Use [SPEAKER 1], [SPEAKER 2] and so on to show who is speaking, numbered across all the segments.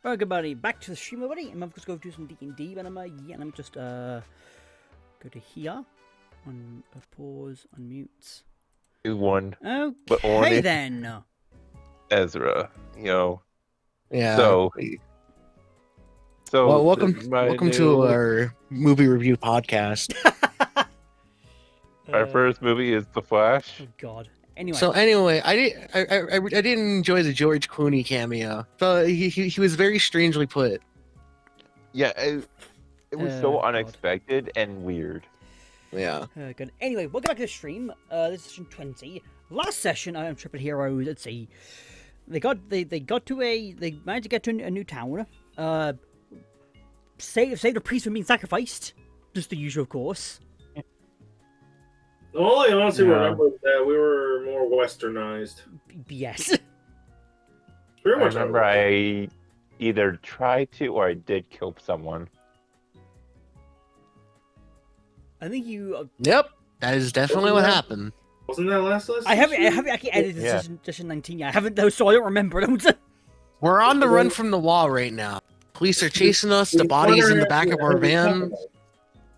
[SPEAKER 1] Alright, good buddy. Back to the stream, everybody. I'm just going to do some D&D, but let me just go to here. On pause, unmute.
[SPEAKER 2] One.
[SPEAKER 1] Okay then.
[SPEAKER 2] Ezra,
[SPEAKER 3] Yeah.
[SPEAKER 2] So
[SPEAKER 3] well, welcome to our movie review podcast.
[SPEAKER 2] Our first movie is The Flash.
[SPEAKER 1] Oh God. Anyway.
[SPEAKER 3] So anyway, I didn't enjoy the George Clooney cameo. So he was very strangely put.
[SPEAKER 2] Yeah, it was so unexpected and weird.
[SPEAKER 3] Yeah.
[SPEAKER 1] Good. Anyway, welcome back to the stream. This is session 20. Last session, I'm Trippin' Heroes. Let's see. They managed to get to a new town. Save the priest from being sacrificed. Just the usual, of course.
[SPEAKER 4] All I honestly remember is that we were more westernized.
[SPEAKER 1] Yes.
[SPEAKER 4] Pretty much.
[SPEAKER 2] I remember I either tried to or I did kill someone.
[SPEAKER 1] I think you.
[SPEAKER 3] Yep, that is definitely what happened.
[SPEAKER 4] Wasn't that last?
[SPEAKER 1] I haven't actually edited session 19 yet. I haven't though, so I don't remember.
[SPEAKER 3] We're on the run from the wall right now. Police are chasing us. The body's in the back of our van.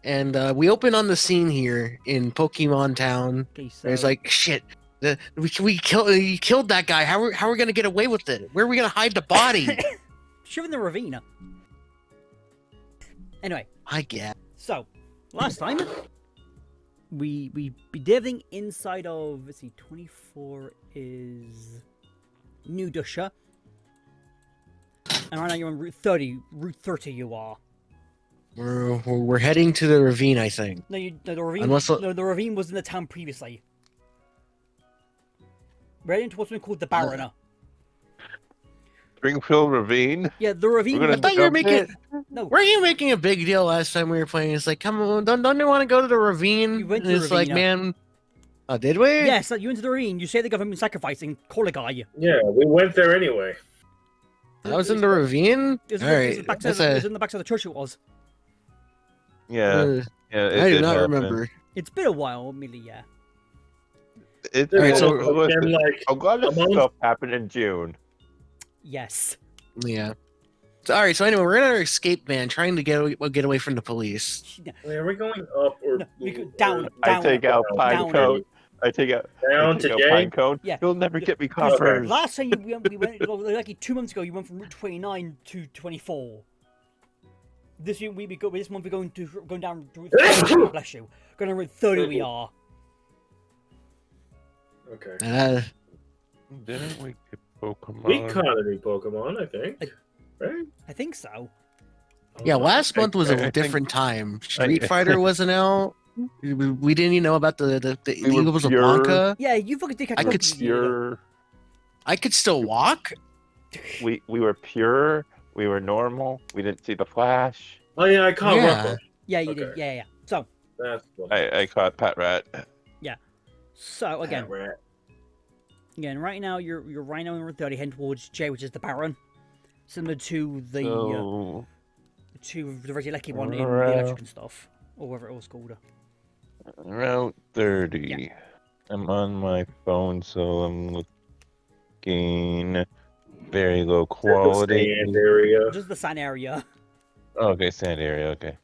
[SPEAKER 3] And we open on the scene here in Pokemon Town.
[SPEAKER 1] Okay, so...
[SPEAKER 3] There's like, shit, we killed that guy. How are we going to get away with it? Where are we going to hide the body?
[SPEAKER 1] Shove in the ravine. Anyway.
[SPEAKER 3] I get.
[SPEAKER 1] So, last time, we did everything inside of, let's see, 24 is New Dusha. And right now you're on Route 30. Route 30 you are.
[SPEAKER 3] We're heading to the ravine, I think.
[SPEAKER 1] No, the ravine. The ravine was in the town previously. We're heading towards something called the Baron.
[SPEAKER 2] Springfield Ravine.
[SPEAKER 1] Yeah, the ravine.
[SPEAKER 3] I thought you were making.
[SPEAKER 1] No.
[SPEAKER 3] Weren't you making a big deal last time we were playing? It's like, come on, don't you want to go to the ravine?
[SPEAKER 1] You went to the
[SPEAKER 3] it's
[SPEAKER 1] ravine,
[SPEAKER 3] like, man. Oh, did we?
[SPEAKER 1] Yes, you went to the ravine. You say the government sacrificing. Call a guy.
[SPEAKER 4] Yeah, we went there anyway.
[SPEAKER 3] I was in the ravine.
[SPEAKER 1] It was,
[SPEAKER 3] All
[SPEAKER 1] it
[SPEAKER 3] right,
[SPEAKER 1] was in the back of the church. It was.
[SPEAKER 2] Yeah.
[SPEAKER 3] I do not remember.
[SPEAKER 1] It's been a while, admittedly, yeah.
[SPEAKER 2] It's
[SPEAKER 3] Alright, so
[SPEAKER 2] a lot of stuff happened in June.
[SPEAKER 1] Yes.
[SPEAKER 3] Yeah. So, all right. So anyway, we're in our escape van, trying to get away from the police.
[SPEAKER 4] Wait, are we going up or
[SPEAKER 1] we go down?
[SPEAKER 2] I take out Pinecone. I take out Pinecone.
[SPEAKER 1] Yeah.
[SPEAKER 2] You'll never get me caught first.
[SPEAKER 1] Last time we went like 2 months ago. You went from Route 29 to 24. This month we're going down Route 30. Bless you. Going to Route 30. We are.
[SPEAKER 4] Okay.
[SPEAKER 2] Didn't we get Pokemon?
[SPEAKER 4] We caught a new Pokemon, I think. Right?
[SPEAKER 1] I think so.
[SPEAKER 3] Yeah, last month was a different time. Street Fighter wasn't out. We didn't even know about the Eagles of Blanca.
[SPEAKER 1] Yeah, you fucking think
[SPEAKER 3] I could
[SPEAKER 2] pure.
[SPEAKER 3] I could still walk.
[SPEAKER 2] We were pure. We were normal. We didn't see the Flash.
[SPEAKER 4] Oh yeah, I caught Ruffle.
[SPEAKER 1] Yeah, you did. Yeah. So.
[SPEAKER 4] That's
[SPEAKER 2] I caught Pat Rat.
[SPEAKER 1] Yeah. So again. Again, right now you're right now in Route 30, heading towards J, which is the Baron, similar to the Reggie Lecky one in the electric and stuff, or whatever it was called.
[SPEAKER 2] Route 30.
[SPEAKER 1] Yeah.
[SPEAKER 2] I'm on my phone, so I'm looking very low quality.
[SPEAKER 4] Sand area.
[SPEAKER 1] Just the sand area.
[SPEAKER 2] Oh, okay, sand area. Okay.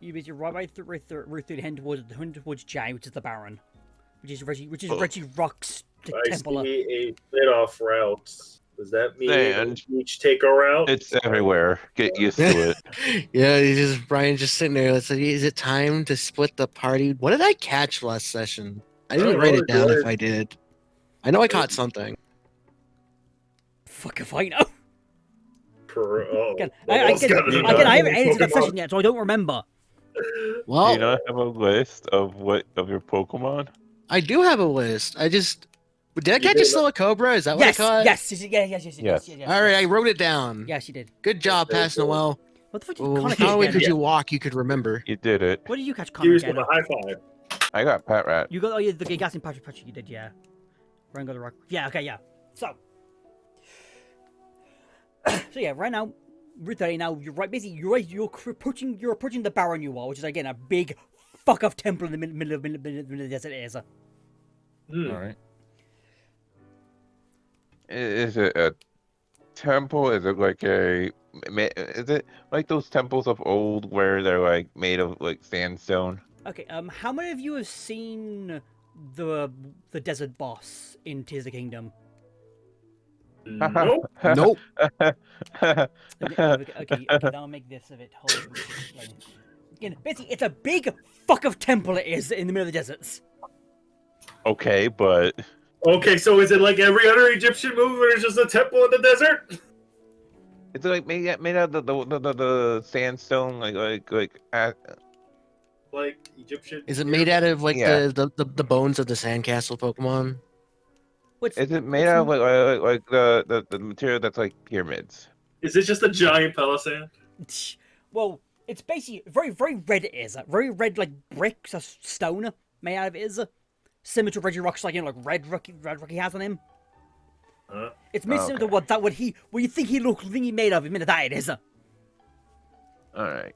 [SPEAKER 1] You basically right through Route 30, heading towards J, which is the Baron. Which is Reggie Rock's temple.
[SPEAKER 4] I see a bit off routes. Does that mean
[SPEAKER 2] Sand.
[SPEAKER 4] each take a route?
[SPEAKER 2] It's everywhere. Get used to it.
[SPEAKER 3] Yeah, Bryan just sitting there. Let's say, is it time to split the party? What did I catch last session? I didn't write it down if I did. I know I caught something.
[SPEAKER 1] Fuck if I know.
[SPEAKER 4] Again,
[SPEAKER 1] I haven't edited that session yet, so I don't remember.
[SPEAKER 3] Well,
[SPEAKER 2] do you not have a list of your Pokemon?
[SPEAKER 3] I do have a list. Did I catch a Silicobra? Is that what I caught?
[SPEAKER 1] Yes.
[SPEAKER 3] All right, I wrote it down.
[SPEAKER 1] Yes, you did.
[SPEAKER 3] Good job, Pass Noel.
[SPEAKER 1] What the fuck did you
[SPEAKER 3] Not only could you walk, you could remember.
[SPEAKER 2] You did it.
[SPEAKER 1] What did you catch, Connor?
[SPEAKER 4] Use a high five.
[SPEAKER 2] I got Pat Rat.
[SPEAKER 1] You got the gas in Patrick. You did, yeah. Ryan got the rock. Yeah, okay, yeah. So yeah, right now, Route 30. Now you're right. Basically, you're approaching the Baron you are, which is again a big fuck off temple in the middle of the desert. It is.
[SPEAKER 2] All right. Is it a temple? Is it like is it like those temples of old where they're like made of like sandstone?
[SPEAKER 1] Okay, how many of you have seen the desert boss in Tears of the Kingdom?
[SPEAKER 4] Nope.
[SPEAKER 3] Nope.
[SPEAKER 1] Okay, that'll make this a bit harder to explain. Again, basically, it's a big fuck of temple it is in the middle of the deserts.
[SPEAKER 2] Okay, but
[SPEAKER 4] Okay, so is it like every other Egyptian movie where there's just a temple in the desert?
[SPEAKER 2] it's like made out of the sandstone,
[SPEAKER 4] Like Egyptian.
[SPEAKER 3] Is it made out of like
[SPEAKER 2] Yeah.
[SPEAKER 3] the bones of the sandcastle Pokemon?
[SPEAKER 1] What's
[SPEAKER 2] Is it made out of like the material that's like pyramids?
[SPEAKER 4] Is it just a giant palisade?
[SPEAKER 1] well, it's basically very red. It is very red, like bricks or stone made out of it is similar to Regirock's, like like red rock he has on him. It's missing
[SPEAKER 2] Okay.
[SPEAKER 1] what you think he made of. Admit that it is.
[SPEAKER 2] All right.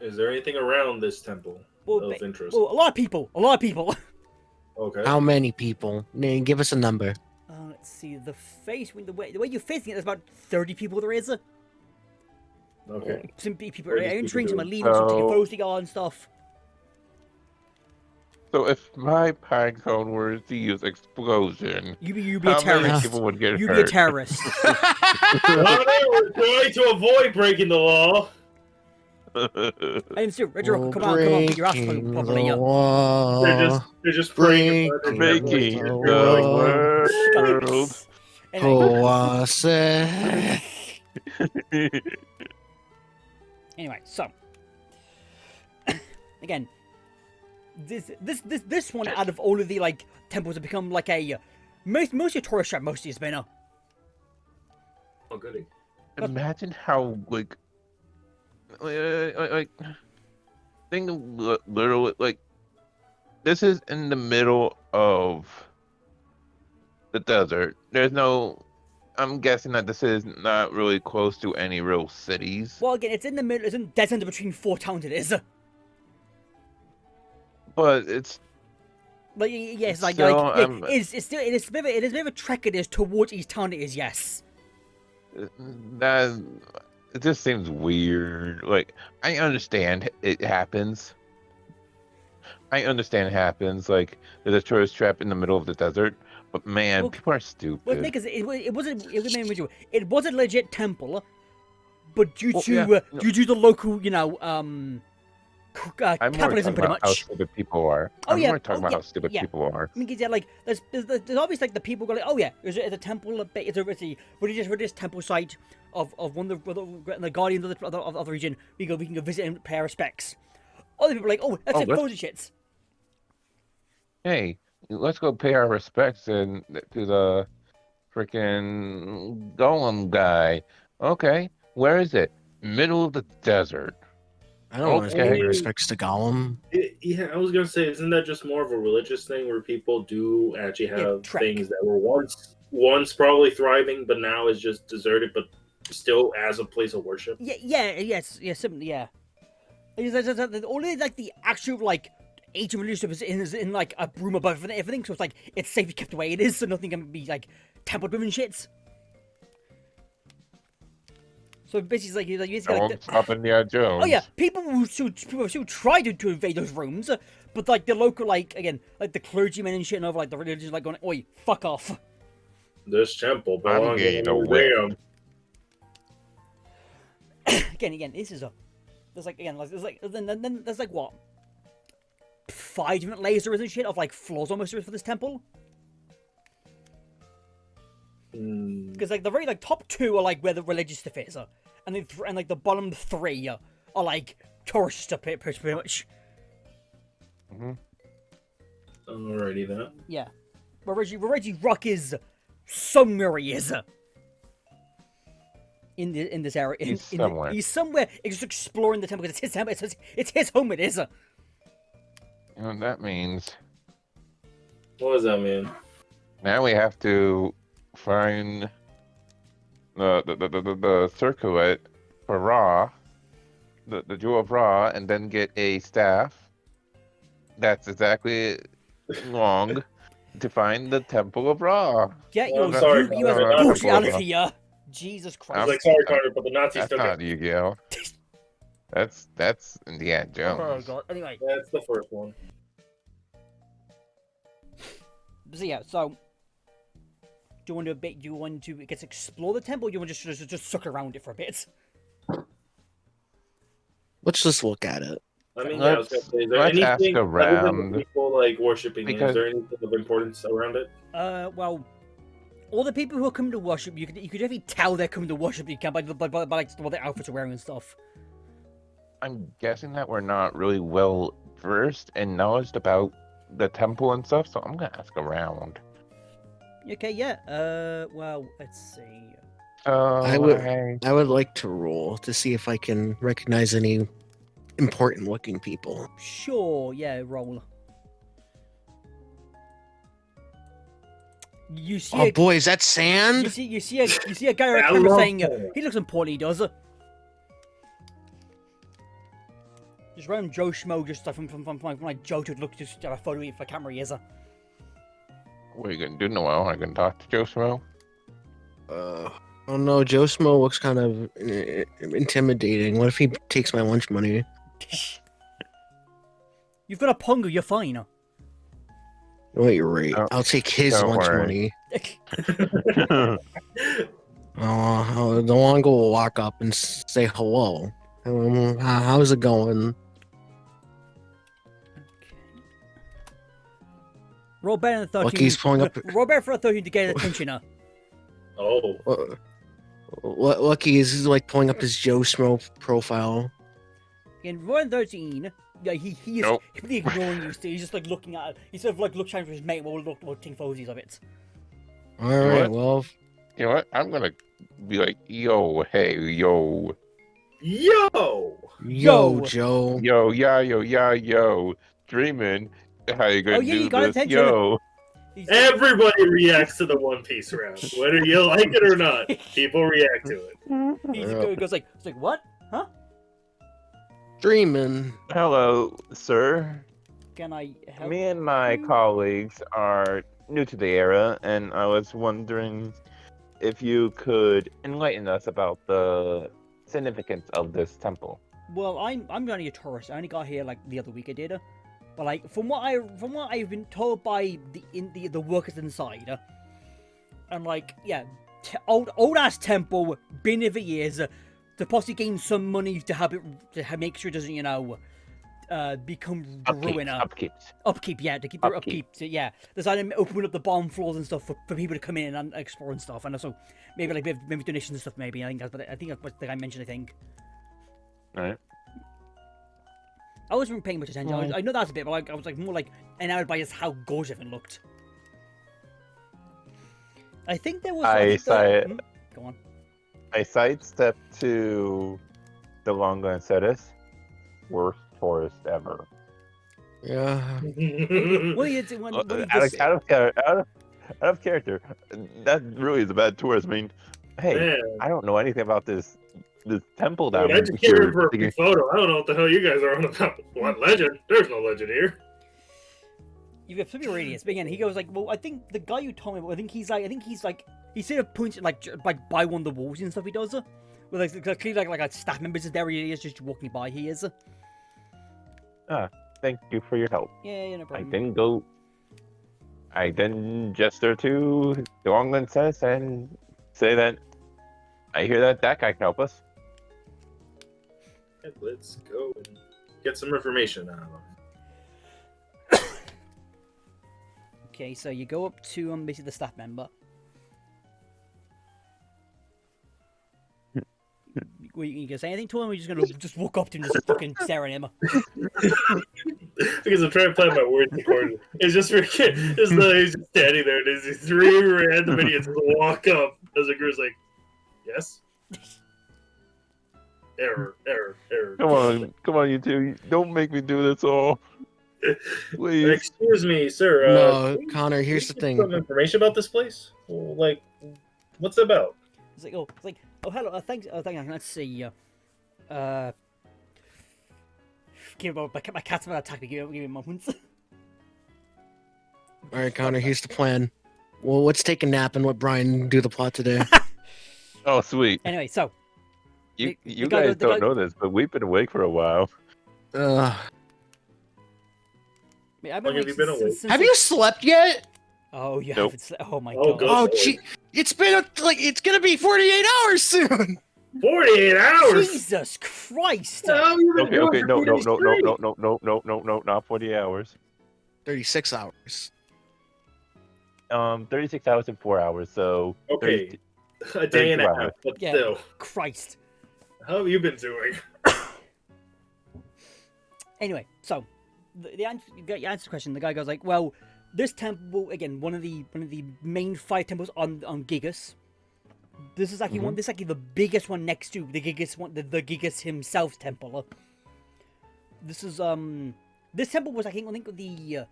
[SPEAKER 4] Is there anything around this temple
[SPEAKER 1] Well,
[SPEAKER 4] of interest?
[SPEAKER 1] well, a lot of people.
[SPEAKER 4] Okay.
[SPEAKER 3] How many people? Name, give us a number.
[SPEAKER 1] Let's see. The way you're facing it, there's about 30 people. There is.
[SPEAKER 4] Okay.
[SPEAKER 1] Some people
[SPEAKER 4] What
[SPEAKER 1] are
[SPEAKER 4] are these
[SPEAKER 1] entering,
[SPEAKER 4] people
[SPEAKER 1] some are
[SPEAKER 4] doing?
[SPEAKER 1] leaving, some taking
[SPEAKER 2] So-
[SPEAKER 1] photos together and stuff.
[SPEAKER 2] So if my pinecone were to use explosion,
[SPEAKER 1] You be a
[SPEAKER 2] how many
[SPEAKER 1] terrorist.
[SPEAKER 2] people would get
[SPEAKER 1] You
[SPEAKER 2] hurt?
[SPEAKER 1] be a terrorist.
[SPEAKER 4] Well, we're trying to avoid breaking the law.
[SPEAKER 1] I'm still Regirock. Come on, get your ass
[SPEAKER 3] Breaking
[SPEAKER 1] properly.
[SPEAKER 3] the
[SPEAKER 1] Yeah.
[SPEAKER 3] law.
[SPEAKER 4] They're just praying inside their
[SPEAKER 3] Breaking
[SPEAKER 4] temple.
[SPEAKER 2] Breaking
[SPEAKER 3] the
[SPEAKER 2] the
[SPEAKER 3] world.
[SPEAKER 2] world.
[SPEAKER 1] Anyway, so again, this one out of all of the like temples have become like a mostly a tourist trap. Mostly it's been a
[SPEAKER 4] Oh, goody.
[SPEAKER 2] Imagine how like think of literally like this is in the middle of the desert. There's no. I'm guessing that this is not really close to any real cities.
[SPEAKER 1] well again. It's in the middle. It's in dead center between 4 towns. It is.
[SPEAKER 2] But it's
[SPEAKER 1] Like yes, like
[SPEAKER 2] So,
[SPEAKER 1] like yeah, it's still it is a bit of a trek. It is towards each town. It is yes.
[SPEAKER 2] that it just seems weird. Like I understand it happens. I understand it happens. Like there's a tourist trap in the middle of the desert. But man,
[SPEAKER 1] Well,
[SPEAKER 2] people are
[SPEAKER 1] Well,
[SPEAKER 2] stupid.
[SPEAKER 1] because it was a legit temple, but due
[SPEAKER 2] Well,
[SPEAKER 1] to
[SPEAKER 2] yeah, no.
[SPEAKER 1] due to the local
[SPEAKER 2] I'm more
[SPEAKER 1] capitalism,
[SPEAKER 2] talking
[SPEAKER 1] pretty
[SPEAKER 2] about how
[SPEAKER 1] much.
[SPEAKER 2] stupid people are.
[SPEAKER 1] Oh,
[SPEAKER 2] I'm
[SPEAKER 1] yeah,
[SPEAKER 2] more talking
[SPEAKER 1] oh,
[SPEAKER 2] about
[SPEAKER 1] yeah,
[SPEAKER 2] how stupid
[SPEAKER 1] yeah.
[SPEAKER 2] people are.
[SPEAKER 1] I mean, 'cause, yeah, like there's obviously like the people go like, oh yeah, it's a temple, it's a religious temple site of one of the guardians of the region. We can go visit and pay our respects. Other people are like, oh, let's take
[SPEAKER 2] let's-
[SPEAKER 1] photos and shits.
[SPEAKER 2] Hey, let's go pay our respects to the freaking golem guy. Okay, where is it? Middle of the desert.
[SPEAKER 3] I don't want to pay
[SPEAKER 2] Okay.
[SPEAKER 3] respects to Gollum.
[SPEAKER 4] Yeah, I was gonna say, isn't that just more of a religious thing where people do actually have
[SPEAKER 1] trek.
[SPEAKER 4] things that were once probably thriving, but now is just deserted, but still as a place of worship?
[SPEAKER 1] Simply, yeah. Only like the actual like ancient religion is in like a room above everything, so it's like it's safely kept away. It is, so nothing can be like tampered with and shits. So basically, it's like you basically
[SPEAKER 2] No
[SPEAKER 1] like
[SPEAKER 2] one's stopping Indiana Jones.
[SPEAKER 1] oh yeah, people will still try to invade those rooms, but like the local like the clergymen and shit and over like the religion like going, oi, fuck off.
[SPEAKER 4] This temple
[SPEAKER 2] I'm
[SPEAKER 4] belongs
[SPEAKER 2] getting
[SPEAKER 4] to
[SPEAKER 2] a whip.
[SPEAKER 4] them.
[SPEAKER 1] again, this is then there's like what 5 different layers and shit of like floors almost for this temple. Because like the very like top 2 are like where the religious stuff is, and then and like the bottom 3 are like tourist stuff pretty much.
[SPEAKER 4] Alrighty then.
[SPEAKER 1] Yeah, where Reggie Rock is somewhere he is. In this area,
[SPEAKER 2] He's somewhere.
[SPEAKER 1] He's somewhere. He's just exploring the temple because it's his temple. It's his home. It is.
[SPEAKER 2] You know, that means
[SPEAKER 4] What does that mean?
[SPEAKER 2] now we have to find the circlet for Ra, the jewel of Ra, and then get a staff that's exactly long to find the Temple of Ra.
[SPEAKER 1] Get
[SPEAKER 4] Well,
[SPEAKER 1] your
[SPEAKER 4] I'm sorry,
[SPEAKER 1] you have
[SPEAKER 2] no, not
[SPEAKER 1] bullshit
[SPEAKER 2] Temple of
[SPEAKER 1] out
[SPEAKER 2] Ra.
[SPEAKER 1] of here. Jesus
[SPEAKER 4] I was
[SPEAKER 1] Christ.
[SPEAKER 4] like, sorry, Carter, but the Nazis
[SPEAKER 2] That's
[SPEAKER 4] took
[SPEAKER 2] not
[SPEAKER 4] it.
[SPEAKER 2] Yu-Gi-Oh. That's Indiana
[SPEAKER 1] Oh
[SPEAKER 2] Jones.
[SPEAKER 1] god. Anyway,
[SPEAKER 4] That's the first one.
[SPEAKER 1] so yeah, so do you want to get to explore the temple, or do you want to just suck around it for a bit?
[SPEAKER 3] Let's just look at it.
[SPEAKER 4] I mean, yeah, I was gonna say, is there
[SPEAKER 2] Let's ask
[SPEAKER 4] anything other than the
[SPEAKER 2] around,
[SPEAKER 4] people like worshiping it? Is
[SPEAKER 2] because-
[SPEAKER 4] there anything of importance around it?
[SPEAKER 1] Well, all the people who are coming to worship, you could definitely tell they're coming to worship. You can by like what their outfits are wearing and stuff.
[SPEAKER 2] I'm guessing that we're not really well versed and knowledge about the temple and stuff, so I'm gonna ask around.
[SPEAKER 1] Okay, yeah. Well, let's see.
[SPEAKER 3] I would like to roll to see if I can recognize any important looking people.
[SPEAKER 1] Sure, yeah, roll. You see,
[SPEAKER 3] Oh boy, is that
[SPEAKER 1] you
[SPEAKER 3] sand?
[SPEAKER 1] see a guy on camera saying he looks important. He does. Just random Joe Schmo, just from like Joe to look just at a photo for camera. He is.
[SPEAKER 2] What are you gonna do, Noel? Are you gonna talk to Joe Smo?
[SPEAKER 3] Oh no, Joe Smo looks kind of intimidating. What if he takes my lunch money?
[SPEAKER 1] You've got a pongo. You're fine.
[SPEAKER 3] Wait, you're right.
[SPEAKER 2] Oh,
[SPEAKER 3] I'll take his
[SPEAKER 2] don't
[SPEAKER 3] lunch
[SPEAKER 2] worry.
[SPEAKER 3] money. The Longo will walk up and say hello. How's it going?
[SPEAKER 1] Roll better than 13.
[SPEAKER 3] Lucky's pulling up.
[SPEAKER 1] Roll better for a 13 to get attention.
[SPEAKER 4] Oh,
[SPEAKER 3] Lucky is like pulling up his Joe Smo profile.
[SPEAKER 1] In roll 13, yeah, he is
[SPEAKER 2] Nope.
[SPEAKER 1] completely ignoring you. Still, he's just like looking at it. He's sort of like looking for his mate while taking photos of it.
[SPEAKER 3] All right,
[SPEAKER 2] What?
[SPEAKER 3] well,
[SPEAKER 2] You know what? I'm gonna be like, yo, hey, yo,
[SPEAKER 4] yo!
[SPEAKER 3] yo, Joe.
[SPEAKER 2] yo, yo, dreaming. How you gonna
[SPEAKER 1] Oh, yeah,
[SPEAKER 2] do
[SPEAKER 1] you got
[SPEAKER 2] this,
[SPEAKER 1] attention.
[SPEAKER 2] yo?
[SPEAKER 1] He's,
[SPEAKER 4] Everybody reacts to the One Piece round, whether you like it or not. People react to it.
[SPEAKER 1] he goes like, what? Huh?
[SPEAKER 3] Dreaming.
[SPEAKER 2] Hello, sir.
[SPEAKER 1] Can I help?
[SPEAKER 2] Me and my colleagues are new to the era, and I was wondering if you could enlighten us about the significance of this temple.
[SPEAKER 1] Well, I'm only a tourist. I only got here like the other week. I did. But like from what I've been told by the workers inside, and like yeah, old ass temple, been here for years, to possibly gain some money to have it make sure it doesn't become ruin. Upkeep, yeah, to keep their upkeep. So, yeah, decided to open up the bottom floors and stuff for people to come in and explore and stuff, and also maybe like maybe donations and stuff. Maybe I think that's what the guy mentioned. I think.
[SPEAKER 2] All right.
[SPEAKER 1] I wasn't paying much attention. I know that's a bit, but I was like more like enamored by just how gorgeous it looked. I think there was. Go on.
[SPEAKER 2] I sidestep to the Longa and Cetus. Worst tourist ever.
[SPEAKER 3] Yeah.
[SPEAKER 1] What do you do? What do you just...
[SPEAKER 2] Out of character. That really is a bad tourist. I mean, hey,
[SPEAKER 4] Man.
[SPEAKER 2] I don't know anything about this temple down
[SPEAKER 4] Dude, I just came here for a photo. I don't know what the hell you guys are on about. What legend? There's no legend here.
[SPEAKER 1] You have something radius, but again, he goes like, well, I think the guy you told me about, I think he's like, he sort of points at like by one of the walls and stuff he does. With clearly like a staff member is there. He is just walking by. He is.
[SPEAKER 2] Thank you for your help.
[SPEAKER 1] Yeah, no problem.
[SPEAKER 2] I then gesture to the Longa and Cetus and say that I hear that guy can help us.
[SPEAKER 4] Let's go and get some information out of him.
[SPEAKER 1] Okay, so you go up to basically the staff member. You can say anything to him, or you're just gonna just walk up to him and just fucking stare at him.
[SPEAKER 4] Because I'm trying to plan my words accordingly. It's just freaking, he's just standing there, and there's these three random idiots just walk up as a group's like, yes? Error.
[SPEAKER 2] Come on, you two. Don't make me do this all. Please.
[SPEAKER 4] Excuse me, sir.
[SPEAKER 3] No, Connor, here's the
[SPEAKER 4] can you
[SPEAKER 3] thing.
[SPEAKER 4] get some information about this place? Like, what's it about?
[SPEAKER 1] It's like, hello, thanks, let's see, give him my cat's about to attack me, give me a moment.
[SPEAKER 3] All right, Connor. Here's the plan. Well, let's take a nap and let Bryan do the plot today.
[SPEAKER 2] Oh, sweet.
[SPEAKER 1] Anyway, so
[SPEAKER 2] You
[SPEAKER 1] the guy
[SPEAKER 2] guys
[SPEAKER 1] goes- the
[SPEAKER 2] don't
[SPEAKER 1] guy-
[SPEAKER 2] know this, but we've been awake for a while.
[SPEAKER 3] Uh,
[SPEAKER 1] I've
[SPEAKER 4] long have you been awake?
[SPEAKER 3] have you slept yet?
[SPEAKER 1] Oh, you
[SPEAKER 2] Nope.
[SPEAKER 1] haven't slept. Oh my
[SPEAKER 4] Oh,
[SPEAKER 1] god.
[SPEAKER 4] go
[SPEAKER 3] Oh,
[SPEAKER 4] for it.
[SPEAKER 3] gee, it's been it's gonna be 48 hours soon.
[SPEAKER 4] 48 hours.
[SPEAKER 1] Jesus Christ!
[SPEAKER 4] How you been doing
[SPEAKER 2] Okay,
[SPEAKER 4] for
[SPEAKER 2] no,
[SPEAKER 4] 4 days straight?
[SPEAKER 2] no, not 40 hours.
[SPEAKER 3] 36 hours.
[SPEAKER 2] 36 hours and 4 hours, so
[SPEAKER 4] Okay, a day and a
[SPEAKER 2] 32
[SPEAKER 4] half,
[SPEAKER 2] hours.
[SPEAKER 4] but
[SPEAKER 1] Yeah.
[SPEAKER 4] still.
[SPEAKER 1] Christ.
[SPEAKER 4] How have you been doing?
[SPEAKER 1] Anyway, so the answer, you answer the question. The guy goes like, "Well, this temple again, one of the main 5 temples on Gigas. This is actually one. This is actually the biggest one next to the Gigas one, the Gigas himself temple. This is this temple was I think the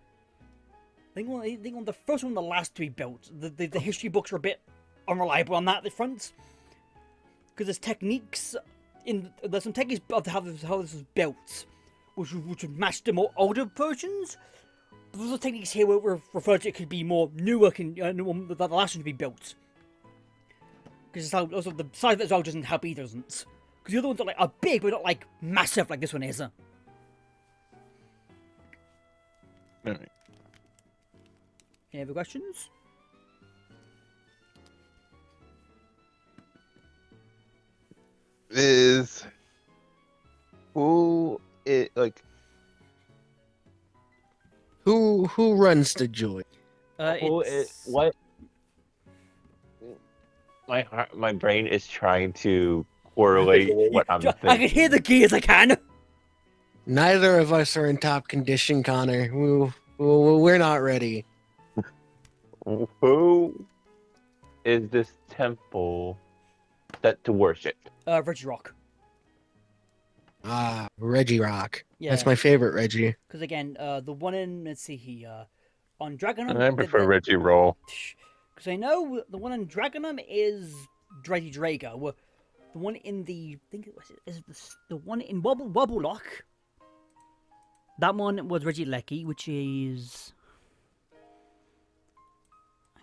[SPEAKER 1] I think on the first one, the last to be built. The history books were a bit unreliable on that front because there's techniques there's some techniques of how this was built, which would match the more older versions. But there's also techniques here where referred to it could be more newer, the last one to be built. Because also the size of it as well doesn't help either, doesn't? Because the other ones are big, but not like massive like this one is.
[SPEAKER 2] Alright.
[SPEAKER 1] Any other questions?
[SPEAKER 2] Is who it like
[SPEAKER 3] Who runs the joint?
[SPEAKER 2] who
[SPEAKER 1] It's...
[SPEAKER 2] it what my brain is trying to correlate what I'm
[SPEAKER 1] I
[SPEAKER 2] thinking.
[SPEAKER 1] can hear the gears. I can.
[SPEAKER 3] Neither of us are in top condition, Connor. We're not ready.
[SPEAKER 2] Who is this temple set to worship?
[SPEAKER 1] Reggie Rock.
[SPEAKER 3] Ah, Reggie Rock.
[SPEAKER 1] Yeah.
[SPEAKER 3] That's my favorite Reggie.
[SPEAKER 1] Because again, the one in let's see here, on Dragonum.
[SPEAKER 2] I prefer Reggie Roll.
[SPEAKER 1] Because I know the one on Dragonum is Dreddy Drago. The one in the I think it was is the one in Wobble Lock. That one was Reggie Lecky, which is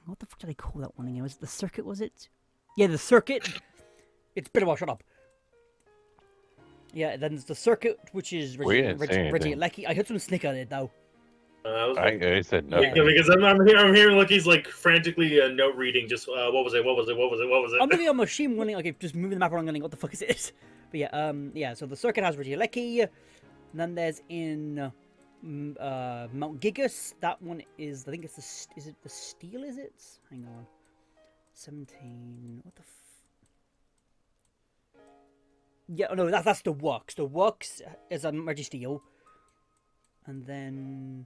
[SPEAKER 1] what the fuck did I call that one again? Was it the circuit? Was it? Yeah, the circuit. It's been a while. Shut up. Yeah, then there's the circuit, which is
[SPEAKER 2] We didn't say
[SPEAKER 1] Reggie
[SPEAKER 2] anything.
[SPEAKER 1] Lecky. I heard someone snicker at it though.
[SPEAKER 2] I said
[SPEAKER 1] Yeah.
[SPEAKER 2] nothing.
[SPEAKER 4] Yeah, because I'm hearing Lucky's like frantically note reading. Just what was it?
[SPEAKER 1] I'm looking at my machine, running like just moving the map around, going, "What the fuck is this?" But yeah, yeah. So the circuit has Reggie Lecky. And then there's in Mount Gigas. That one is I think it's the is it the steel? Is it? Hang on. 17. What the? Yeah, no, that's the works. The works is on Reggie Steel, and then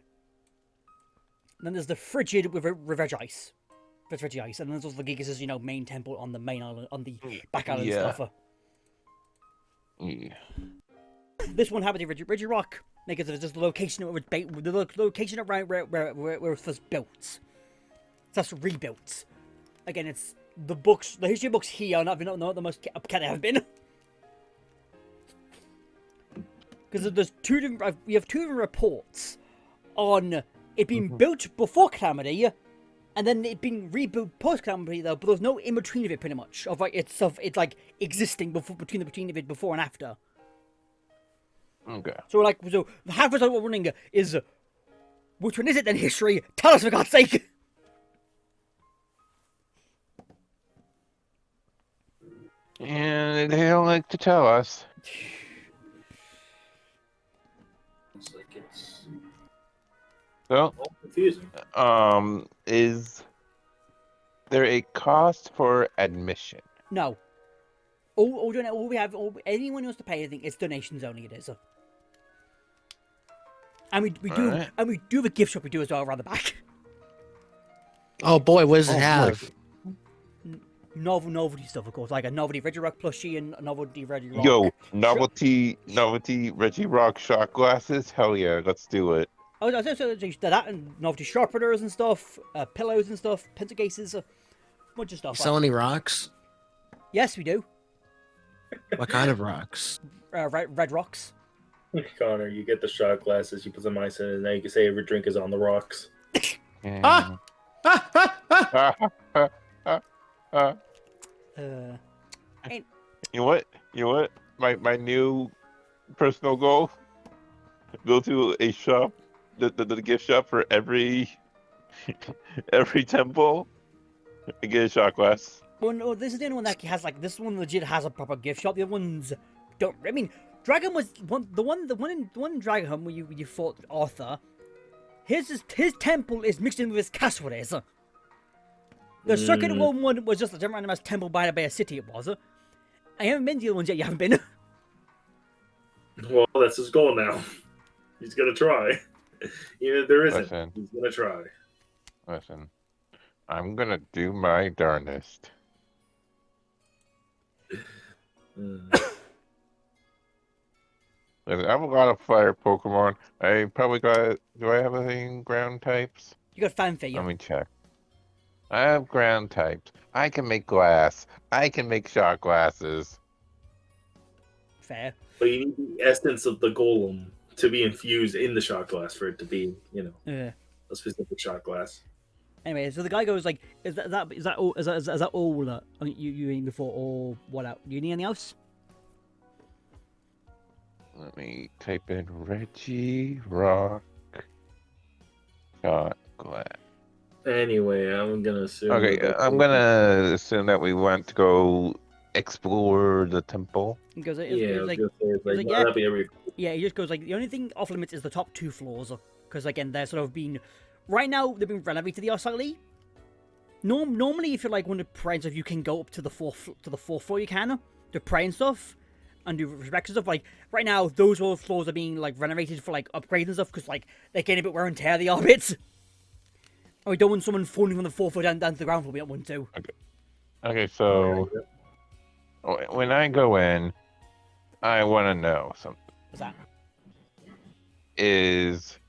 [SPEAKER 1] there's the frigid with Revenge Ice. That's Reggie Ice, and then there's also the Gigas' main temple on the main island, on the back island
[SPEAKER 2] Yeah.
[SPEAKER 1] stuff.
[SPEAKER 2] Yeah.
[SPEAKER 1] This one happened to Reggie Rock, because it's just the location where the location around where it was first built. So that's rebuilt. Again, it's the books, the history books here are not the most up they have been. Because there's we have 2 different reports on it being built before Calamity, and then it being rebuilt post Calamity though. But there's no in between of it, pretty much. Of like it's like existing between of it before and after.
[SPEAKER 2] Okay.
[SPEAKER 1] So the half of the we're running is which one is it then? History? Tell us for God's sake.
[SPEAKER 2] And they don't like to tell us.
[SPEAKER 4] It's like it's
[SPEAKER 2] So,
[SPEAKER 4] all confusing.
[SPEAKER 2] is there a cost for admission?
[SPEAKER 1] No. Anyone who wants to pay anything, it's donations only. It is. And we do
[SPEAKER 2] Alright.
[SPEAKER 1] and we do have a gift shop. We do as well around the back.
[SPEAKER 3] Oh boy, what does it
[SPEAKER 2] Oh,
[SPEAKER 3] have?
[SPEAKER 1] Novelty stuff, of course, like a novelty Reggie Rock plushie and a novelty Reggie Rock.
[SPEAKER 2] Yo, novelty Reggie Rock shot glasses? Hell yeah, let's do it.
[SPEAKER 1] I was also that and novelty sharpeners and stuff, pillows and stuff, pencil cases, a bunch of stuff.
[SPEAKER 3] Sell any rocks?
[SPEAKER 1] Yes, we do.
[SPEAKER 3] What kind of rocks?
[SPEAKER 1] Red rocks.
[SPEAKER 4] Connor, you get the shot glasses, you put some ice in it, and now you can say every drink is on the rocks.
[SPEAKER 3] Ah!
[SPEAKER 1] Uh,
[SPEAKER 2] You know what? You know what? My new personal goal: go to a shop, the gift shop for every every temple, and get a shot glass.
[SPEAKER 1] well, no, this is the only one that actually has like this one legit has a proper gift shop. The other ones don't. I mean, Dragon was the one in Dragon Hunt where you fought Arthur. His temple is mixed in with his castle. It is. The second one was just a random ass temple by a city. It was. I haven't been to the other ones yet. You haven't been.
[SPEAKER 4] Well, that's his goal now. He's gonna try. Even if there isn't,
[SPEAKER 2] Listen.
[SPEAKER 4] he's gonna try.
[SPEAKER 2] Listen, I'm gonna do my darndest. Listen, I have a lot of fire Pokemon. I probably got. Do I have any ground types?
[SPEAKER 1] You got fanfare.
[SPEAKER 2] Let me check. I have ground types. I can make glass. I can make shot glasses.
[SPEAKER 1] Fair.
[SPEAKER 4] But you need the essence of the golem to be infused in the shot glass for it to be,
[SPEAKER 1] Yeah.
[SPEAKER 4] a specific shot glass.
[SPEAKER 1] Anyway, so the guy goes like, "Is that all? Is that all that you need before, or what? Out? Do you need anything else?"
[SPEAKER 2] Let me type in Reggie Rock shot glass.
[SPEAKER 4] Anyway, I'm gonna assume.
[SPEAKER 2] Okay,
[SPEAKER 4] that-
[SPEAKER 2] I'm gonna assume that we want to go explore the temple.
[SPEAKER 1] He goes,
[SPEAKER 4] Yeah,
[SPEAKER 1] it's
[SPEAKER 4] I was
[SPEAKER 1] like,
[SPEAKER 4] gonna say, it's like,
[SPEAKER 1] like,
[SPEAKER 4] well,
[SPEAKER 1] yeah.
[SPEAKER 4] that'd be every.
[SPEAKER 1] yeah, he just goes like, the only thing off limits is the top 2 floors, because again, they're sort of being, right now they've been renovated slightly. Normally, if you're like one of the pray and stuff, you can go up to the fourth floor. You can to pray and stuff, and do respects and stuff. Like right now, those all floors are being like renovated for like upgrades and stuff because like they're getting a bit wear and tear. They are bits. And we don't want someone falling from the 4th floor down to the ground floor. We don't want to.
[SPEAKER 2] Okay, so when I go in, I want to know something.
[SPEAKER 1] What's that?
[SPEAKER 2] Is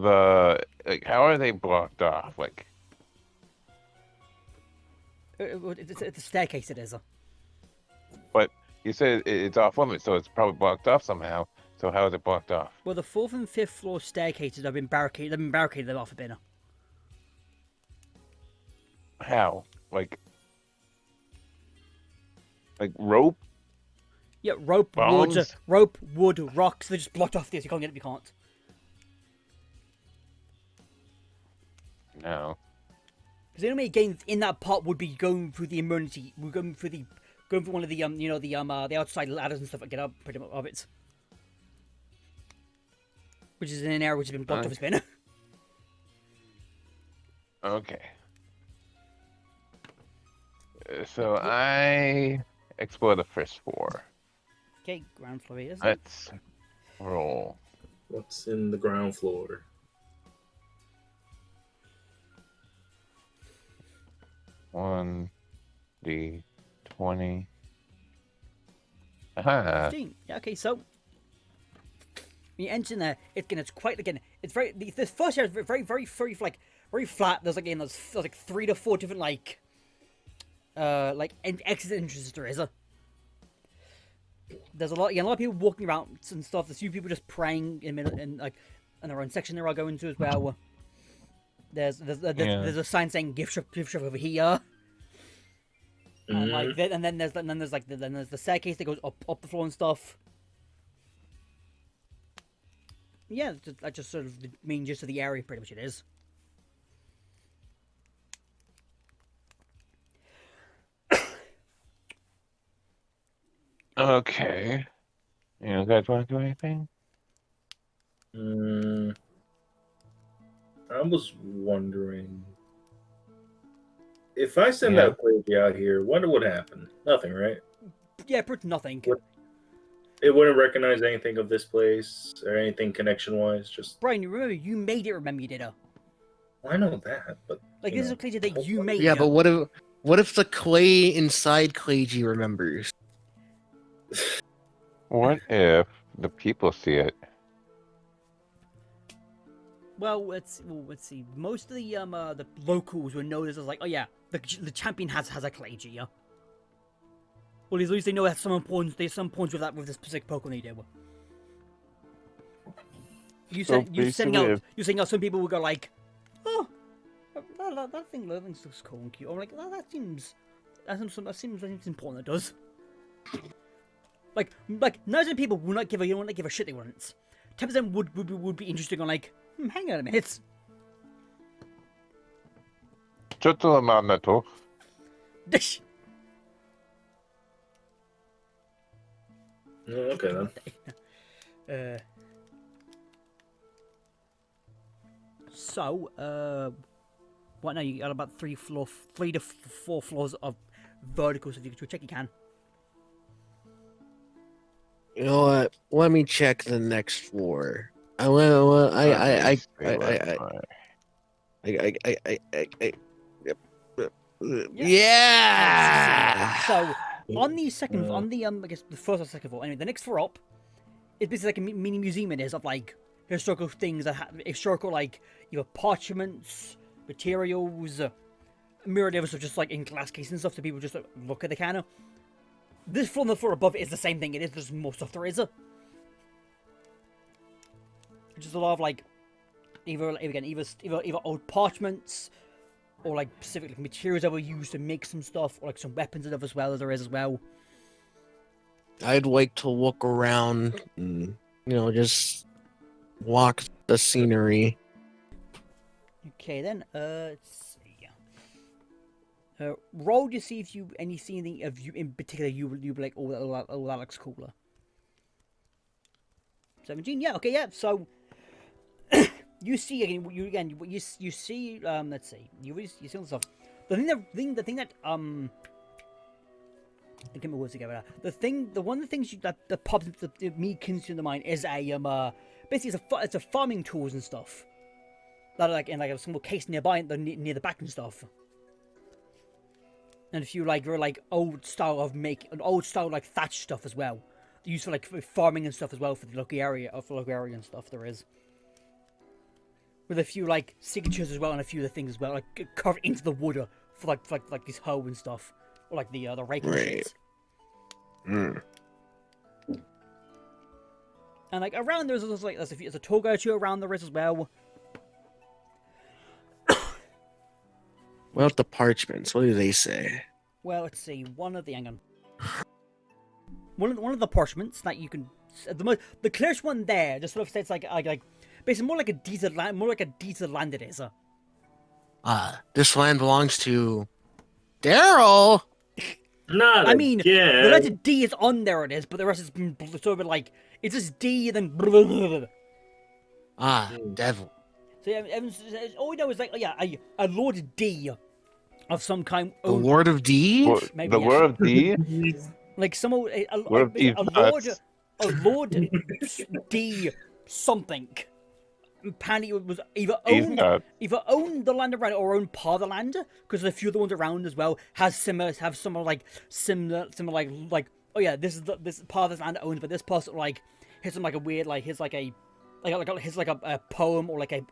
[SPEAKER 2] how are they blocked off? Like,
[SPEAKER 1] It's a staircase. It is.
[SPEAKER 2] but you said it's off limits, so it's probably blocked off somehow. So how is it blocked off?
[SPEAKER 1] Well, the 4th and 5th floor staircases have been barricaded. They've been barricaded off a bit.
[SPEAKER 2] How? Like rope?
[SPEAKER 1] Yeah, rope,
[SPEAKER 2] Bones?
[SPEAKER 1] wood, rocks. They're just blocked off this. You can't get it. You can't.
[SPEAKER 2] No.
[SPEAKER 1] Because the only way gains in that part would be going through the emergency. We're going through one of the the outside ladders and stuff and get up pretty much of it. Which is in an area which has been blocked off a spin.
[SPEAKER 2] Okay. So I explore the first floor.
[SPEAKER 1] Okay, ground floor is.
[SPEAKER 2] Let's roll.
[SPEAKER 4] What's in the ground floor?
[SPEAKER 2] One, D20. Aha.
[SPEAKER 1] 15. Yeah, okay, so when you enter in there, it's quite again. It's very the first area is very flat. There's like 3 to 4 different exit entrances there is. There's a lot of people walking around and stuff. There's a few people just praying in their own section they're all going to as well. There's a sign saying gift shop over here. And then there's the staircase that goes up the floor and stuff. Yeah, that's just sort of the main gist of the area. Pretty much it is.
[SPEAKER 2] Okay. You guys want to do anything?
[SPEAKER 4] I was wondering if I send that lady out here, what would happen? Nothing, right?
[SPEAKER 1] Yeah, pretty nothing.
[SPEAKER 4] It wouldn't recognize anything of this place or anything connection-wise. Just
[SPEAKER 1] Bryan, you remember you made it. Remember you did it.
[SPEAKER 4] I know that, but
[SPEAKER 1] This is a clay that you made.
[SPEAKER 3] Yeah, but what if the clay inside Claygy remembers?
[SPEAKER 2] What if the people see it?
[SPEAKER 1] Well, let's see. Most of the locals will know this as like, oh yeah, the champion has a Claygy, yeah. Well, at least they know that there's some points with this specific Pokemon they do. You're saying out some people will go like, that thing looks cool and cute. I'm like, that seems important. It does. Like 90% people will not give a shit they want. 10% would be interesting on like, hang on a minute.
[SPEAKER 2] ちょっとなんだと
[SPEAKER 1] Dish.
[SPEAKER 4] Okay then.
[SPEAKER 1] So, what now? You got about 3 to 4 floors of verticals. If you could check, you can.
[SPEAKER 3] You know what? Let me check the next floor. Yeah.
[SPEAKER 1] So on the second, on the I guess the first or second floor. Anyway, the next floor up is basically like a mini museum. It is of like historical things that have historical like parchments, materials, myriad of stuff just like in glass cases and stuff. So people just like, look at the can. This floor and the floor above it is the same thing. It is just more stuff there is. Just a lot of like either old parchments. Or like specific like, materials that were used to make some stuff, or like some weapons and stuff as well as there is as well.
[SPEAKER 3] I'd like to look around and, just walk the scenery.
[SPEAKER 1] Okay then, let's see. Roll to see if you see anything of you in particular you be like, that looks cooler. 17, yeah, okay, yeah. So you see again. You see. Let's see. You see all the stuff. The thing that I get my words together. One of the things that pops into me into the mind is basically it's a farming tools and stuff that are like in like a small case nearby, near the back and stuff. And if you like, old style like thatch stuff as well, used for like farming and stuff as well for the local area and stuff there is. With a few like signatures as well, and a few of the things as well, like carved into the wood for like this hoe and stuff, or like the rake and shit.
[SPEAKER 3] Mm.
[SPEAKER 1] And like around there's a tour guide or two around there is as well.
[SPEAKER 3] What about the parchments? What do they say?
[SPEAKER 1] Well, let's see. One of the parchments that you can, the clearest one there just sort of states like basically more like a deed of land it is.
[SPEAKER 3] This land belongs to Daryl.
[SPEAKER 4] Not
[SPEAKER 1] I mean,
[SPEAKER 4] again.
[SPEAKER 1] the letter D is on there, it is, but the rest is sort of like it's just D and then. Blah, blah, blah.
[SPEAKER 3] Devil.
[SPEAKER 1] So yeah, all we know is like a Lord D of some kind.
[SPEAKER 3] The Lord of D.
[SPEAKER 1] Maybe,
[SPEAKER 2] the
[SPEAKER 1] yes.
[SPEAKER 2] word of D?
[SPEAKER 1] Like some a Lord D something. Apparently it was either owned the land around it or owned part of the land, because a few of the ones around as well have similar like oh yeah, this part of this land owned, but this person like here's some like a weird like here's like a poem or like a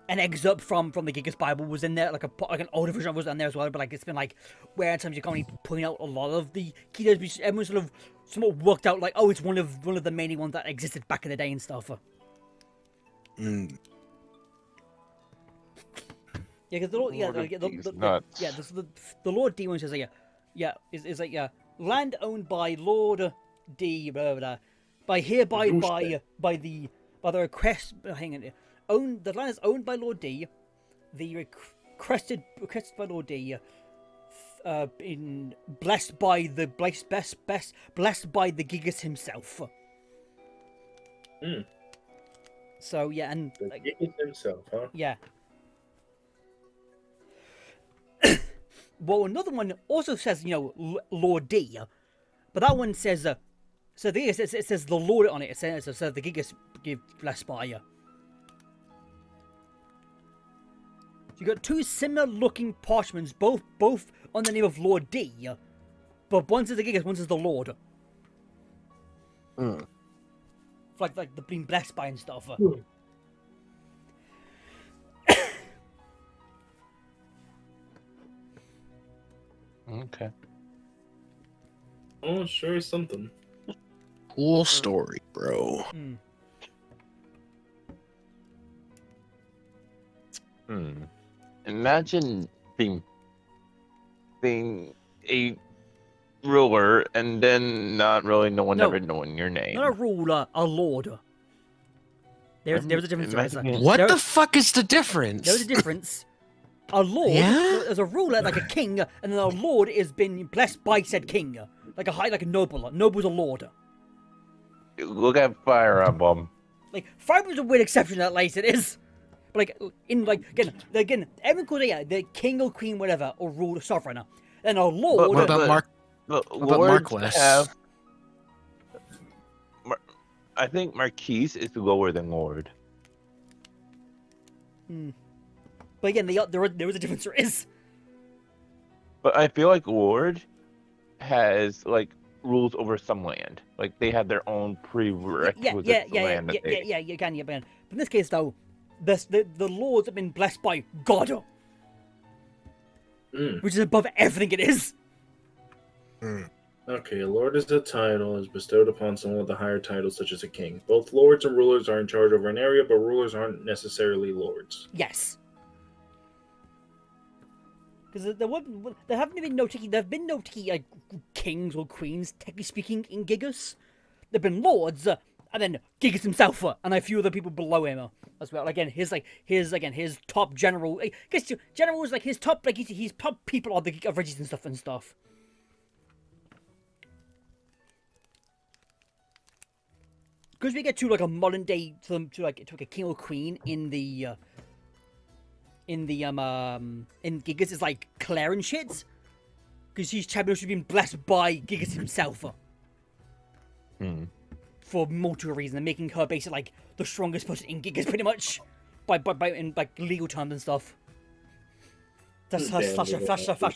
[SPEAKER 1] an excerpt from the Gigas Bible was in there, like an older version was in there as well, but like it's been like where in terms you can't really point out a lot of the key days, which everyone sort of somewhat worked out like, oh, it's one of the many ones that existed back in the day and stuff. Yeah, because the Lord D one says like is like land owned by Lord D blah, blah, blah, by the request. Hang on. The land is owned by Lord D. The requested by Lord D. Blessed by the Gigas himself. So yeah, and
[SPEAKER 4] The Gigas himself, huh?
[SPEAKER 1] yeah. Well, another one also says Lord D, but that one says so it says the Lord on it. It says the Gigas give blessed by you. You got two similar looking parchments, both on the name of Lord D, but one says the Gigas, one says the Lord. Like the being blessed by and stuff.
[SPEAKER 2] Okay.
[SPEAKER 4] Oh, sure is something.
[SPEAKER 3] Cool story, bro.
[SPEAKER 2] Imagine being a ruler and then not really no one
[SPEAKER 1] No.
[SPEAKER 2] ever knowing your name.
[SPEAKER 1] Not a ruler, a lord. There's a difference.
[SPEAKER 2] Imagine-
[SPEAKER 3] What
[SPEAKER 1] There-
[SPEAKER 3] the fuck is the difference?
[SPEAKER 1] There's a difference. A lord,
[SPEAKER 3] Yeah?
[SPEAKER 1] there's a ruler like a king, and then a lord is been blessed by said king, like a noble. A noble's a lord.
[SPEAKER 2] Look at Fire Emblem.
[SPEAKER 1] Like Fire Emblem's a weird exception to that, like it is. But again, everyone calls it the king or queen, whatever, or ruler, sovereign. Then a lord.
[SPEAKER 3] What about Mark?
[SPEAKER 2] But
[SPEAKER 3] What about
[SPEAKER 2] lords
[SPEAKER 3] Marquess?
[SPEAKER 2] have. I think Marquise is lower than Lord.
[SPEAKER 1] But again, there is a difference. There is.
[SPEAKER 2] But I feel like Lord has like rules over some land. Like they have their own prerequisites land that they.
[SPEAKER 1] You can, yeah, man. But in this case, though, the lords have been blessed by God, which is above everything it is.
[SPEAKER 4] Okay, a lord is a title is bestowed upon someone with a higher title, such as a king. Both lords and rulers are in charge over an area, but rulers aren't necessarily lords.
[SPEAKER 1] Yes. Because there haven't been no like kings or queens, technically speaking, in Gigas. There've been lords, and then Gigas himself, and a few other people below him as well. Again, his top general. I guess general is like his top, like he's top people of Regis and stuff. Because we get to like a modern day to a king or queen in Gigas is like Claire and shit. Because she's championship been blessed by Gigas himself. For multiple reasons, and making her basically like the strongest person in Gigas pretty much. By in like legal terms and stuff. That's her slash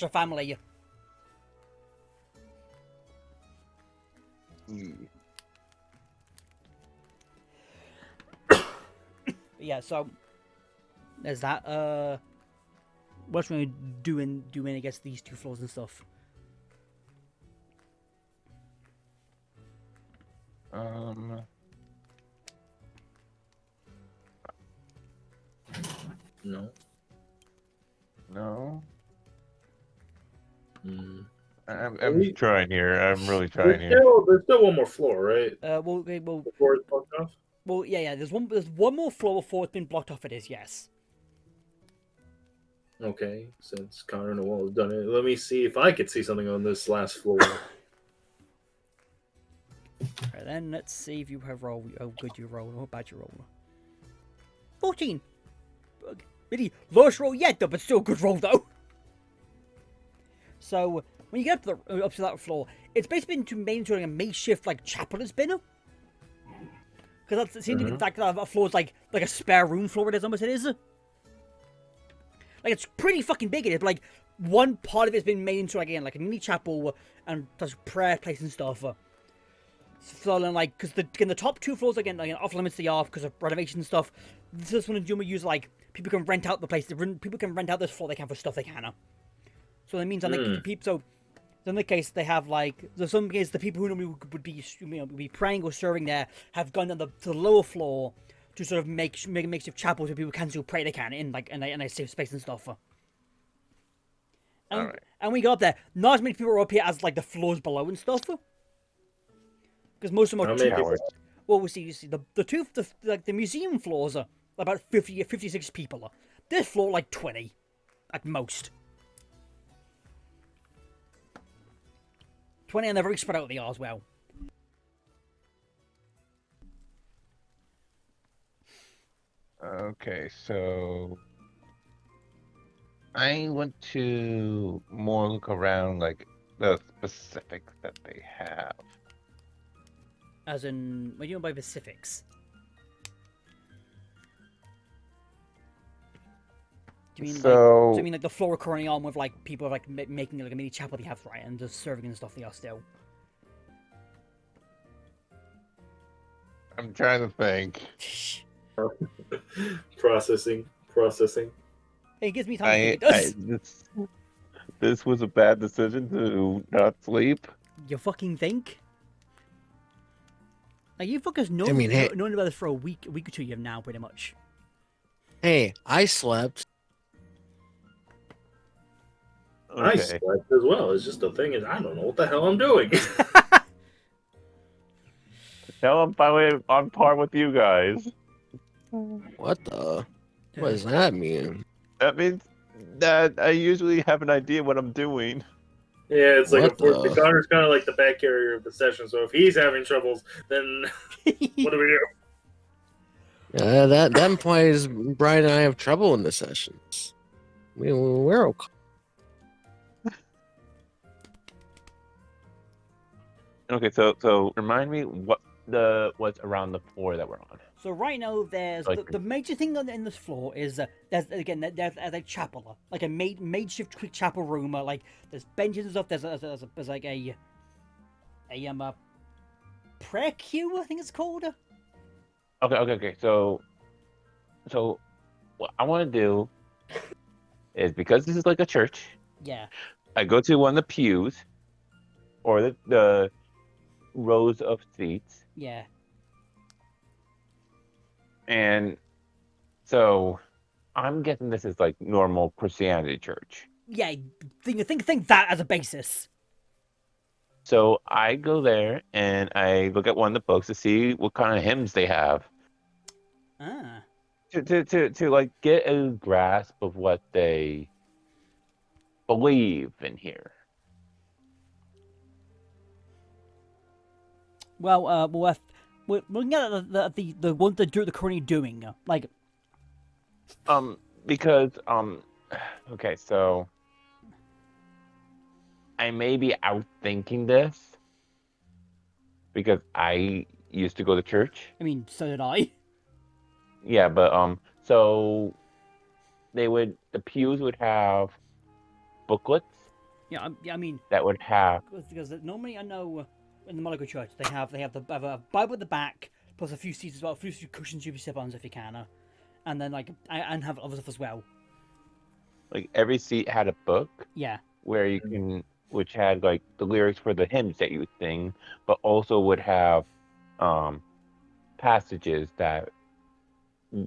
[SPEAKER 1] her family. Yeah, so there's that. What else are we doing against these two floors and stuff?
[SPEAKER 4] No.
[SPEAKER 2] No.
[SPEAKER 4] I'm
[SPEAKER 2] trying here. I'm really trying here.
[SPEAKER 4] There's still one more floor, right?
[SPEAKER 1] Well,
[SPEAKER 4] Before it's blocked off?
[SPEAKER 1] Well, yeah. There's one more floor before it's been blocked off. It is, yes.
[SPEAKER 4] Okay, since Connor and Noel have done it, let me see if I could see something on this last floor.
[SPEAKER 1] Alright, then let's see if you have rolled. How good you roll, or how bad you roll. 14. Really lowest roll yet, though, but still a good roll though. So when you get up to that floor, it's basically been made into like a makeshift like chapel. It's been. Because that seems to be that floor is like a spare room floor. It is almost. It is. Like it's pretty fucking big. It is. But, like one part of it's been made into like a mini chapel and there's prayer place and stuff. So then like because the top two floors again like off limits they are because of renovation and stuff. This one in Juma use like people can rent out the place. People can rent out this floor they can for stuff they can. So that means that like people. So in the case they have like there's some case the people who normally would be praying or serving there have gone down to the lower floor to sort of make makeshift chapels where people can still pray they can in a safe space and stuff. And when we got up there, not as many people are up here as like the floors below and stuff. Because most of them are
[SPEAKER 2] Towers.
[SPEAKER 1] Well, we see. You see the museum floors are about 56 people. This floor like 20, at most. 20, and they're very spread out they are as well.
[SPEAKER 2] Okay, so I want to more look around like the specifics that they have.
[SPEAKER 1] As in, what do you mean by specifics? Do you mean
[SPEAKER 2] So-
[SPEAKER 1] do you mean like the floor currently on with like people like making like a mini chapel they have, right, and just serving and stuff they are still?
[SPEAKER 2] I'm trying to think.
[SPEAKER 4] Processing.
[SPEAKER 1] It gives me time to think it does.
[SPEAKER 2] This was a bad decision to not sleep.
[SPEAKER 1] You fucking think? Like you fuckers known
[SPEAKER 3] I mean, hey-
[SPEAKER 1] known about this for a week or two you have now, pretty much.
[SPEAKER 3] Hey, I slept.
[SPEAKER 4] I
[SPEAKER 2] Okay.
[SPEAKER 4] slept as well. It's just the thing is, I don't know what the hell I'm doing.
[SPEAKER 2] Now I'm finally on par with you guys.
[SPEAKER 3] What the? What does that mean?
[SPEAKER 2] That means that I usually have an idea what I'm doing.
[SPEAKER 4] Yeah, it's like
[SPEAKER 3] What
[SPEAKER 4] the
[SPEAKER 3] the?
[SPEAKER 4] Connor's kind of like the back carrier of the session. So if he's having troubles, then what do we do?
[SPEAKER 3] That implies Brian and I have trouble in the sessions. We're okay.
[SPEAKER 2] Okay, so remind me what's around the floor that we're on.
[SPEAKER 1] So right now, there's
[SPEAKER 2] Like-
[SPEAKER 1] the major thing in this floor is there's a chapel, like a makeshift quick chapel room. Like there's benches and stuff. There's like a prayer queue, I think it's called.
[SPEAKER 2] Okay. So what I want to do is, because this is like a church,
[SPEAKER 1] Yeah.
[SPEAKER 2] I go to one of the pews or the rows of seats,
[SPEAKER 1] Yeah.
[SPEAKER 2] and so I'm guessing this is like normal Christianity church.
[SPEAKER 1] Yeah. Think that as a basis.
[SPEAKER 2] So I go there and I look at one of the books to see what kind of hymns they have.
[SPEAKER 1] Ah.
[SPEAKER 2] To like get a grasp of what they believe in here.
[SPEAKER 1] Well, we're looking at the one that they're currently doing. Like,
[SPEAKER 2] Because okay, so I may be outthinking this because I used to go to church.
[SPEAKER 1] I mean, so did I.
[SPEAKER 2] Yeah, but so the pews would have booklets
[SPEAKER 1] Yeah. I mean,
[SPEAKER 2] that would have
[SPEAKER 1] because normally I know in the Monaco church they have a Bible at the back plus a few seats as well, a few cushions you can sit on if you can, and then like and have other stuff as well.
[SPEAKER 2] like every seat had a book
[SPEAKER 1] Yeah.
[SPEAKER 2] where you can, which had like the lyrics for the hymns that you would sing, but also would have passages that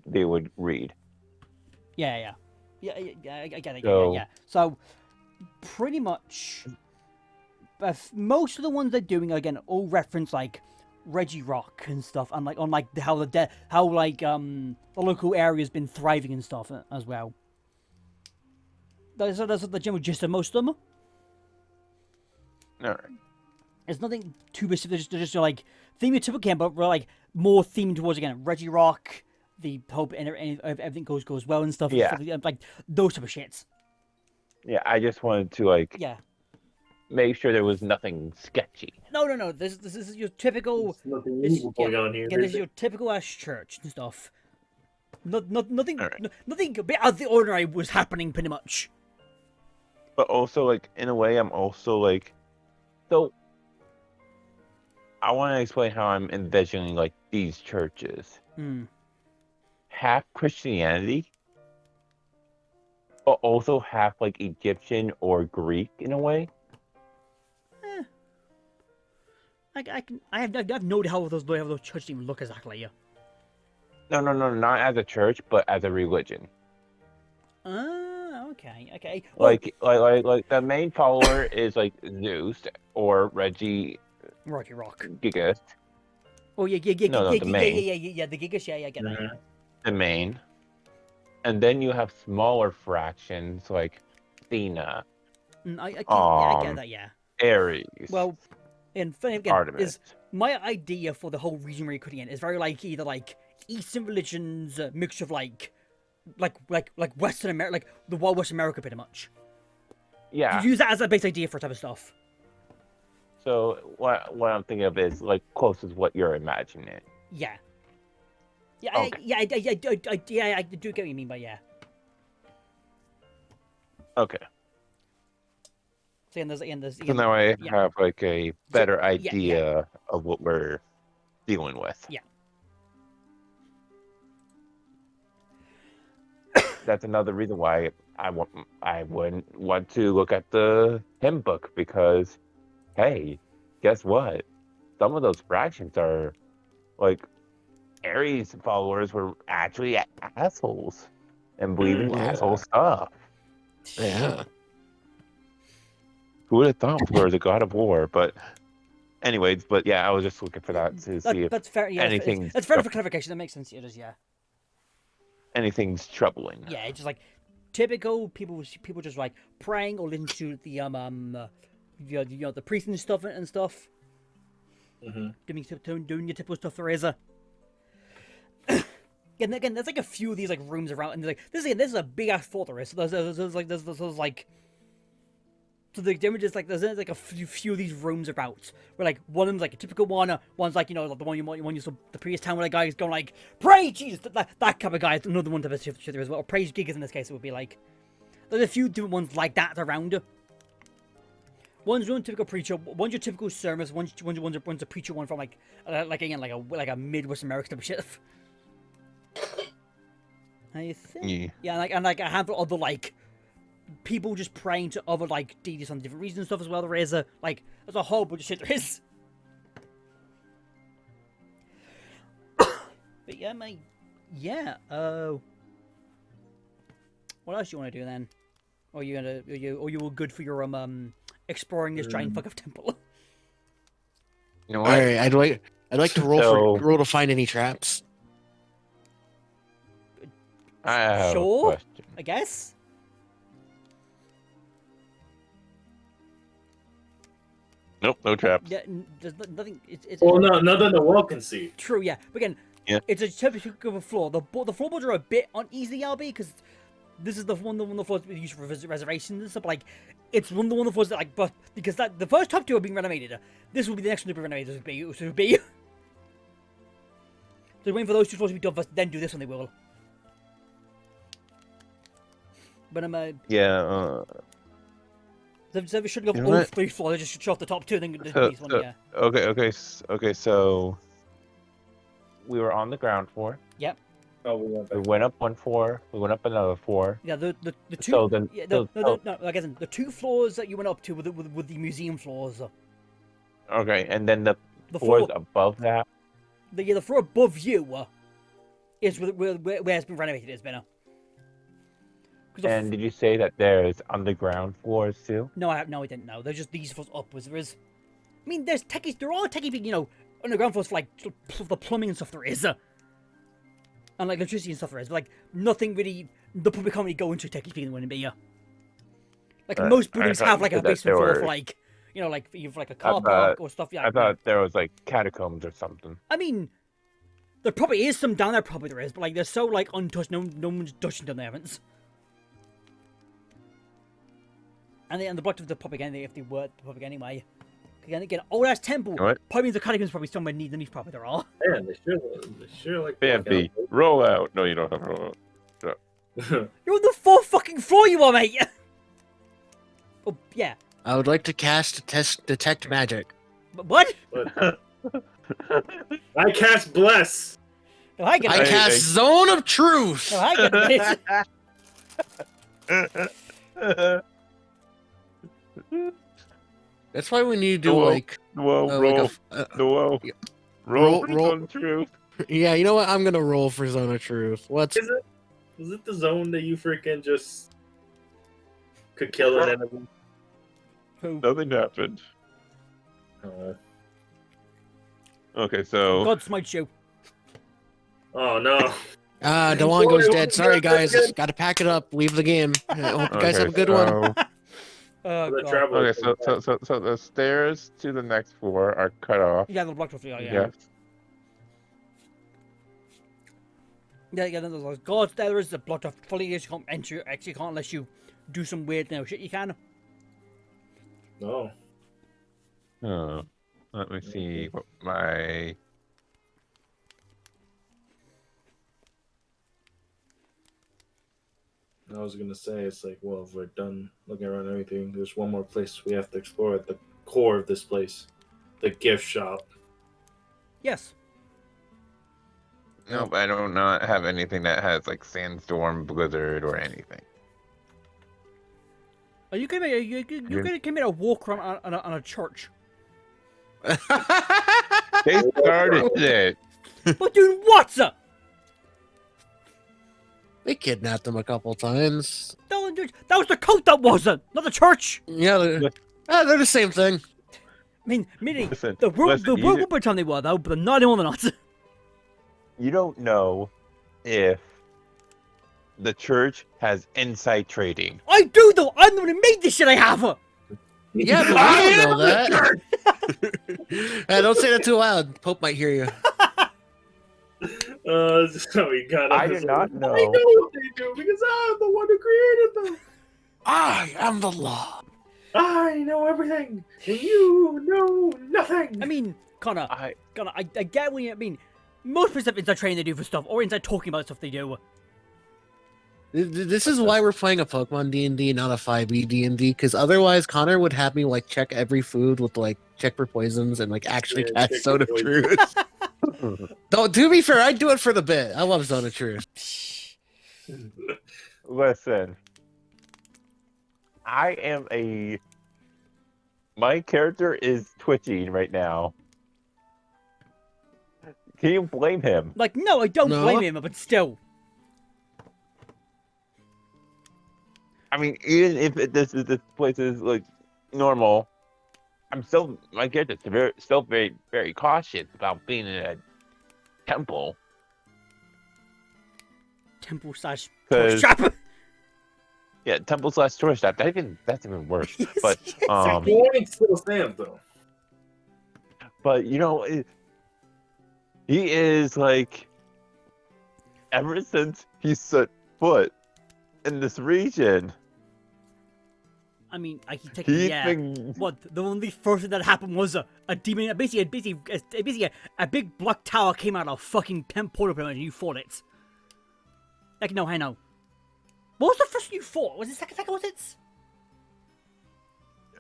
[SPEAKER 2] they would read.
[SPEAKER 1] Yeah. I get it.
[SPEAKER 2] So-
[SPEAKER 1] Yeah. So pretty much, most of the ones they're doing again all reference like Reggie Rock and stuff, and like on like how the local area's been thriving and stuff as well. That's the general gist of most of them.
[SPEAKER 2] All right.
[SPEAKER 1] It's nothing too specific. They're just like themed typical camp, but we're like more themed towards again Reggie Rock, the hope and everything goes well and stuff.
[SPEAKER 2] Yeah.
[SPEAKER 1] Like those type of shits.
[SPEAKER 2] Yeah, I just wanted to like
[SPEAKER 1] Yeah.
[SPEAKER 2] make sure there was nothing sketchy.
[SPEAKER 1] No. This is your typical.
[SPEAKER 4] There's nothing
[SPEAKER 1] It's,
[SPEAKER 4] evil going on here.
[SPEAKER 1] Again, this is your typical ass church and stuff. Nothing.
[SPEAKER 2] Alright.
[SPEAKER 1] Nothing a bit out of the ordinary was happening, pretty much.
[SPEAKER 2] But also, like, in a way, I'm also like, so I want to explain how I'm envisioning like these churches.
[SPEAKER 1] Hmm.
[SPEAKER 2] Half Christianity, but also half like Egyptian or Greek in a way.
[SPEAKER 1] I have no idea how those churches even look exactly.
[SPEAKER 2] No, not as a church, but as a religion.
[SPEAKER 1] Okay. Well,
[SPEAKER 2] Like the main follower is like Zeus or Reggie
[SPEAKER 1] Rocky Rock.
[SPEAKER 2] Gigas,
[SPEAKER 1] Oh yeah,
[SPEAKER 2] No, the main.
[SPEAKER 1] yeah, the Gigas, yeah, I get that.
[SPEAKER 4] Mhm.
[SPEAKER 2] the main, and then you have smaller fractions like Athena,
[SPEAKER 1] I get
[SPEAKER 2] Um,
[SPEAKER 1] that, yeah.
[SPEAKER 2] Ares,
[SPEAKER 1] Well, and funny again
[SPEAKER 2] Artemis.
[SPEAKER 1] is my idea for the whole region we're cutting in is very like either like Eastern religions mixture of like Western America, like the Wild West America, pretty much.
[SPEAKER 2] Yeah.
[SPEAKER 1] Use that as a base idea for type of stuff.
[SPEAKER 2] So what I'm thinking of is like close as what you're imagining.
[SPEAKER 1] Yeah.
[SPEAKER 2] Okay.
[SPEAKER 1] I do get what you mean by yeah.
[SPEAKER 2] Okay.
[SPEAKER 1] So there's
[SPEAKER 2] So now I
[SPEAKER 1] yeah.
[SPEAKER 2] have like a better
[SPEAKER 1] yeah.
[SPEAKER 2] idea of what we're dealing with.
[SPEAKER 1] Yeah.
[SPEAKER 2] That's another reason why I wouldn't want to look at the hymn book, because hey, guess what? Some of those fractions are like Aries followers were actually assholes and believing
[SPEAKER 3] Yeah.
[SPEAKER 2] asshole stuff.
[SPEAKER 3] Yeah.
[SPEAKER 2] Who would have thought for the god of war? But anyways, but yeah, I was just looking for that to see if
[SPEAKER 1] That's fair. Yeah,
[SPEAKER 2] anything's
[SPEAKER 1] that's fair for clarification. That makes sense. It is. Yeah.
[SPEAKER 2] anything's troubling.
[SPEAKER 1] Yeah, it's just like typical people just like praying or listening to the the priest and stuff and stuff. Doing your typical stuff there is a. And again, there's like a few of these like rooms around, and like this is a big ass fortress. So there's like. So the damage is like there's like a few of these rooms about where like one of them's like a typical one, one's like like the one you saw the previous town where the guy is going like pray Jesus, that type of guy is another one type of shit there as well. Or praise gigas in this case it would be like there's a few different ones like that around. One's one typical preacher, one's your typical service, one's a preacher one from like again like a Midwest American type of shit. I think yeah and like a handful of other like. People just praying to other like deities on different reasons and stuff as well. There is there's a whole bunch of shit there is. But yeah, mate. Yeah. What else do you want to do then? Or you all good for your exploring this giant fuck of temple?
[SPEAKER 2] You know
[SPEAKER 3] All
[SPEAKER 2] what?
[SPEAKER 3] right, I'd like to roll to find any traps.
[SPEAKER 2] I have
[SPEAKER 1] Sure.
[SPEAKER 2] a question.
[SPEAKER 1] I guess.
[SPEAKER 2] Nope, no traps.
[SPEAKER 1] Yeah. There's nothing. It's
[SPEAKER 4] Well, no, nothing the wall can see.
[SPEAKER 1] true. Yeah. But again,
[SPEAKER 2] Yeah.
[SPEAKER 1] it's a typical floor. The floorboards are a bit uneasy, LB, because this is the one of the floors we use for reservations and stuff. Like, it's one of the floors that like, but because the first top two are being renovated, this will be the next one to be renovated. This would be. So waiting for those two floors to be done first, then do this one. They will. But
[SPEAKER 2] Yeah.
[SPEAKER 1] so we should go
[SPEAKER 2] You know
[SPEAKER 1] all
[SPEAKER 2] what?
[SPEAKER 1] 3 floors. Just show off the top 2, then do
[SPEAKER 2] So,
[SPEAKER 1] this one.
[SPEAKER 2] so-
[SPEAKER 1] Yeah.
[SPEAKER 2] Okay. So we were on the ground floor.
[SPEAKER 4] Oh, we went
[SPEAKER 2] We
[SPEAKER 4] back.
[SPEAKER 2] went up one floor. We went up another floor.
[SPEAKER 1] Yeah. The two.
[SPEAKER 2] So then,
[SPEAKER 1] Yeah,
[SPEAKER 2] so-
[SPEAKER 1] no. Like I said, the 2 floors that you went up to were the museum floors.
[SPEAKER 2] okay, and then the
[SPEAKER 1] The
[SPEAKER 2] floors
[SPEAKER 1] floor,
[SPEAKER 2] above that.
[SPEAKER 1] the floor above you is where it's been renovated. It's been.
[SPEAKER 2] And did you say that there's underground floors too?
[SPEAKER 1] No, I didn't know. There's just these floors upwards. There is. I mean, there are technically, underground floors for like the plumbing and stuff there is, and like electricity and stuff there is, but like nothing really the public can't really go into technically wouldn't be. Like most buildings
[SPEAKER 2] I
[SPEAKER 1] have
[SPEAKER 2] thought
[SPEAKER 1] like a
[SPEAKER 2] that there
[SPEAKER 1] basement floor
[SPEAKER 2] were-
[SPEAKER 1] for like, like you've like a car
[SPEAKER 2] thought-
[SPEAKER 1] park or stuff. Yeah.
[SPEAKER 2] I thought there was like catacombs or something.
[SPEAKER 1] I mean, there probably is some down there. Probably there is, but like they're so like untouched. No one's touching them. They haven't. And the blocked of the public anyway, if they were the public anyway. Again, old ass temple.
[SPEAKER 2] You know what?
[SPEAKER 1] Probably means the catacombs probably somewhere underneath. Probably there are.
[SPEAKER 4] Man, they sure like.
[SPEAKER 2] BMP, roll out. No, you don't have to roll out.
[SPEAKER 1] You're on the 4th fucking floor, you are, mate. Oh yeah.
[SPEAKER 3] I would like to cast detect magic.
[SPEAKER 1] But what?
[SPEAKER 4] I cast bless.
[SPEAKER 1] No, I get
[SPEAKER 3] I
[SPEAKER 1] it.
[SPEAKER 3] cast Zone of Truth.
[SPEAKER 1] No, I get it.
[SPEAKER 3] That's why we need to do
[SPEAKER 2] Whoa.
[SPEAKER 3] like,
[SPEAKER 2] Whoa,
[SPEAKER 3] like
[SPEAKER 2] roll.
[SPEAKER 3] a,
[SPEAKER 2] Whoa.
[SPEAKER 3] yeah.
[SPEAKER 2] Roll.
[SPEAKER 3] Roll.
[SPEAKER 2] On truth.
[SPEAKER 3] yeah. You know what? I'm gonna roll for Zone of Truth. What's
[SPEAKER 4] Was it the zone that you freaking just could kill an enemy?
[SPEAKER 1] Who?
[SPEAKER 2] Nothing happened.
[SPEAKER 4] Oh,
[SPEAKER 2] Okay, so
[SPEAKER 1] God smites you.
[SPEAKER 4] oh no.
[SPEAKER 3] Delon goes
[SPEAKER 4] Boy,
[SPEAKER 3] dead. Sorry, guys.
[SPEAKER 4] good.
[SPEAKER 3] Got to pack it up. Leave the game. I hope you guys
[SPEAKER 2] okay,
[SPEAKER 3] have a good one.
[SPEAKER 2] so-
[SPEAKER 1] Oh,
[SPEAKER 4] The
[SPEAKER 1] God.
[SPEAKER 4] travel-
[SPEAKER 2] Okay, so the stairs to the next floor are cut off.
[SPEAKER 1] Yeah, they're blocked off. Yeah.
[SPEAKER 2] Yes.
[SPEAKER 1] Yeah, there's God, there is a blocked off. Fully, you can't enter. Actually, can't unless you do some weird shit. You can.
[SPEAKER 4] No.
[SPEAKER 2] Oh, let me see what my.
[SPEAKER 4] I was gonna say it's like, well, if we're done looking around everything, there's one more place we have to explore at the core of this place, the gift shop.
[SPEAKER 1] Yes.
[SPEAKER 2] Nope, I do not have anything that has like sandstorm, blizzard, or anything.
[SPEAKER 1] Are you gonna come here a walk around on a church?
[SPEAKER 2] They started it.
[SPEAKER 1] But doing what, sir?
[SPEAKER 3] They kidnapped him a couple times.
[SPEAKER 1] That was the cult that wasn't, not the church.
[SPEAKER 3] Yeah, They're the same thing.
[SPEAKER 1] I mean, meaning
[SPEAKER 2] Listen,
[SPEAKER 1] the world
[SPEAKER 2] listen,
[SPEAKER 1] the world one time they were though, but not anymore they're not.
[SPEAKER 2] You don't know if the church has inside trading.
[SPEAKER 1] I do though. I'm the one who made this shit. I have.
[SPEAKER 3] Yeah, but we don't know that. Don't say that too loud. Pope might hear you.
[SPEAKER 4] So we got.
[SPEAKER 2] I do not know.
[SPEAKER 4] I know what they do because I'm the one who created them.
[SPEAKER 3] I am the law.
[SPEAKER 4] I know everything, and you know nothing.
[SPEAKER 1] I mean, Connor,
[SPEAKER 2] I
[SPEAKER 1] get what you mean. Most people have inside training they do for stuff, or inside talking about stuff they do.
[SPEAKER 3] This is why we're playing a Pokemon D&D, not a 5e D&D, because otherwise Connor would have me like check every food with like check for poisons and like actually
[SPEAKER 4] Yeah,
[SPEAKER 3] cast
[SPEAKER 4] check
[SPEAKER 3] Zone of
[SPEAKER 4] for
[SPEAKER 3] Truth. Don't to be fair, I'd do it for the bit. I love Zone of Truth.
[SPEAKER 2] listen. My character is twitching right now. Can you blame him?
[SPEAKER 1] Like, no, I don't
[SPEAKER 3] No.
[SPEAKER 1] blame him, but still.
[SPEAKER 2] I mean, even if this place is like normal, my character's still very, very cautious about being in a temple.
[SPEAKER 1] Temple slash
[SPEAKER 2] 'Cause-
[SPEAKER 1] trap.
[SPEAKER 2] Yeah, temple / tourist trap. That's even worse. But
[SPEAKER 1] Exactly.
[SPEAKER 4] Warning still stands though.
[SPEAKER 2] but you know, he is like, ever since he set foot in this region,
[SPEAKER 1] I mean, I can take
[SPEAKER 2] he's
[SPEAKER 1] yeah.
[SPEAKER 2] been
[SPEAKER 1] What the only first thing that happened was a demon, basically a big block tower came out of fucking temple portal and you fought it. Like, no, I know. What was the first you fought? Was it second attacker? Was it?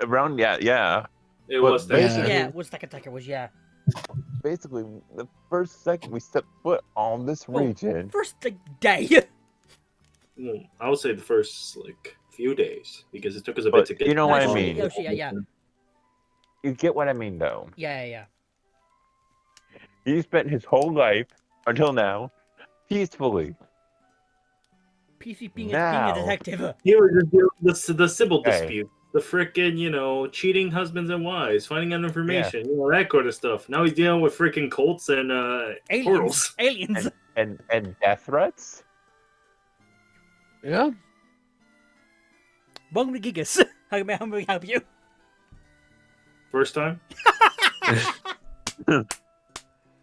[SPEAKER 2] around. Yeah.
[SPEAKER 4] It
[SPEAKER 2] But
[SPEAKER 4] was that.
[SPEAKER 3] basically-
[SPEAKER 1] Yeah, it was second attacker. Was yeah.
[SPEAKER 2] Basically, the first second we set foot on this
[SPEAKER 1] Well,
[SPEAKER 2] region,
[SPEAKER 1] First like, day.
[SPEAKER 4] I would say the first like few days because it took us a bit
[SPEAKER 2] But
[SPEAKER 4] to get.
[SPEAKER 2] you know what I
[SPEAKER 1] Nice.
[SPEAKER 2] mean.
[SPEAKER 1] Yeah.
[SPEAKER 2] you get what I mean, though.
[SPEAKER 1] Yeah.
[SPEAKER 2] He spent his whole life until now peacefully.
[SPEAKER 1] PC being a
[SPEAKER 2] Now-
[SPEAKER 1] detective.
[SPEAKER 4] He was just dealing with the Sybil
[SPEAKER 2] Hey.
[SPEAKER 4] dispute, the frickin' cheating husbands and wives, finding out information, that kind of stuff. Now he's dealing with freaking cults and portals.
[SPEAKER 1] Aliens.
[SPEAKER 2] And death threats.
[SPEAKER 3] Yeah.
[SPEAKER 1] Welcome to Gigas. How may I help you?
[SPEAKER 4] First time.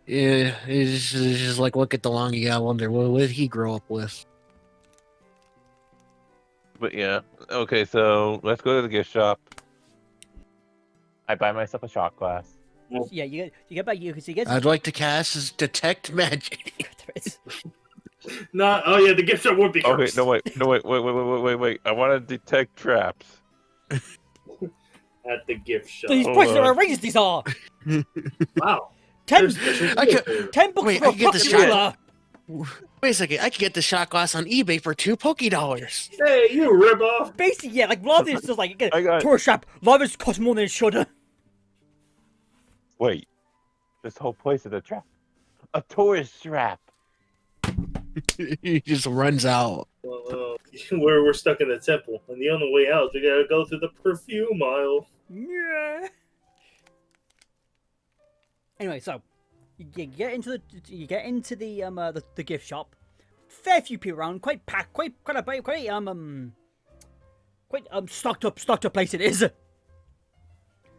[SPEAKER 3] Yeah, it's just like look at the long guy. I wonder what did he grow up with.
[SPEAKER 2] But yeah, okay. So let's go to the gift shop. I buy myself a shot glass.
[SPEAKER 1] Yeah, you get back. You get.
[SPEAKER 3] I'd like to cast as detect magic.
[SPEAKER 4] Nah. Oh yeah, the gift shop would be
[SPEAKER 2] Okay,
[SPEAKER 4] cursed.
[SPEAKER 2] no wait. I want to detect traps.
[SPEAKER 4] At the gift shop.
[SPEAKER 1] These
[SPEAKER 2] Hold
[SPEAKER 1] prices are
[SPEAKER 2] on.
[SPEAKER 1] outrageous. These are
[SPEAKER 4] Wow.
[SPEAKER 1] 10,
[SPEAKER 4] There's special
[SPEAKER 3] I
[SPEAKER 4] deals
[SPEAKER 3] could-
[SPEAKER 4] there.
[SPEAKER 1] 10 bucks
[SPEAKER 3] Wait,
[SPEAKER 1] for
[SPEAKER 3] I
[SPEAKER 1] a
[SPEAKER 3] can get the
[SPEAKER 1] fucking
[SPEAKER 3] shot.
[SPEAKER 1] ruler.
[SPEAKER 3] Wait a second, I could get the shot glass on eBay for $2 Poké.
[SPEAKER 4] Hey, you rip off.
[SPEAKER 1] Basically, yeah, like a lot of this is just like again,
[SPEAKER 2] I got-
[SPEAKER 1] tourist trap. A lot of this costs more than it should.
[SPEAKER 2] Wait, this whole place is a trap. A tourist trap.
[SPEAKER 3] He just runs out.
[SPEAKER 4] Well, we're stuck in the temple, and the only way out, we gotta go through the perfume aisle.
[SPEAKER 1] Yeah. Anyway, so you get into the gift shop. Fair few people around, quite packed, quite stocked up place it is.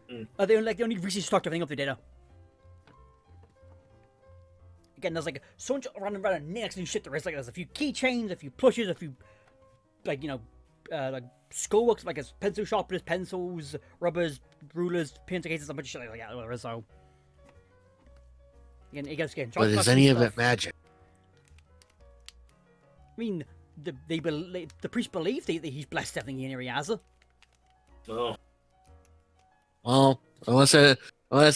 [SPEAKER 1] They only recently stocked everything up to data. Again, there's like so much random knickknacks and shit. There's a few keychains, a few plushes, a few like schoolworks, like a pencil sharpeners, pencils, rubbers, rulers, pencil cases, a bunch of shit like that. Whatever. So again,
[SPEAKER 3] But is any of it magic?
[SPEAKER 1] I mean, the priest believe that he's blessed everything in here he has.
[SPEAKER 4] Oh.
[SPEAKER 3] Well, unless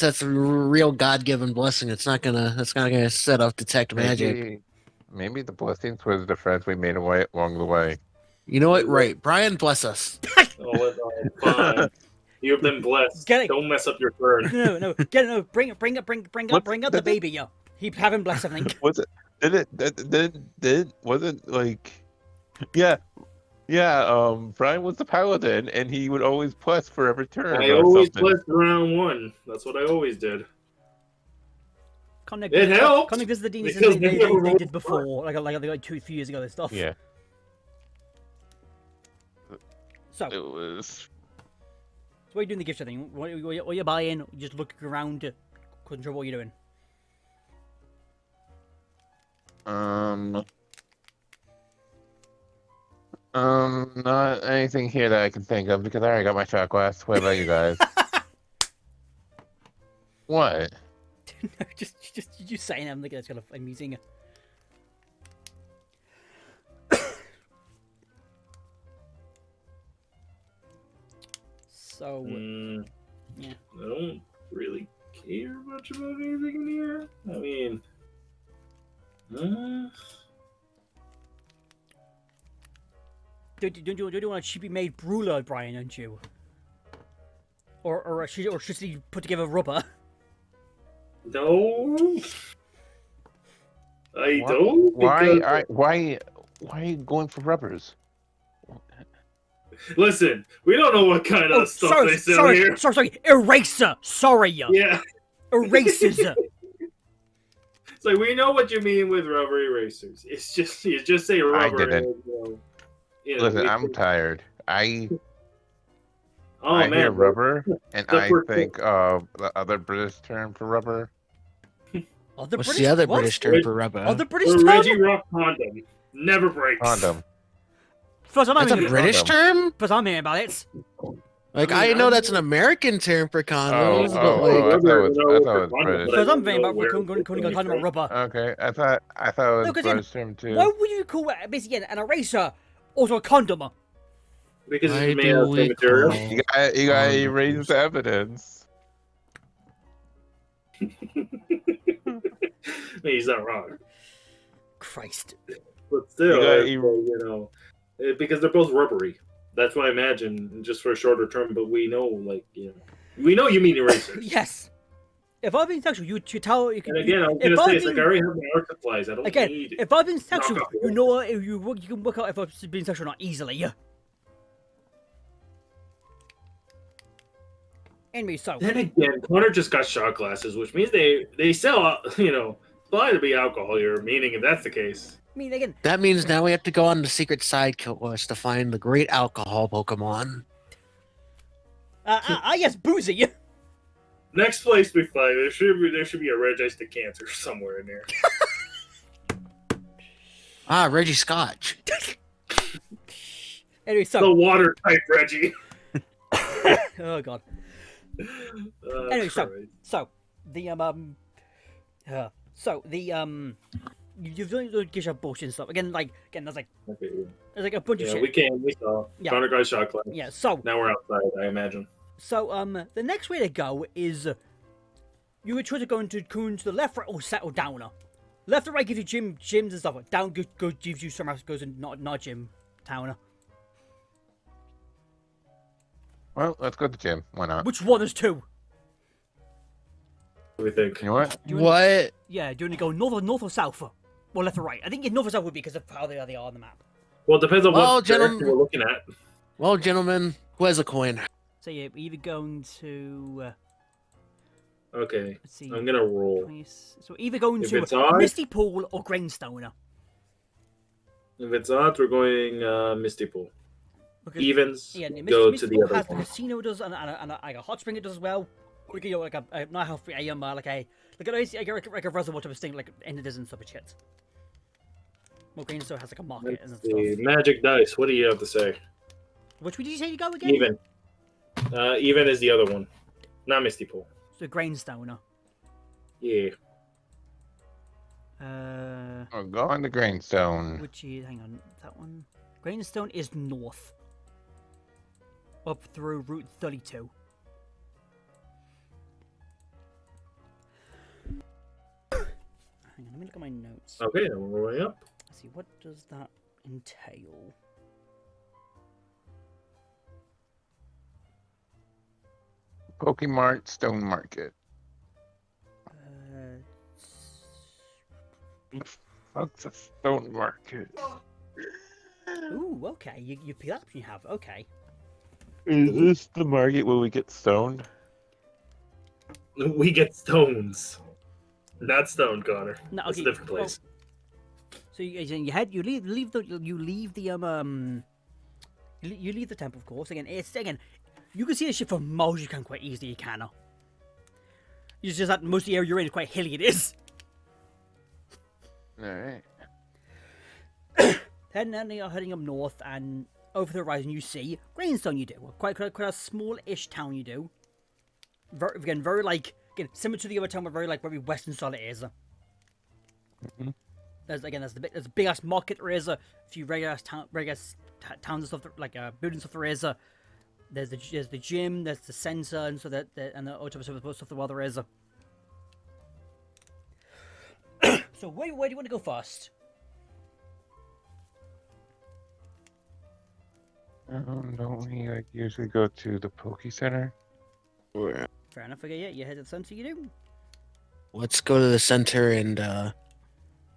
[SPEAKER 3] that's a real God-given blessing, it's not gonna set off detect magic.
[SPEAKER 2] Maybe the blessings was the friends we made along the way.
[SPEAKER 3] You know what? Right, Bryan, bless us.
[SPEAKER 4] Oh, fine. You've been blessed.
[SPEAKER 1] Get it.
[SPEAKER 4] Don't mess up your turn.
[SPEAKER 1] No, get it. No, bring up the baby, yo. He haven't blessed everything.
[SPEAKER 2] Was it? Was it like? Yeah, Yeah, Bryan was the paladin, and he would always plus for every turn
[SPEAKER 4] I
[SPEAKER 2] or
[SPEAKER 4] always
[SPEAKER 2] something.
[SPEAKER 4] blessed round 1. That's what I always did.
[SPEAKER 1] Connect,
[SPEAKER 4] It helped,
[SPEAKER 1] Connect visit the D&D
[SPEAKER 4] because
[SPEAKER 1] they
[SPEAKER 4] they never
[SPEAKER 1] did
[SPEAKER 4] rolled
[SPEAKER 1] before, like 2 few years ago and stuff.
[SPEAKER 2] Yeah,
[SPEAKER 1] So,
[SPEAKER 2] it was.
[SPEAKER 1] what are you doing the gift shop thing? What are you buying? You just looking around, control what you're doing.
[SPEAKER 2] Not anything here that I can think of because I already got my shot glass. What about you guys? What?
[SPEAKER 1] No, just saying. I'm thinking that's kind of amusing. So, yeah.
[SPEAKER 4] I don't really care much about anything in here. I mean,
[SPEAKER 1] Don't you want a cheaply made brawler, Bryan? Don't you? Or should he put together rubber?
[SPEAKER 4] no, I
[SPEAKER 2] Why-
[SPEAKER 4] don't. Because,
[SPEAKER 2] Why are you going for rubbers?
[SPEAKER 4] listen, we don't know what kind of stuff they sell here.
[SPEAKER 1] sorry, eraser. Sorry,
[SPEAKER 4] Yeah,
[SPEAKER 1] erasers.
[SPEAKER 4] it's like we know what you mean with rubber erasers. It's just you just say rubber.
[SPEAKER 2] didn't.
[SPEAKER 4] And,
[SPEAKER 2] Listen,
[SPEAKER 4] we
[SPEAKER 2] I'm
[SPEAKER 4] think-
[SPEAKER 2] tired. I
[SPEAKER 4] Oh
[SPEAKER 2] I
[SPEAKER 4] man,
[SPEAKER 2] hear rubber, and
[SPEAKER 4] the
[SPEAKER 2] I
[SPEAKER 4] per-
[SPEAKER 2] think of the other British term for rubber.
[SPEAKER 1] Other
[SPEAKER 3] What's
[SPEAKER 1] British,
[SPEAKER 3] the other
[SPEAKER 1] what?
[SPEAKER 3] British term for rubber?
[SPEAKER 1] Other British
[SPEAKER 4] the
[SPEAKER 1] term?
[SPEAKER 4] Reggie Rock condom never breaks.
[SPEAKER 2] Condom.
[SPEAKER 1] First time I'm
[SPEAKER 3] That's a
[SPEAKER 1] hearing
[SPEAKER 3] British term?
[SPEAKER 1] First I'm hearing about it.
[SPEAKER 3] Like,
[SPEAKER 4] I mean,
[SPEAKER 3] I know
[SPEAKER 4] I'm-
[SPEAKER 3] that's an American term for condoms,
[SPEAKER 2] Oh,
[SPEAKER 3] but
[SPEAKER 2] oh,
[SPEAKER 3] like,
[SPEAKER 2] I thought it was
[SPEAKER 4] Rubber condom,
[SPEAKER 2] British.
[SPEAKER 4] but I
[SPEAKER 1] First I'm
[SPEAKER 4] don't
[SPEAKER 1] thinking
[SPEAKER 4] know
[SPEAKER 1] about
[SPEAKER 4] where
[SPEAKER 1] going
[SPEAKER 4] it's
[SPEAKER 1] talking about
[SPEAKER 4] from.
[SPEAKER 1] rubber.
[SPEAKER 2] Okay, I thought it was
[SPEAKER 1] No, 'cause then-
[SPEAKER 2] British term too.
[SPEAKER 1] Why would you call basically an eraser also a condom?
[SPEAKER 4] Because
[SPEAKER 3] why
[SPEAKER 4] it's made
[SPEAKER 3] do
[SPEAKER 4] out of
[SPEAKER 3] we
[SPEAKER 4] material.
[SPEAKER 3] call...
[SPEAKER 2] You gotta
[SPEAKER 3] Condoms.
[SPEAKER 2] erase the evidence.
[SPEAKER 4] I mean, he's not wrong,
[SPEAKER 1] Christ.
[SPEAKER 4] but still,
[SPEAKER 2] gotta
[SPEAKER 4] because they're both rubbery. That's what I imagine, just for a shorter term. But we know, we know you mean erasers.
[SPEAKER 1] Yes. If I've been sexual, you tell you can.
[SPEAKER 4] And again, I'm
[SPEAKER 1] if
[SPEAKER 4] gonna say
[SPEAKER 1] I've
[SPEAKER 4] it's like I
[SPEAKER 1] been-
[SPEAKER 4] already have my art supplies. I don't
[SPEAKER 1] Again,
[SPEAKER 4] need.
[SPEAKER 1] if I've been sexual,
[SPEAKER 4] knock off
[SPEAKER 1] you know if you can work out if I've been sexual or not easily. Anyway, so
[SPEAKER 4] Then again, Connor just got shot glasses, which means they sell, supply to be alcohol here. Meaning, if that's the case,
[SPEAKER 1] I mean again,
[SPEAKER 3] That means now we have to go on the secret side quest to find the great alcohol Pokemon.
[SPEAKER 1] yes, boozy.
[SPEAKER 4] next place we find there should be a Registic Cancer somewhere in there.
[SPEAKER 3] Ah, Reggie Scotch.
[SPEAKER 1] Anyway,
[SPEAKER 4] The
[SPEAKER 1] so
[SPEAKER 4] water type Reggie.
[SPEAKER 1] oh god.
[SPEAKER 4] Anyway,
[SPEAKER 1] Anyway, so the you've done the Gisha bullshit and stuff again. There's like a bunch of shit.
[SPEAKER 4] we saw.
[SPEAKER 1] Yeah.
[SPEAKER 4] Connor got shot glass.
[SPEAKER 1] Yeah. So
[SPEAKER 4] Now we're outside, I imagine.
[SPEAKER 1] the next way to go is you would try to go into the left, right, or settle down. Left or right gives you gyms and stuff. Down gives you somewhere else goes in not gym town.
[SPEAKER 2] Well, let's go to the gym. Why not?
[SPEAKER 1] Which one is two?
[SPEAKER 4] What do we think?
[SPEAKER 2] You know what?
[SPEAKER 1] Do you
[SPEAKER 3] What?
[SPEAKER 1] Yeah, do you want to go north or south? Well, left or right? I think north or south would be because of how they are on the map.
[SPEAKER 4] Well, it depends on
[SPEAKER 3] Well,
[SPEAKER 4] what direction
[SPEAKER 3] gentlemen-
[SPEAKER 4] we're looking at.
[SPEAKER 3] Well, gentlemen, who has a coin?
[SPEAKER 1] So yeah, we're either going to
[SPEAKER 4] Okay,
[SPEAKER 1] let's see.
[SPEAKER 4] I'm gonna roll.
[SPEAKER 1] So either going
[SPEAKER 4] If
[SPEAKER 1] to
[SPEAKER 4] it's odd-
[SPEAKER 1] Misty Pool or Grainstone.
[SPEAKER 4] If it's odds, we're going Misty Pool.
[SPEAKER 1] Because,
[SPEAKER 4] Evens,
[SPEAKER 1] yeah, Misty,
[SPEAKER 4] go
[SPEAKER 1] Misty
[SPEAKER 4] to the
[SPEAKER 1] Pool
[SPEAKER 4] other
[SPEAKER 1] has the
[SPEAKER 4] one.
[SPEAKER 1] casino does and like a hot spring it does as well. We can go like a not how free AM like a reservoir type of thing like and it does and stuff of shit. Well, Grainstone has like a market and
[SPEAKER 4] Let's
[SPEAKER 1] stuff.
[SPEAKER 4] see. Magic dice. What do you have to say?
[SPEAKER 1] Which way did you say you go again?
[SPEAKER 4] Even. Even is the other one, not Misty Pool.
[SPEAKER 1] So Grainstone.
[SPEAKER 4] Yeah.
[SPEAKER 2] Oh, go on the Grainstone.
[SPEAKER 1] Which is hang on that one. Grainstone is north. Up through Route 32. Hang on, let me look at my notes.
[SPEAKER 4] Okay, then we're going up.
[SPEAKER 1] Let's see, what does that entail?
[SPEAKER 2] Pokemart Stone Market.
[SPEAKER 1] Uh,
[SPEAKER 2] Fuck's a Stone Market?
[SPEAKER 1] Ooh, okay. You pick that up. You have okay.
[SPEAKER 2] Is this the market where we get stoned?
[SPEAKER 4] We get stones. Not stone, Connor.
[SPEAKER 1] No,
[SPEAKER 4] That's
[SPEAKER 1] okay.
[SPEAKER 4] a different place.
[SPEAKER 1] So you leave the temple, of course. Again, you can see the ship from miles. You can quite easily. You can. It's just that most of the area you're in is quite hilly. It is.
[SPEAKER 2] All right.
[SPEAKER 1] Then you're heading up north and over the horizon you see Greenstone. You do quite a small-ish town. You do. Very like similar to the other town, but very western style it is. There's a big ass market. There is a few regular towns and stuff like buildings stuff. There is there's the gym, there's the center, and so that and the other stuff the there is. So where do you want to go first?
[SPEAKER 2] Don't we usually go to the Poke Center?
[SPEAKER 3] Or,
[SPEAKER 1] Fair enough. Okay, yeah, you head to the center. You do.
[SPEAKER 3] let's go to the center and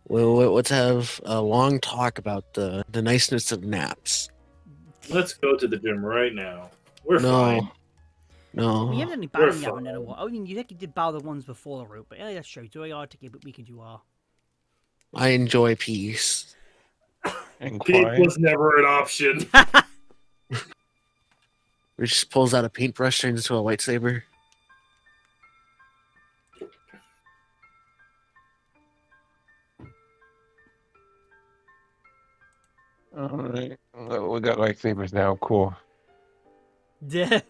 [SPEAKER 3] let's have a long talk about the niceness of naps.
[SPEAKER 4] Let's go to the gym right now. We're
[SPEAKER 3] No.
[SPEAKER 4] fine.
[SPEAKER 3] No.
[SPEAKER 1] We haven't any
[SPEAKER 4] We're
[SPEAKER 1] battling happened in a
[SPEAKER 4] fine.
[SPEAKER 1] while. I mean, you actually did battle the ones before the route, but yeah, that's true. Do I are to keep it weekend you are.
[SPEAKER 3] I enjoy peace.
[SPEAKER 2] And
[SPEAKER 4] Pete
[SPEAKER 2] quiet.
[SPEAKER 4] was never an option.
[SPEAKER 3] He just pulls out a paintbrush, turns into a lightsaber.
[SPEAKER 2] All right. We got lightsabers now. Cool.
[SPEAKER 1] Yeah.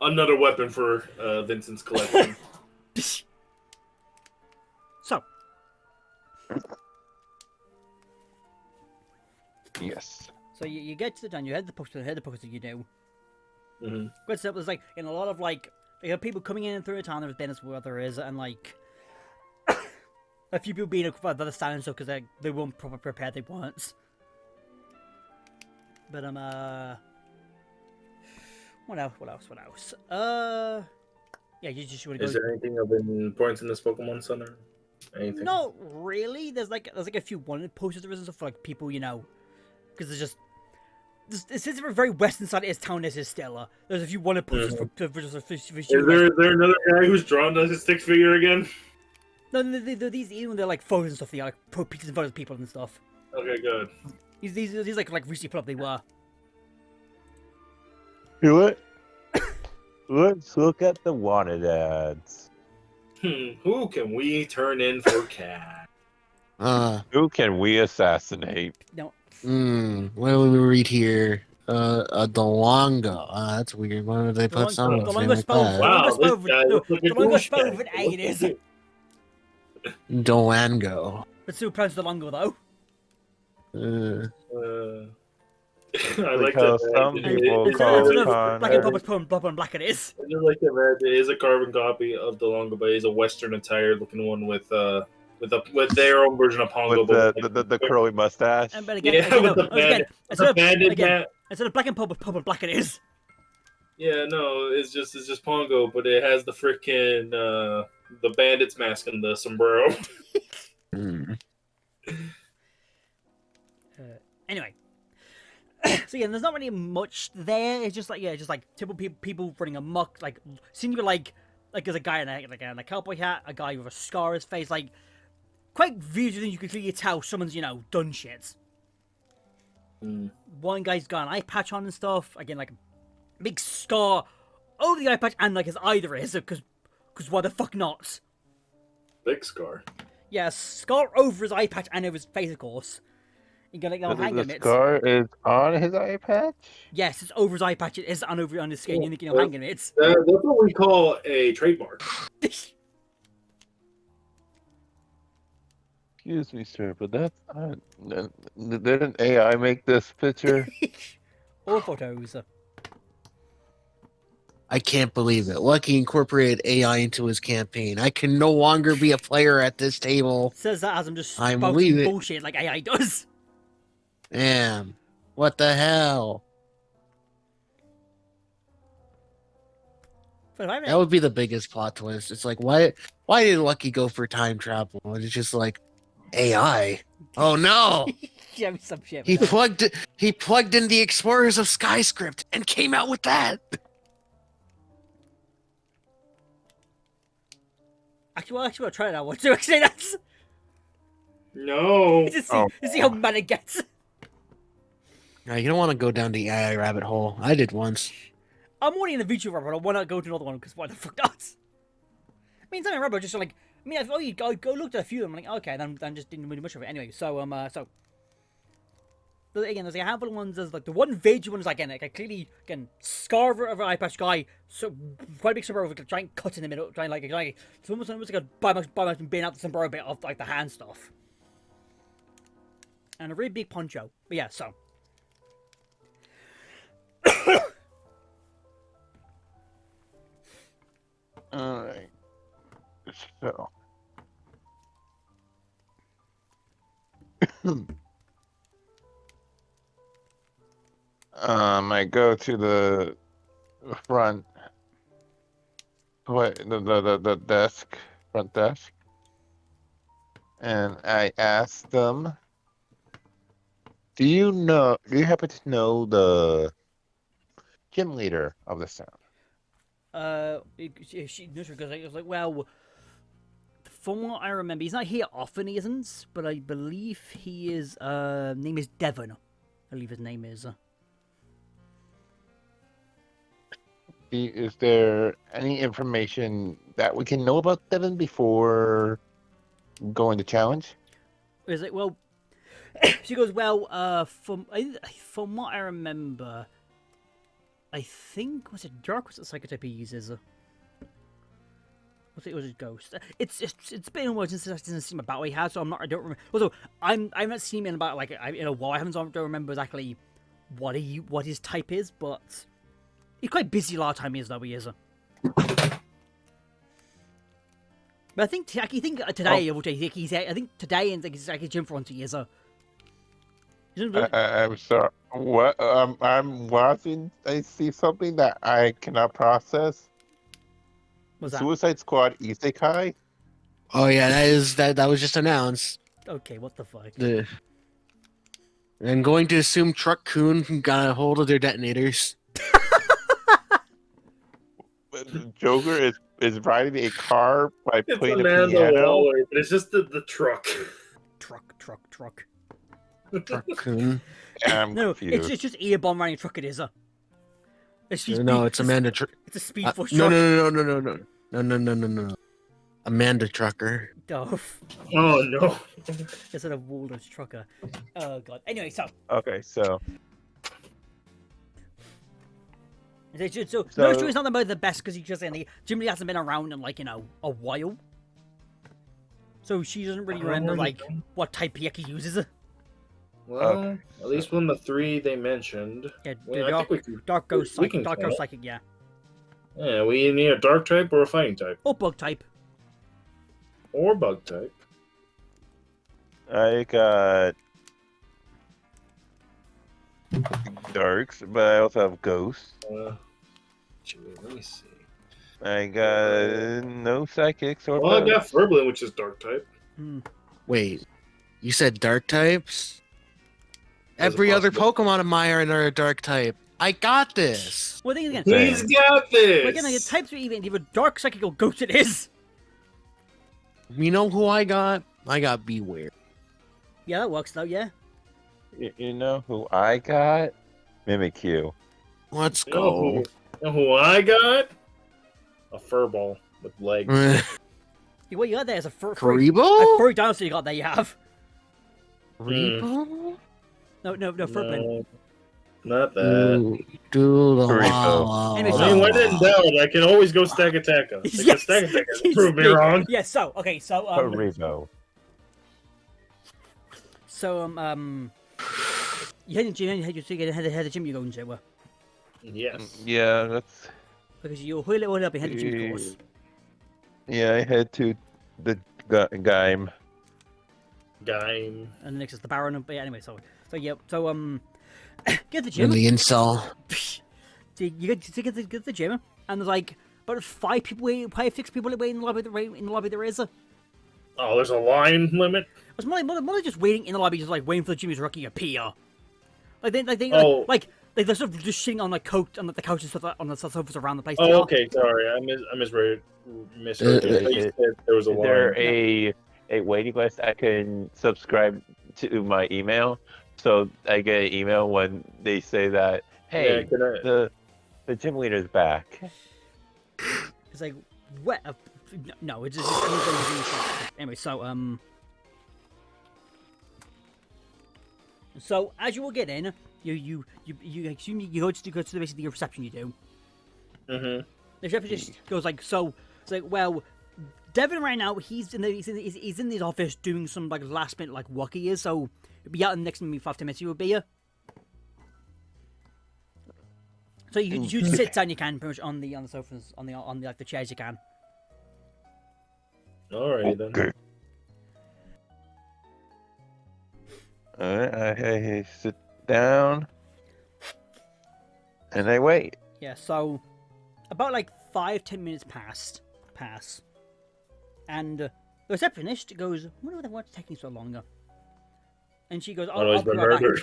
[SPEAKER 4] Another weapon for Vincent's collection.
[SPEAKER 1] So,
[SPEAKER 2] Yes.
[SPEAKER 1] so you get to the town. You head the post. That you do.
[SPEAKER 4] hmm
[SPEAKER 1] But so there's like in a lot of people coming in and through the town. There's been as well there is, and like a few people being the stand and stuff because they weren't proper prepared. They weren't. But what else? Yeah, you just want to go.
[SPEAKER 4] Is there anything of importance in this Pokemon Center? Anything?
[SPEAKER 1] Not really. There's a few wanted posters and stuff for like people, because this is a very western side of this town. This is still. There's a few wanted posters for
[SPEAKER 4] Is there another guy who's drawn as a stick figure again?
[SPEAKER 1] No, these even they're like photos and stuff. They are like pictures and photos of people and stuff.
[SPEAKER 4] Okay, good.
[SPEAKER 1] These like recently put up. They were.
[SPEAKER 2] Do it. Let's look at the wanted ads.
[SPEAKER 4] Who can we turn in for cat?
[SPEAKER 2] Who can we assassinate?
[SPEAKER 1] No.
[SPEAKER 3] What do we read here? A Delonga. That's weird. Why would they put something
[SPEAKER 1] The
[SPEAKER 3] like
[SPEAKER 1] longest spell.
[SPEAKER 3] that?
[SPEAKER 4] Wow,
[SPEAKER 1] longest
[SPEAKER 4] this
[SPEAKER 1] spell
[SPEAKER 4] guy looks like a
[SPEAKER 1] the longest spell
[SPEAKER 4] douchebag.
[SPEAKER 1] with an A it is.
[SPEAKER 3] Delango.
[SPEAKER 1] But still pronounced the longo though.
[SPEAKER 4] I like
[SPEAKER 2] how
[SPEAKER 4] that.
[SPEAKER 2] some people
[SPEAKER 1] It's
[SPEAKER 2] call
[SPEAKER 1] another
[SPEAKER 2] Connor.
[SPEAKER 1] black and public poem, blood and black it is.
[SPEAKER 4] I just like that man. It is a carbon copy of the Longo, but it's a Western attire looking one with their own version of Pongo.
[SPEAKER 2] With the curly mustache.
[SPEAKER 1] And but again,
[SPEAKER 4] Yeah, with the banded hat.
[SPEAKER 1] instead of black and public black it is.
[SPEAKER 4] Yeah, no, it's just Pongo, but it has the freaking the bandit's mask and the sombrero.
[SPEAKER 1] Anyway. So yeah, there's not really much there. It's just like typical people running amok. Like seem to be like there's a guy in a cowboy hat, a guy with a scar on his face. Like quite visually, you can clearly tell someone's done shit. One guy's got an eye patch on and stuff. Again, like a big scar over the eye patch, and like his eye there is because why the fuck not?
[SPEAKER 4] Big scar.
[SPEAKER 1] Yeah, a scar over his eye patch and over his face, of course. You got like hang
[SPEAKER 2] The
[SPEAKER 1] him.
[SPEAKER 2] scar is on his eye patch?
[SPEAKER 1] Yes, it's over his eye patch. It is on his skin. You think hang him. It's
[SPEAKER 4] That's what we call a trademark.
[SPEAKER 2] Excuse me, sir, but that's not... Did an AI make this picture?
[SPEAKER 1] all photos.
[SPEAKER 3] I can't believe it. Lucky incorporated AI into his campaign. I can no longer be a player at this table.
[SPEAKER 1] Says that as I'm just
[SPEAKER 3] I'm
[SPEAKER 1] spouting
[SPEAKER 3] leaving.
[SPEAKER 1] bullshit like AI does.
[SPEAKER 3] Damn. What the hell?
[SPEAKER 1] But if
[SPEAKER 3] That would be the biggest plot twist. It's like, why did Lucky go for time travel? And it's just like, AI. Oh no!
[SPEAKER 1] Yeah, some shit.
[SPEAKER 3] He
[SPEAKER 1] but no.
[SPEAKER 3] plugged in the Explorers of Skyscript and came out with that.
[SPEAKER 1] Actually, I'll try it out. What do I say? That's
[SPEAKER 4] No.
[SPEAKER 1] just see how mad it gets.
[SPEAKER 3] No, you don't want to go down the AI rabbit hole. I did once.
[SPEAKER 1] I'm already in a VTuber rabbit hole. Why not go to another one? Because why the fuck not? I mean, something rabbit just like. I mean, oh, you go looked at a few of them. I'm like, okay, then just didn't really much of it anyway. So again, there's like a handful of ones. There's like the one Vage one is like clearly scarver of an eye patch guy, so quite a big sombrero with a giant cut in the middle, like it's almost like a biomass being out the sombrero bit of like the hand stuff, and a really big poncho. But yeah, so.
[SPEAKER 2] All right. So. I go to the front. What the desk, front desk, and I ask them, Do you happen to know the gym leader of this town?
[SPEAKER 1] She because I was like, well, from what I remember, he's not here often, he isn't, but I believe he is. Name is Devon. I believe his name is.
[SPEAKER 2] Is there any information that we can know about Devon before going to challenge?
[SPEAKER 1] Is it well? She goes, well, from what I remember, I think was it Dark was the psychotype he uses. Was it was a ghost? It's been a while since I didn't see my battle he had, so I don't remember. Also, I haven't seen him in about in a while. I don't remember exactly what his type is, but he's quite busy a lot of time. He is. But I think today, I think today in his gym front he is.
[SPEAKER 2] I'm sorry. What? I'm watching. I see something that I cannot process.
[SPEAKER 1] What's that?
[SPEAKER 2] Suicide Squad Isekai.
[SPEAKER 3] Oh yeah, that was just announced.
[SPEAKER 1] Okay, what the fuck?
[SPEAKER 3] I'm going to assume Truck Coon got a hold of their detonators.
[SPEAKER 2] Joker is riding a car by
[SPEAKER 4] It's
[SPEAKER 2] playing a
[SPEAKER 4] Amanda
[SPEAKER 2] piano.
[SPEAKER 4] Waller, but it's just the truck.
[SPEAKER 1] Truck.
[SPEAKER 3] Truck Coon.
[SPEAKER 2] I'm
[SPEAKER 1] No,
[SPEAKER 2] confused.
[SPEAKER 1] it's just Earbomb riding a truck. It is
[SPEAKER 3] It's Amanda.
[SPEAKER 1] It's a speed force
[SPEAKER 3] No,
[SPEAKER 1] truck.
[SPEAKER 3] no. Amanda Trucker.
[SPEAKER 1] Oh,
[SPEAKER 4] Oh no.
[SPEAKER 1] instead of Waldo's trucker. Oh god. Anyway, so
[SPEAKER 2] Okay, so
[SPEAKER 1] no, sure, he's not about the best because he's just saying the Jim Lee hasn't been around in a while. So she doesn't really remember what type he actually uses.
[SPEAKER 4] Well, at least one of the three they mentioned.
[SPEAKER 1] Yeah,
[SPEAKER 4] Well, I think we can.
[SPEAKER 1] Dark Ghost
[SPEAKER 4] we
[SPEAKER 1] Psychic.
[SPEAKER 4] can
[SPEAKER 1] Dark
[SPEAKER 4] call
[SPEAKER 1] Ghost
[SPEAKER 4] it.
[SPEAKER 1] Psychic, yeah.
[SPEAKER 4] Yeah, we need a dark type or a fighting type.
[SPEAKER 1] Or Bug type.
[SPEAKER 4] Or bug type.
[SPEAKER 2] I got darks, but I also have ghosts.
[SPEAKER 4] Let me see.
[SPEAKER 2] I got no psychics or
[SPEAKER 4] Well, I
[SPEAKER 2] bugs.
[SPEAKER 4] got Furblin, which is dark type.
[SPEAKER 3] Wait, you said dark types?
[SPEAKER 4] As
[SPEAKER 3] Every other
[SPEAKER 4] possible.
[SPEAKER 3] Pokemon of mine are a dark type. I got this.
[SPEAKER 1] Well, the thing again,
[SPEAKER 2] Same.
[SPEAKER 4] He's got this.
[SPEAKER 1] but again, the types are either Dark Psychic or Ghost. It is.
[SPEAKER 3] You know who I got? I got Beware.
[SPEAKER 1] Yeah, that works though. Yeah.
[SPEAKER 2] You know who I got? Mimikyu.
[SPEAKER 3] Let's
[SPEAKER 4] You know
[SPEAKER 3] go.
[SPEAKER 4] You know who I got? A furball with legs.
[SPEAKER 1] What you got there is a
[SPEAKER 3] Karibo?
[SPEAKER 1] furry dinosaur. You got there. You have.
[SPEAKER 3] Karibo?
[SPEAKER 1] No, Furblin.
[SPEAKER 4] No, not that.
[SPEAKER 3] Doodle.
[SPEAKER 1] Anyway,
[SPEAKER 4] I mean, when in doubt, I can always go Stack Attacka.
[SPEAKER 1] Yes.
[SPEAKER 4] Stack Attacka prove me wrong.
[SPEAKER 1] Yeah. So okay. So
[SPEAKER 2] Karibo.
[SPEAKER 1] You had the gym you're going to.
[SPEAKER 4] Yes.
[SPEAKER 2] Yeah, that's.
[SPEAKER 1] Because you're all up ahead of the gym course.
[SPEAKER 2] Yeah, I head to the game.
[SPEAKER 4] Game.
[SPEAKER 1] And the next is the Baron. But yeah, anyway, so yeah, get the
[SPEAKER 3] And
[SPEAKER 1] gym.
[SPEAKER 3] the incel.
[SPEAKER 1] So you get the gym, and there's like about 5 people waiting, 5, 6 people waiting in the lobby. In the lobby there is.
[SPEAKER 4] Oh, there's a line limit?
[SPEAKER 1] was more like just waiting in the lobby, just like waiting for Jimmy's rookie to appear. Like they're sort of just sitting on the couch and stuff on the sofas around the place.
[SPEAKER 4] Oh, okay, sorry, I misread you. You said there was a
[SPEAKER 2] Is
[SPEAKER 4] line.
[SPEAKER 2] there a waiting list I can subscribe to my email so I get an email when they say that hey the gym leader's back?
[SPEAKER 1] It's like what? No, it's just anyway. So as you will get in, you assume you go to basically the reception. You do.
[SPEAKER 4] Mm-hmm.
[SPEAKER 1] The receptionist goes like so. It's like well. Devin right now, he's in his office doing some like last minute like work he is, so he'll be out in the next maybe 5 to 10 minutes. He will be here. So you sit down, you can pretty much on the sofas, on the like the chairs you can.
[SPEAKER 4] Alright then.
[SPEAKER 2] Alright, I sit down and I wait.
[SPEAKER 1] Yeah, so about like 5-10 minutes pass. And the receptionist goes, what's taking so long? And she goes, I'll be right back.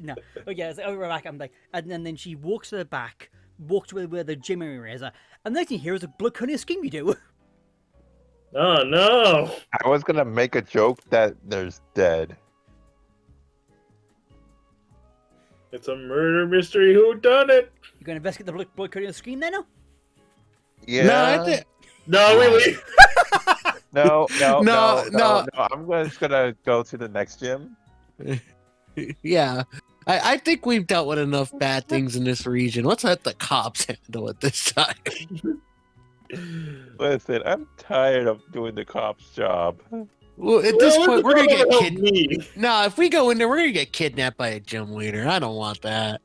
[SPEAKER 1] No. Oh yeah, it's like, I'll be right back. I'm like, and then she walks to the back, walks to where the gym area is, and the next thing here is a blood cutting scheme you do.
[SPEAKER 4] Oh no!
[SPEAKER 2] I was gonna make a joke that there's dead.
[SPEAKER 4] It's a murder mystery. Who done it?
[SPEAKER 1] You gonna investigate the blood cutting scheme then? No?
[SPEAKER 2] Yeah.
[SPEAKER 4] No, we leave.
[SPEAKER 2] No.
[SPEAKER 3] No.
[SPEAKER 2] I'm just gonna go to the next gym.
[SPEAKER 3] Yeah. I think we've dealt with enough bad things in this region. Let's let the cops handle it this time.
[SPEAKER 2] Listen, I'm tired of doing the cop's job.
[SPEAKER 3] Well, at this point, we're gonna get kidnapped. No, if we go in there, we're gonna get kidnapped by a gym leader. I don't want that.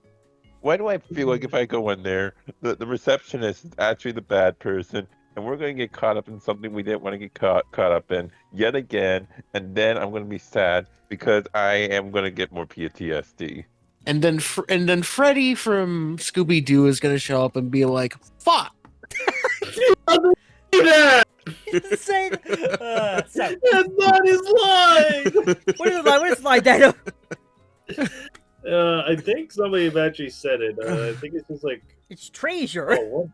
[SPEAKER 2] Why do I feel like if I go in there, the receptionist is actually the bad person, and we're going to get caught up in something we didn't want to get caught up in yet again, and then I'm going to be sad because I am going to get more PTSD.
[SPEAKER 3] And then Freddy from Scooby Doo is gonna show up and be like, "Fuck."
[SPEAKER 1] That's
[SPEAKER 4] not his line.
[SPEAKER 1] What is the line, Daniel?
[SPEAKER 4] I think somebody actually said it. I think it's just like
[SPEAKER 1] it's treasure.
[SPEAKER 4] Oh,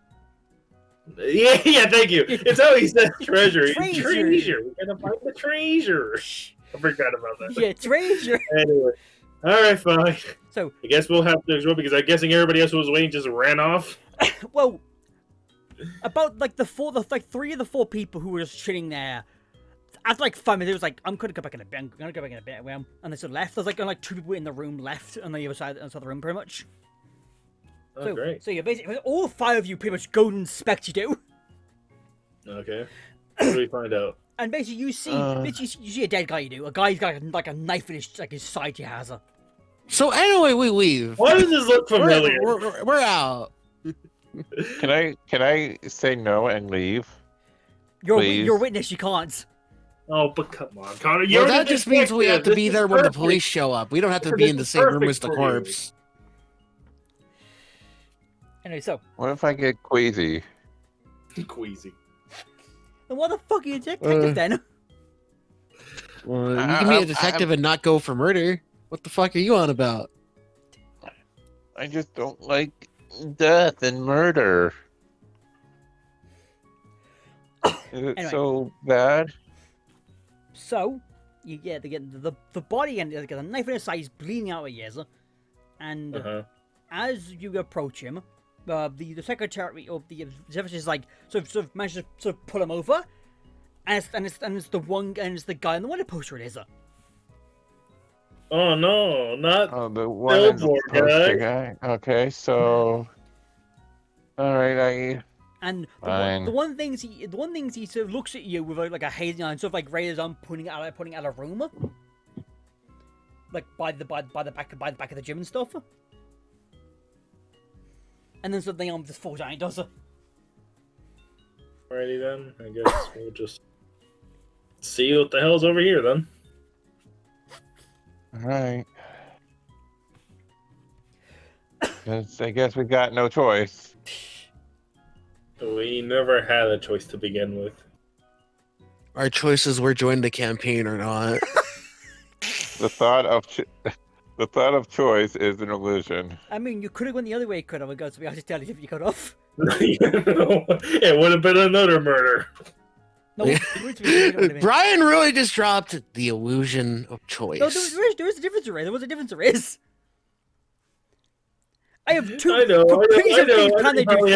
[SPEAKER 4] yeah, thank you. It's how he said treasure.
[SPEAKER 1] Treasure.
[SPEAKER 4] We're gonna find the treasure. I forgot about that.
[SPEAKER 1] Yeah, treasure.
[SPEAKER 4] Anyway, all right, fine.
[SPEAKER 1] So
[SPEAKER 4] I guess we'll have to go because I'm guessing everybody else who was waiting just ran off.
[SPEAKER 1] Well, about like three of the four people who were just sitting there. After like 5 minutes, it was like, I'm gonna go back in a bit. I'm gonna go back in a bit. And they sort of left. There's like 2 people in the room left on the other side of the room, pretty much.
[SPEAKER 4] Oh,
[SPEAKER 1] so,
[SPEAKER 4] great.
[SPEAKER 1] So you're basically all 5 of you pretty much go and inspect you do.
[SPEAKER 4] Okay. What do we find out?
[SPEAKER 1] And basically, you see a dead guy. You do a guy who's got like a knife in his side. He has a.
[SPEAKER 3] So anyway, we leave.
[SPEAKER 4] Why does this look familiar?
[SPEAKER 3] We're out.
[SPEAKER 2] Can I say no and leave?
[SPEAKER 1] You're a witness. You can't.
[SPEAKER 4] Oh, but come on, Connor.
[SPEAKER 3] Well, that just means we have to be there when the police show up. We don't have to be in the same room as the corpse.
[SPEAKER 1] Anyway, so.
[SPEAKER 2] What if I get queasy?
[SPEAKER 4] Queasy.
[SPEAKER 1] Then what the fuck are you a detective then?
[SPEAKER 3] Well, you can be a detective and not go for murder. What the fuck are you on about?
[SPEAKER 2] I just don't like death and murder. Is it so bad?
[SPEAKER 1] So, you get the body and the knife in his side is bleeding out of his ears, and as you approach him, the secretary of the service is like sort of manages to sort of pull him over, and it's the guy on the window poster. It is.
[SPEAKER 4] Oh no, not
[SPEAKER 2] the one
[SPEAKER 4] poster
[SPEAKER 2] guy. Okay, so all right,
[SPEAKER 1] And the one thing he sort of looks at you with like a hazy eye and sort of like raises on pointing out a room, like by the back of the gym and stuff. And then something just falls down. He does.
[SPEAKER 4] Alrighty then. I guess we'll just see what the hell's over here then.
[SPEAKER 2] all right. I guess we got no choice.
[SPEAKER 4] We never had a choice to begin with.
[SPEAKER 3] Our choices were join the campaign or not.
[SPEAKER 2] the thought of the thought of choice is an illusion.
[SPEAKER 1] I mean, you could have gone the other way, could have. To be honest, if you cut off.
[SPEAKER 4] It would have been another murder.
[SPEAKER 1] No, it would have been.
[SPEAKER 3] Bryan really just dropped the illusion of choice.
[SPEAKER 1] No, there is a difference, Ray. There was a difference, there is. I have two
[SPEAKER 4] I know.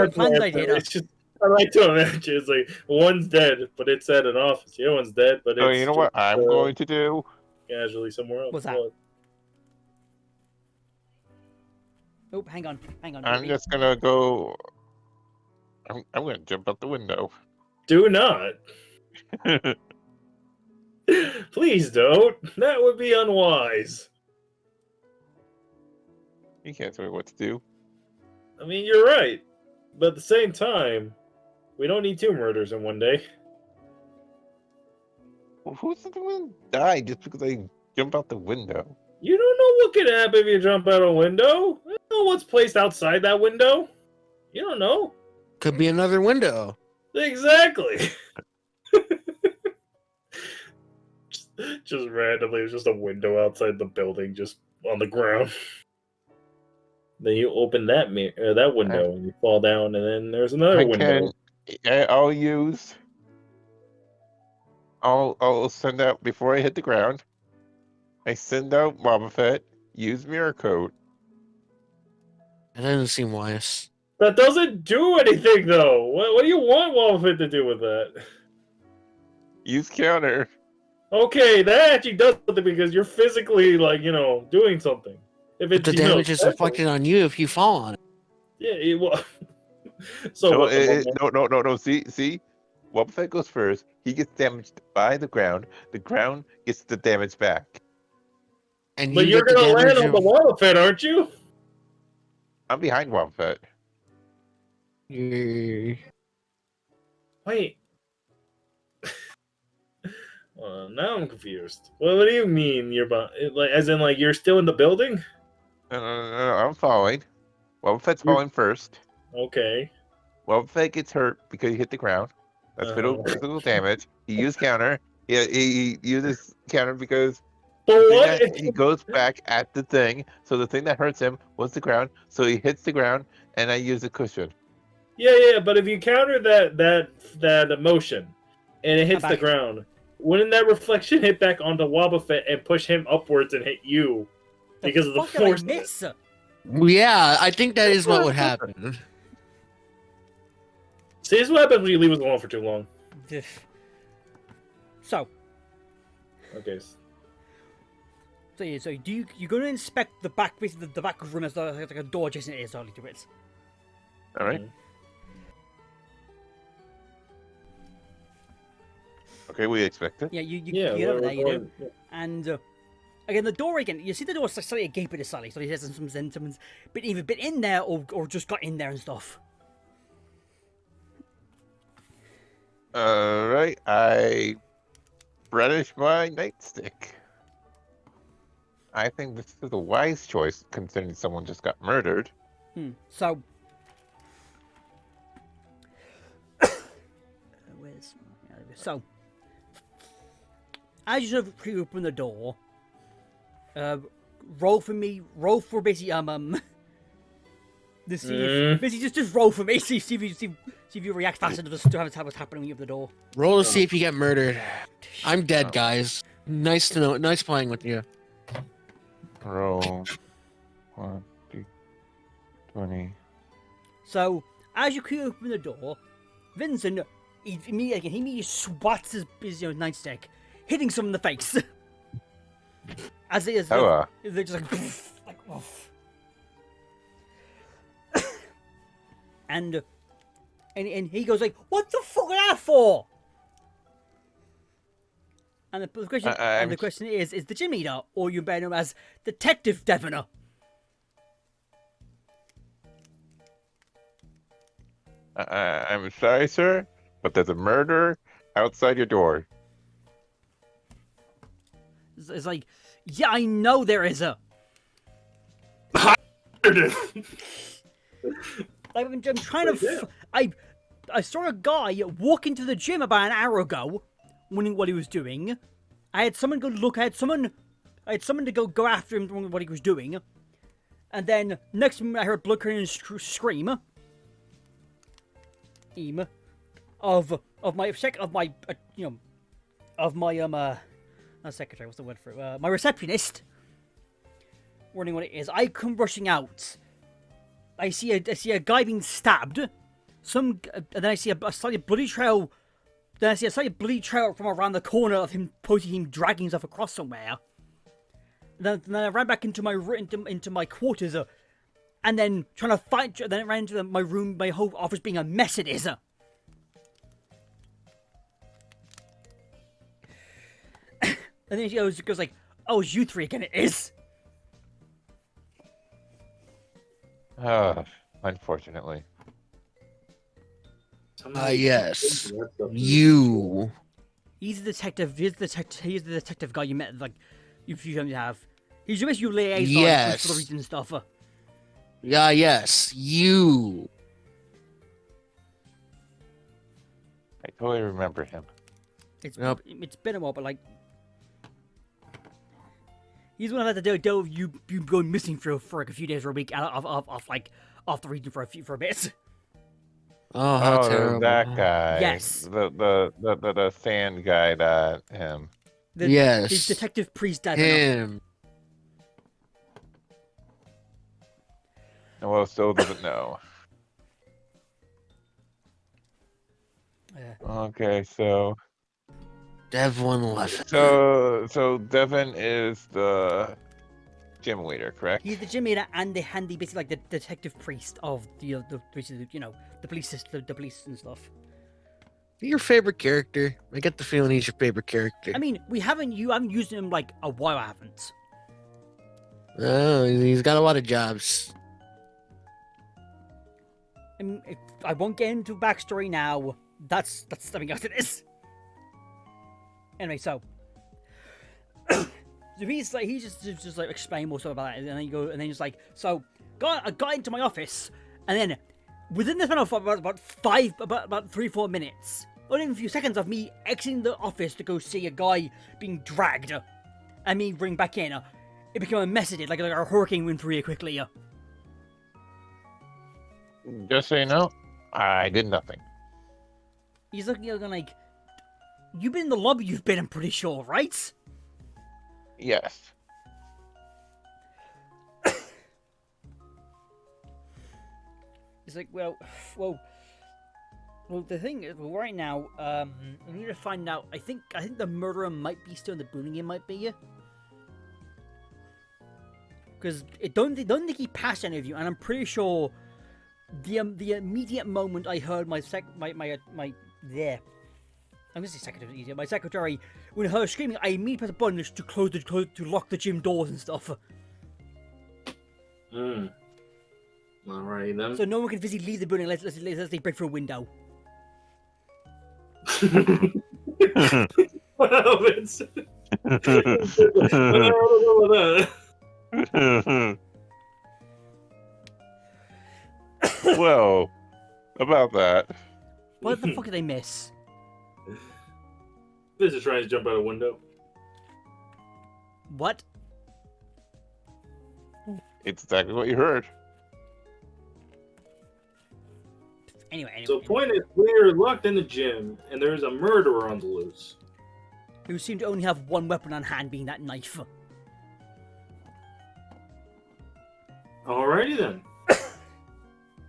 [SPEAKER 1] planned idea.
[SPEAKER 4] It's just, I like to imagine it's like one's dead, but it's at an office. The other one's dead, but it's.
[SPEAKER 2] Oh, you know what I'm going to do?
[SPEAKER 4] Casually somewhere else.
[SPEAKER 1] What's that? Oh, hang on.
[SPEAKER 2] I'm just gonna go. I'm gonna jump out the window.
[SPEAKER 4] Do not. Please don't. That would be unwise.
[SPEAKER 2] You can't tell me what to do.
[SPEAKER 4] I mean, you're right. But at the same time, we don't need 2 murders in one day.
[SPEAKER 2] Well, who's the one die just because I jump out the window?
[SPEAKER 4] You don't know what could happen if you jump out a window. You don't know what's placed outside that window. You don't know.
[SPEAKER 3] Could be another window.
[SPEAKER 4] Exactly. just randomly, there's just a window outside the building, just on the ground. Then you open that that window, and you fall down, and then there's another window.
[SPEAKER 2] I'll send out before I hit the ground. I send out Boba Fett. Use mirror code.
[SPEAKER 3] That doesn't seem wise.
[SPEAKER 4] That doesn't do anything, though. What do you want Wall Fit to do with that?
[SPEAKER 2] Use counter.
[SPEAKER 4] Okay, that actually does something because you're physically, doing something. If
[SPEAKER 3] But the damage is reflected on you if you fall on it.
[SPEAKER 4] Yeah, well.
[SPEAKER 2] No. See? Boba Fett goes first. He gets damaged by the ground. The ground gets the damage back.
[SPEAKER 3] And
[SPEAKER 4] but you're going to land on the Wall Fit, aren't you?
[SPEAKER 2] I'm behind Boba Fett.
[SPEAKER 4] Wait. Now I'm confused. What do you mean you're as in you're still in the building?
[SPEAKER 2] No, I'm falling. Boba Fett's falling first.
[SPEAKER 4] Okay.
[SPEAKER 2] Boba Fett gets hurt because he hit the ground. That's physical damage. He used counter. He uses counter because he goes back at the thing. So the thing that hurts him was the ground. So he hits the ground, and I use a cushion.
[SPEAKER 4] Yeah. But if you counter that emotion, and it hits the ground, wouldn't that reflection hit back onto Wobba Fett and push him upwards and hit you because of the force?
[SPEAKER 3] Yeah, I think that is what would happen.
[SPEAKER 4] See, this is what happens when you leave us alone for too long.
[SPEAKER 1] So.
[SPEAKER 4] Okay.
[SPEAKER 1] So do you go to inspect the back, basically the back room as like a door adjacent is only to it.
[SPEAKER 2] All right. Okay, we expect it.
[SPEAKER 1] Yeah, you get over there, you know, and again the door again. You see the door slightly agape at the side, so he has someone's either been in there or just got in there and stuff.
[SPEAKER 2] Alright, I brandished my nightstick. I think this is a wise choice, considering someone just got murdered.
[SPEAKER 1] So, as you sort of pre-open the door, roll for basically basically just roll for me. See if you react faster to what's happening when you open the door.
[SPEAKER 3] Roll to see if you get murdered. I'm dead, guys. Nice to know. Nice playing with you.
[SPEAKER 2] Roll 1, 2, 20.
[SPEAKER 1] So as you open the door, Vincent he immediately swats his nightstick, hitting someone in the face. As it is, they're just like oof. And he goes like, "What the fuck is that for?" And the question is the gym eater, or you better know as Detective Devoner?
[SPEAKER 2] I'm sorry, sir, but there's a murder outside your door.
[SPEAKER 1] It's like, yeah, I know there is a. I'm trying to. I saw a guy walk into the gym about an hour ago, wondering what he was doing. I had someone go look. I had someone I had someone to go after him doing what he was doing, and then next moment I heard blood curdling scream of my not secretary, what's the word for it? My receptionist. Wondering what it is. I come rushing out. I see a guy being stabbed. And then I see a slightly bloody trail. Then I see a slightly bloody trail from around the corner of him dragging himself across somewhere. Then I ran back into my quarters, and then trying to fight. Then I ran into my room, my whole office being a mess. It is. And then she goes like, "Oh, it's you three again." It is.
[SPEAKER 2] Unfortunately.
[SPEAKER 3] Yes. You.
[SPEAKER 1] He's the detective. He's the detective guy you met. Like, you have. He's just your liaison
[SPEAKER 3] Yes.
[SPEAKER 1] for the region stuff.
[SPEAKER 3] Yeah. Yes. You.
[SPEAKER 2] I totally remember him.
[SPEAKER 1] It's
[SPEAKER 3] Yep.
[SPEAKER 1] it's been a while, but like, he's one of the deal with you going missing for like a few days or a week off the region for a bit.
[SPEAKER 3] Oh, how terrible.
[SPEAKER 2] That guy.
[SPEAKER 1] Yes.
[SPEAKER 2] The sand guy. Him.
[SPEAKER 3] Yes.
[SPEAKER 1] The detective priest died.
[SPEAKER 3] Him.
[SPEAKER 2] Well, still doesn't know. Okay, so
[SPEAKER 3] Dev 111.
[SPEAKER 2] so Devin is the gym leader, correct?
[SPEAKER 1] He's the gym leader and the handy, basically like the detective priest of the police system, the police and stuff.
[SPEAKER 3] Your favorite character? I get the feeling he's your favorite character.
[SPEAKER 1] I mean, I haven't used him like a while. I haven't.
[SPEAKER 3] Oh, he's got a lot of jobs.
[SPEAKER 1] I won't get into backstory now. That's something else. It is. Anyway, so he's just like explain more stuff about that, and then he's like, so I got into my office, and then within the span of about 3-4 minutes, not even a few seconds of me exiting the office to go see a guy being dragged, and me bring back in, it became a mess. It did like a hurricane went through here quickly.
[SPEAKER 2] Just so you know, I did nothing.
[SPEAKER 1] He's looking at like, you've been in the lobby. You've been, I'm pretty sure, right?
[SPEAKER 2] Yes.
[SPEAKER 1] It's like, well, the thing is, right now, we need to find out. I think the murderer might be still in the Boonigan, might be. Because don't think he passed any of you, and I'm pretty sure the immediate moment I heard my secretary, when her screaming, I immediately pressed a button to lock the gym doors and stuff.
[SPEAKER 4] Alright then.
[SPEAKER 1] So no one can physically leave the building unless they break through a window.
[SPEAKER 4] What happens? I don't know about that.
[SPEAKER 2] Well, about that.
[SPEAKER 1] What the fuck did they miss?
[SPEAKER 4] This is trying to jump out a window.
[SPEAKER 1] What?
[SPEAKER 2] It's exactly what you heard.
[SPEAKER 1] Anyway.
[SPEAKER 4] So point is, we're locked in the gym, and there's a murderer on the loose.
[SPEAKER 1] Who seem to only have one weapon on hand, being that knife.
[SPEAKER 4] Alrighty then.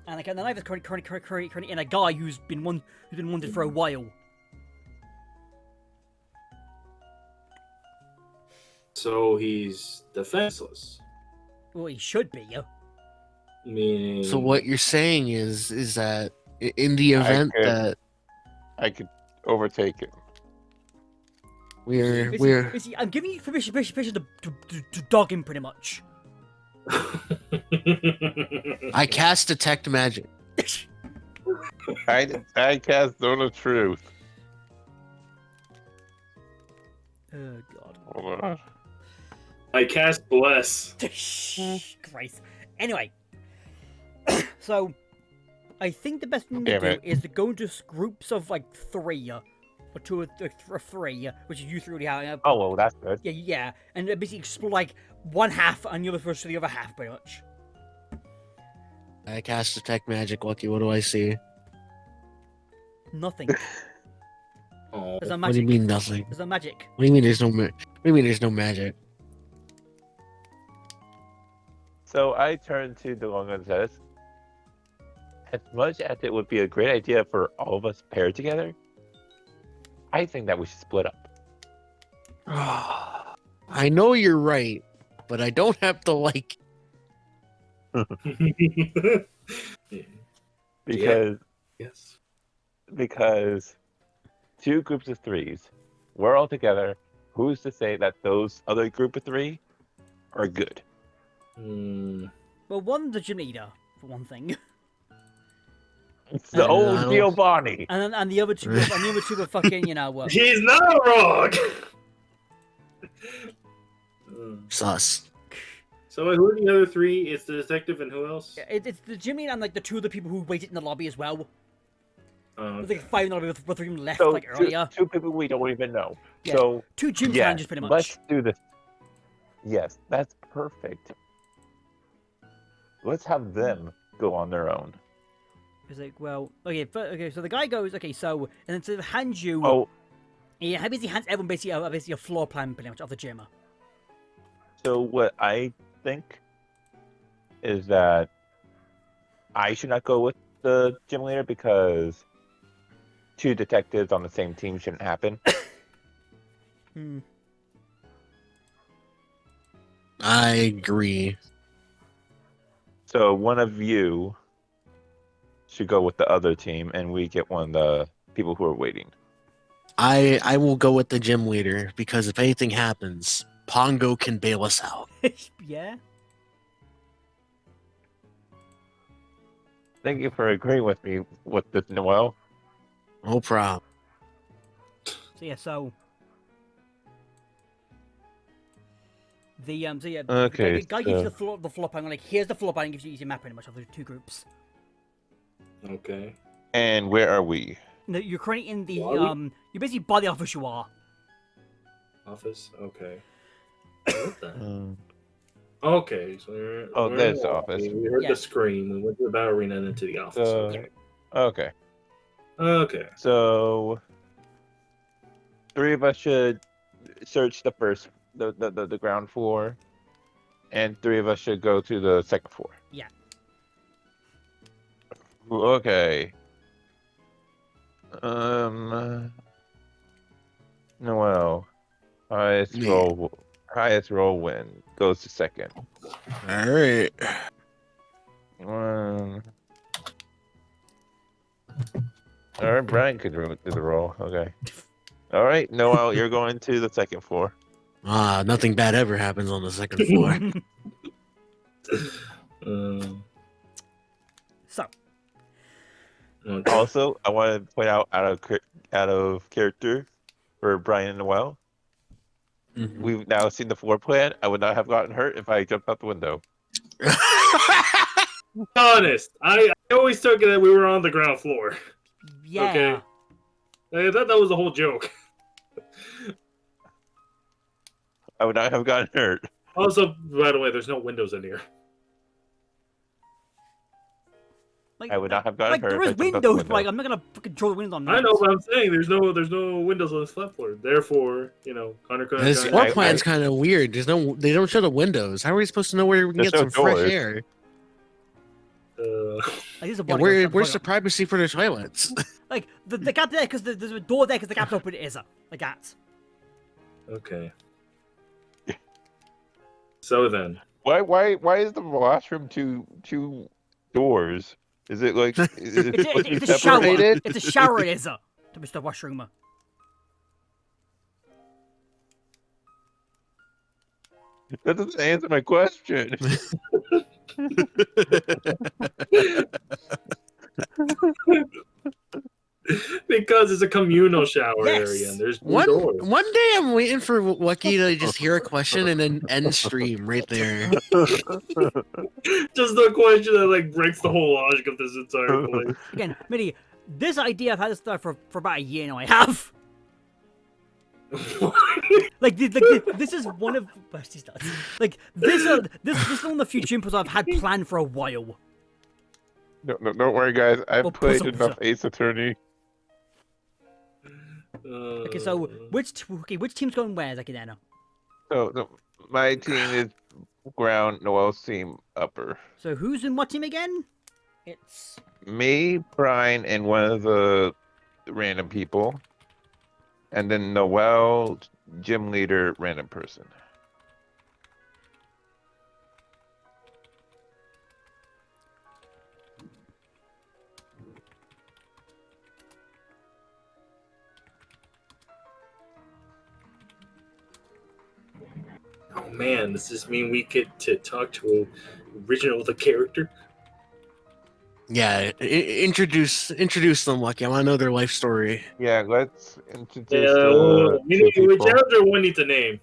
[SPEAKER 1] And like, the knife is currently in a guy who's been wounded for a while.
[SPEAKER 4] So he's defenseless.
[SPEAKER 1] Well, he should be.
[SPEAKER 4] Meaning.
[SPEAKER 3] So what you're saying is that in the event that
[SPEAKER 2] I could overtake it.
[SPEAKER 3] we're
[SPEAKER 1] I'm giving you permission to dog him, pretty much.
[SPEAKER 3] I cast detect magic.
[SPEAKER 2] I cast Zone of Truth.
[SPEAKER 1] Oh god.
[SPEAKER 2] Hold on.
[SPEAKER 4] I cast bless.
[SPEAKER 1] Christ. Anyway, so I think the best thing to
[SPEAKER 2] Damn
[SPEAKER 1] do
[SPEAKER 2] it.
[SPEAKER 1] is to go into groups of like 3, or two or three, which is you three already have.
[SPEAKER 2] Oh, well, that's good.
[SPEAKER 1] Yeah, and it basically explode like one half, and the other goes to the other half, pretty much.
[SPEAKER 3] I cast detect magic, Lucky. What do I see?
[SPEAKER 1] Nothing.
[SPEAKER 4] Oh,
[SPEAKER 1] There's no
[SPEAKER 3] What do
[SPEAKER 1] magic.
[SPEAKER 3] you mean nothing?
[SPEAKER 1] There's no magic.
[SPEAKER 3] What do you mean there's no? What do you mean there's no magic?
[SPEAKER 2] So I turn to DeLonga and says, as much as it would be a great idea for all of us paired together, I think that we should split up.
[SPEAKER 3] I know you're right, but I don't have to like.
[SPEAKER 2] Because
[SPEAKER 4] yes.
[SPEAKER 2] because two groups of threes, we're all together. Who's to say that those other group of three are good?
[SPEAKER 1] Well, one's a gym leader, for one thing.
[SPEAKER 2] It's the
[SPEAKER 3] I
[SPEAKER 2] old
[SPEAKER 3] don't-
[SPEAKER 2] Giovanni.
[SPEAKER 1] And the other two, are fucking,
[SPEAKER 4] He's not wrong.
[SPEAKER 3] Sus.
[SPEAKER 4] So who are the other three? It's the detective and who else?
[SPEAKER 1] it's the gym leader and like the two other people who waited in the lobby as well.
[SPEAKER 4] Oh,
[SPEAKER 1] There's like five in the lobby with three of them left
[SPEAKER 2] So
[SPEAKER 1] like earlier.
[SPEAKER 2] two people we don't even know.
[SPEAKER 1] Yeah.
[SPEAKER 2] So
[SPEAKER 1] Two gym
[SPEAKER 2] yeah,
[SPEAKER 1] challenges, pretty much.
[SPEAKER 2] let's do this. Yes, that's perfect. Let's have them go on their own.
[SPEAKER 1] It's like, well, okay, so the guy goes, okay, so, and then to hand you,
[SPEAKER 2] Oh,
[SPEAKER 1] he basically hands everyone basically a floor plan, pretty much, of the gym.
[SPEAKER 2] so what I think is that I should not go with the gym leader because two detectives on the same team shouldn't happen.
[SPEAKER 1] Hmm.
[SPEAKER 3] I agree.
[SPEAKER 2] So one of you should go with the other team, and we get one of the people who are waiting.
[SPEAKER 3] I will go with the gym leader because if anything happens, Pongo can bail us out.
[SPEAKER 1] Yeah.
[SPEAKER 2] Thank you for agreeing with me with this, Noel.
[SPEAKER 3] No problem.
[SPEAKER 1] So yeah, so the
[SPEAKER 2] Okay,
[SPEAKER 1] the guy gives you
[SPEAKER 2] so-
[SPEAKER 1] the floor plan, like here's the floor plan, and gives you your map pretty much of the two groups.
[SPEAKER 4] okay.
[SPEAKER 2] And where are we?
[SPEAKER 1] No, you're currently in the
[SPEAKER 4] Are we?
[SPEAKER 1] you're basically by the office you are.
[SPEAKER 4] Office. Okay. What the?
[SPEAKER 2] Um,
[SPEAKER 4] Okay. So we're,
[SPEAKER 2] Oh,
[SPEAKER 4] we're
[SPEAKER 2] there's
[SPEAKER 4] in
[SPEAKER 2] the office.
[SPEAKER 4] We heard
[SPEAKER 1] Yeah.
[SPEAKER 4] the scream. We went to the battle arena and into the office. Okay.
[SPEAKER 2] okay.
[SPEAKER 4] Okay.
[SPEAKER 2] So three of us should search the ground floor, and three of us should go to the second floor.
[SPEAKER 1] Yeah.
[SPEAKER 2] Okay. Noel, highest
[SPEAKER 3] Yeah.
[SPEAKER 2] roll win goes to second.
[SPEAKER 3] All right.
[SPEAKER 2] All right, Bryan could do the roll. Okay. All right, Noel, you're going to the second floor.
[SPEAKER 3] Nothing bad ever happens on the second floor.
[SPEAKER 1] So
[SPEAKER 4] Okay.
[SPEAKER 2] Also, I want to point out out of character for Bryan and Noel.
[SPEAKER 3] Mhm.
[SPEAKER 2] We've now seen the floor plan. I would not have gotten hurt if I jumped out the window.
[SPEAKER 4] Honest. I always took it that we were on the ground floor.
[SPEAKER 1] yeah.
[SPEAKER 4] Okay. I thought that was the whole joke.
[SPEAKER 2] I would not have gotten hurt.
[SPEAKER 4] Also, by the way, there's no windows in here.
[SPEAKER 1] Like,
[SPEAKER 2] I would not have gotten
[SPEAKER 1] like
[SPEAKER 2] hurt.
[SPEAKER 1] there
[SPEAKER 2] if I
[SPEAKER 1] is
[SPEAKER 2] jumped out the
[SPEAKER 1] windows, but like
[SPEAKER 2] window.
[SPEAKER 1] I'm not gonna fucking draw the windows on.
[SPEAKER 4] I know,
[SPEAKER 1] that.
[SPEAKER 4] but I'm saying there's no windows on this flat floor. Therefore, Connor could
[SPEAKER 3] This
[SPEAKER 4] have
[SPEAKER 3] floor
[SPEAKER 2] I-
[SPEAKER 3] plan's kind of weird. They don't show the windows. How are we supposed to know where we can
[SPEAKER 2] There's
[SPEAKER 3] get
[SPEAKER 2] no
[SPEAKER 3] some fresh
[SPEAKER 2] doors.
[SPEAKER 3] air?
[SPEAKER 1] Like, there's a
[SPEAKER 3] Yeah,
[SPEAKER 1] body guard,
[SPEAKER 3] where's the privacy for the toilets?
[SPEAKER 1] like the gap there because there's a door there because the gap's open. It is like that.
[SPEAKER 4] Okay. So then,
[SPEAKER 2] Why is the washroom two doors? Is it like is it supposed to be
[SPEAKER 1] It's a shower.
[SPEAKER 2] separated?
[SPEAKER 1] It's a shower. It is to Mr. Washroom.
[SPEAKER 2] That doesn't answer my question.
[SPEAKER 4] because it's a communal shower
[SPEAKER 1] Yes.
[SPEAKER 4] area and there's two
[SPEAKER 3] One
[SPEAKER 4] doors.
[SPEAKER 3] one day I'm waiting for Lucky to just hear a question and then end stream right there.
[SPEAKER 4] Just the question that like breaks the whole logic of this entire place.
[SPEAKER 1] Again, Mitty, this idea I've had this stuff for about a year now. I have. This is one of she's not. Like this is one of the few gympos I've had planned for a while.
[SPEAKER 2] No, don't worry, guys. I've
[SPEAKER 1] Well,
[SPEAKER 2] played
[SPEAKER 1] puzzles.
[SPEAKER 2] enough Ace Attorney.
[SPEAKER 1] Okay, so which team's going where, like then?
[SPEAKER 2] So my team is ground. Noel's team upper.
[SPEAKER 1] So who's in what team again? It's
[SPEAKER 2] Me, Bryan, and one of the random people, and then Noel, gym leader, random person.
[SPEAKER 4] Oh man, does this mean we get to talk to original the character?
[SPEAKER 3] Yeah, introduce them, Lucky. I want to know their life story.
[SPEAKER 2] Yeah, let's introduce
[SPEAKER 4] Yeah,
[SPEAKER 2] the two people.
[SPEAKER 4] whichever one needs a name.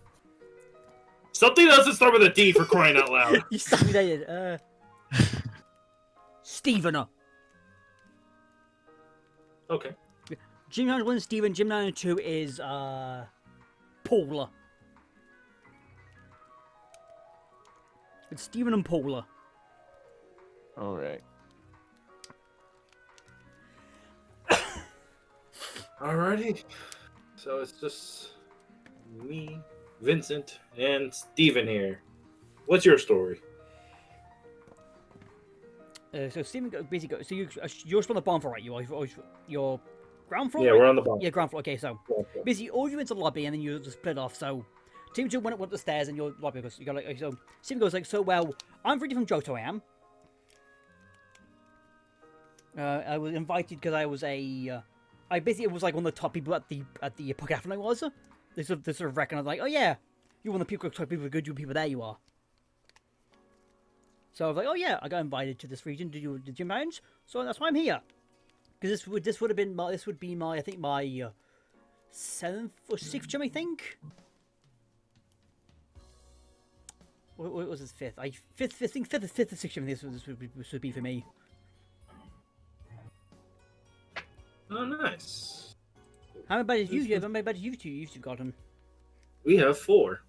[SPEAKER 4] Something else to start with a D for crying out loud.
[SPEAKER 1] you stuck me there. Steven.
[SPEAKER 4] Okay.
[SPEAKER 1] Gym 1 is Steven. Gym 9 and 2 is Paula. It's Steven and Paula.
[SPEAKER 2] All right.
[SPEAKER 4] Alrighty. So it's just me, Vincent, and Steven here. What's your story?
[SPEAKER 1] So Steven basically so you're from the bottom floor, right? You're ground floor.
[SPEAKER 4] Yeah,
[SPEAKER 1] right?
[SPEAKER 4] we're on the bottom.
[SPEAKER 1] Yeah, ground floor. Okay, so basically all you into the lobby and then you just split off. So team 2 went up the stairs and your lobby goes. You got like so. Steven goes like, so well. I'm pretty from Johto. I am. I was invited because I was a. I basically was like one of the top people at the podcast. I was. They sort of recognized like, oh yeah, you're one of the top good people there. You are. So I was like, oh yeah, I got invited to this region. Did you gym rounds? So that's why I'm here. Because this would be my I think my 7th or 6th gym, I think. What was his 5th? Fifth or 6th gym. This would be for me.
[SPEAKER 4] Oh, nice.
[SPEAKER 1] How many badges you two gotten?
[SPEAKER 4] We have 4.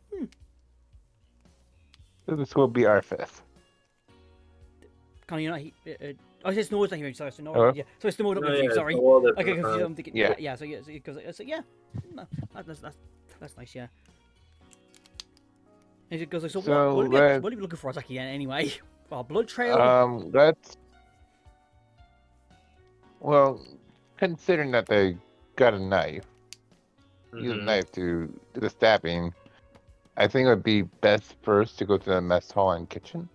[SPEAKER 2] So this will be our 5th.
[SPEAKER 1] Can you not? Oh, it's Noel's not here. Sorry, so Noel.
[SPEAKER 2] Hello?
[SPEAKER 1] Yeah, so it's Noel not with you. Sorry. Okay, confused. I'm thinking.
[SPEAKER 2] Yeah.
[SPEAKER 1] Yeah. So it goes. So yeah. No, that's nice. Yeah. And it goes like, so what are we looking for exactly anyway? Well, blood trail.
[SPEAKER 2] Well, considering that they got a knife,
[SPEAKER 4] Mm-hmm.
[SPEAKER 2] use a knife to do the stabbing, I think it would be best first to go to the mess hall and kitchen,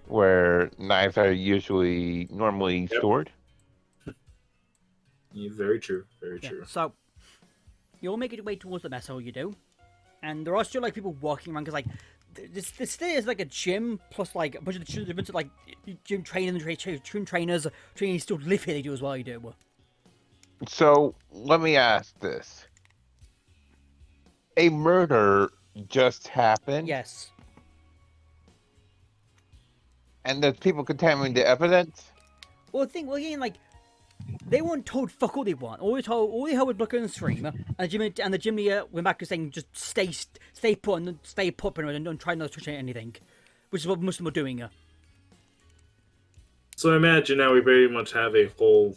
[SPEAKER 2] where knives are normally stored.
[SPEAKER 4] Yeah, very true. Very true.
[SPEAKER 1] So you all make your way towards the mess hall. You do, and there are still like people walking around because like this is like a gym plus like a bunch of the bunch of like gym trainers, training still live here. They do as well. You do.
[SPEAKER 2] So let me ask this: a murder just happened,
[SPEAKER 1] Yes.
[SPEAKER 2] and there's people contaminating the evidence.
[SPEAKER 1] Well, again, like they weren't told fuck all they want. All they heard was look on the stream, and the gym leader went back to saying just stay put and don't try not to change anything, which is what most of them are doing.
[SPEAKER 4] So imagine now we very much have a whole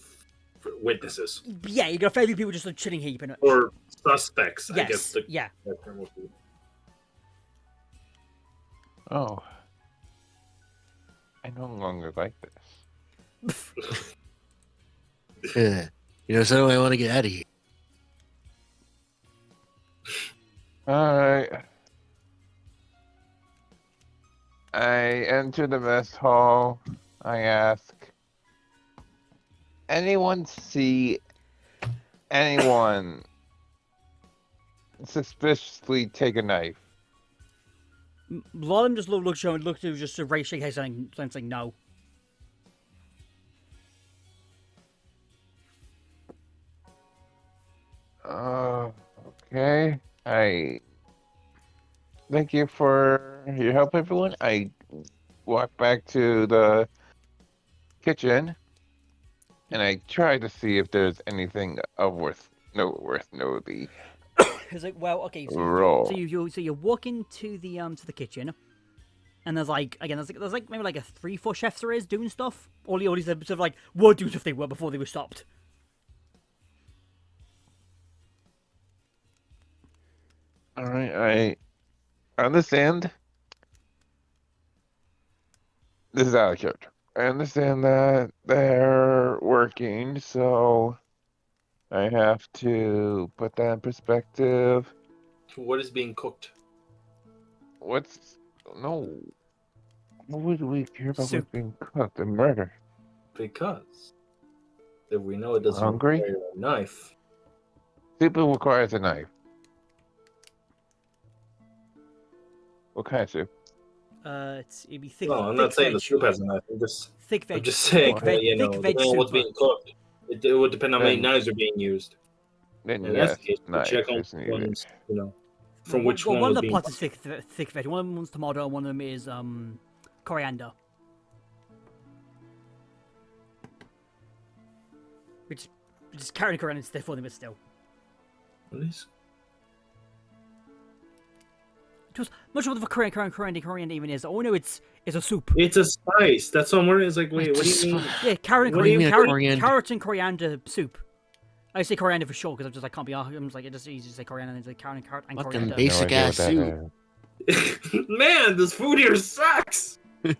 [SPEAKER 4] witnesses
[SPEAKER 1] Yeah, you got a fair few people just like chilling here, pretty much.
[SPEAKER 4] or suspects.
[SPEAKER 1] Yes.
[SPEAKER 4] I guess
[SPEAKER 1] Yeah.
[SPEAKER 4] that term would be.
[SPEAKER 2] Oh, I no longer like this.
[SPEAKER 3] So I want to get out of here.
[SPEAKER 2] All right. I enter the mess hall. I ask, anyone see anyone suspiciously take a knife?
[SPEAKER 1] A lot of them just look to just a raise shake head saying no.
[SPEAKER 2] Okay. I thank you for your help, everyone. I walk back to the kitchen and I try to see if there's anything of worth no worth no the
[SPEAKER 1] It's like, well, okay,
[SPEAKER 2] roll.
[SPEAKER 1] so you walk into the kitchen, and there's like again there's like maybe like a 3-4 chefs there is doing stuff. All these sort of like were doing stuff they were before they were stopped.
[SPEAKER 2] All right, I understand. This is out of character. I understand that they're working, so I have to put that in perspective.
[SPEAKER 4] What is being cooked?
[SPEAKER 2] What's no? What would we care about
[SPEAKER 1] Soup.
[SPEAKER 2] what's being cooked? A murder.
[SPEAKER 4] Because if we know it doesn't
[SPEAKER 2] Hungry?
[SPEAKER 4] require a knife.
[SPEAKER 2] Soup requires a knife. What kind of soup?
[SPEAKER 1] It'd be thick.
[SPEAKER 4] No, I'm
[SPEAKER 1] thick
[SPEAKER 4] not saying the
[SPEAKER 1] veg.
[SPEAKER 4] soup has a knife.
[SPEAKER 1] Thick veg.
[SPEAKER 4] I'm just saying,
[SPEAKER 1] thick veg,
[SPEAKER 4] you know,
[SPEAKER 1] thick veg
[SPEAKER 4] depending on what's
[SPEAKER 1] soup.
[SPEAKER 4] being cooked, it would depend on how many
[SPEAKER 2] Then-
[SPEAKER 4] knives are being used.
[SPEAKER 2] Then
[SPEAKER 4] In that
[SPEAKER 2] yes,
[SPEAKER 4] case, we
[SPEAKER 2] knife
[SPEAKER 4] check on
[SPEAKER 2] is needed.
[SPEAKER 4] ones, you know, from
[SPEAKER 1] Well,
[SPEAKER 4] which
[SPEAKER 1] well,
[SPEAKER 4] one
[SPEAKER 1] one
[SPEAKER 4] was
[SPEAKER 1] of the
[SPEAKER 4] being
[SPEAKER 1] pots is thick veg. One of them is tomato, and one of them is coriander. Which is carrying coriander instead for them, but still.
[SPEAKER 4] What is?
[SPEAKER 1] Just much of the coriander even is. All I know it's a soup.
[SPEAKER 4] It's a spice. That's what I'm wondering. It's like, wait, what do you mean?
[SPEAKER 1] Yeah, carrot
[SPEAKER 4] What do you
[SPEAKER 1] and
[SPEAKER 4] mean
[SPEAKER 3] coriander?
[SPEAKER 1] carrots and coriander soup. I say coriander for sure because I'm just like can't be. I'm just like it's just easy to say coriander and it's like carrot and
[SPEAKER 3] Fucking
[SPEAKER 1] coriander.
[SPEAKER 3] basic
[SPEAKER 2] idea
[SPEAKER 3] ass
[SPEAKER 2] what that
[SPEAKER 3] soup.
[SPEAKER 2] is.
[SPEAKER 4] Man, this food here sucks.
[SPEAKER 1] They're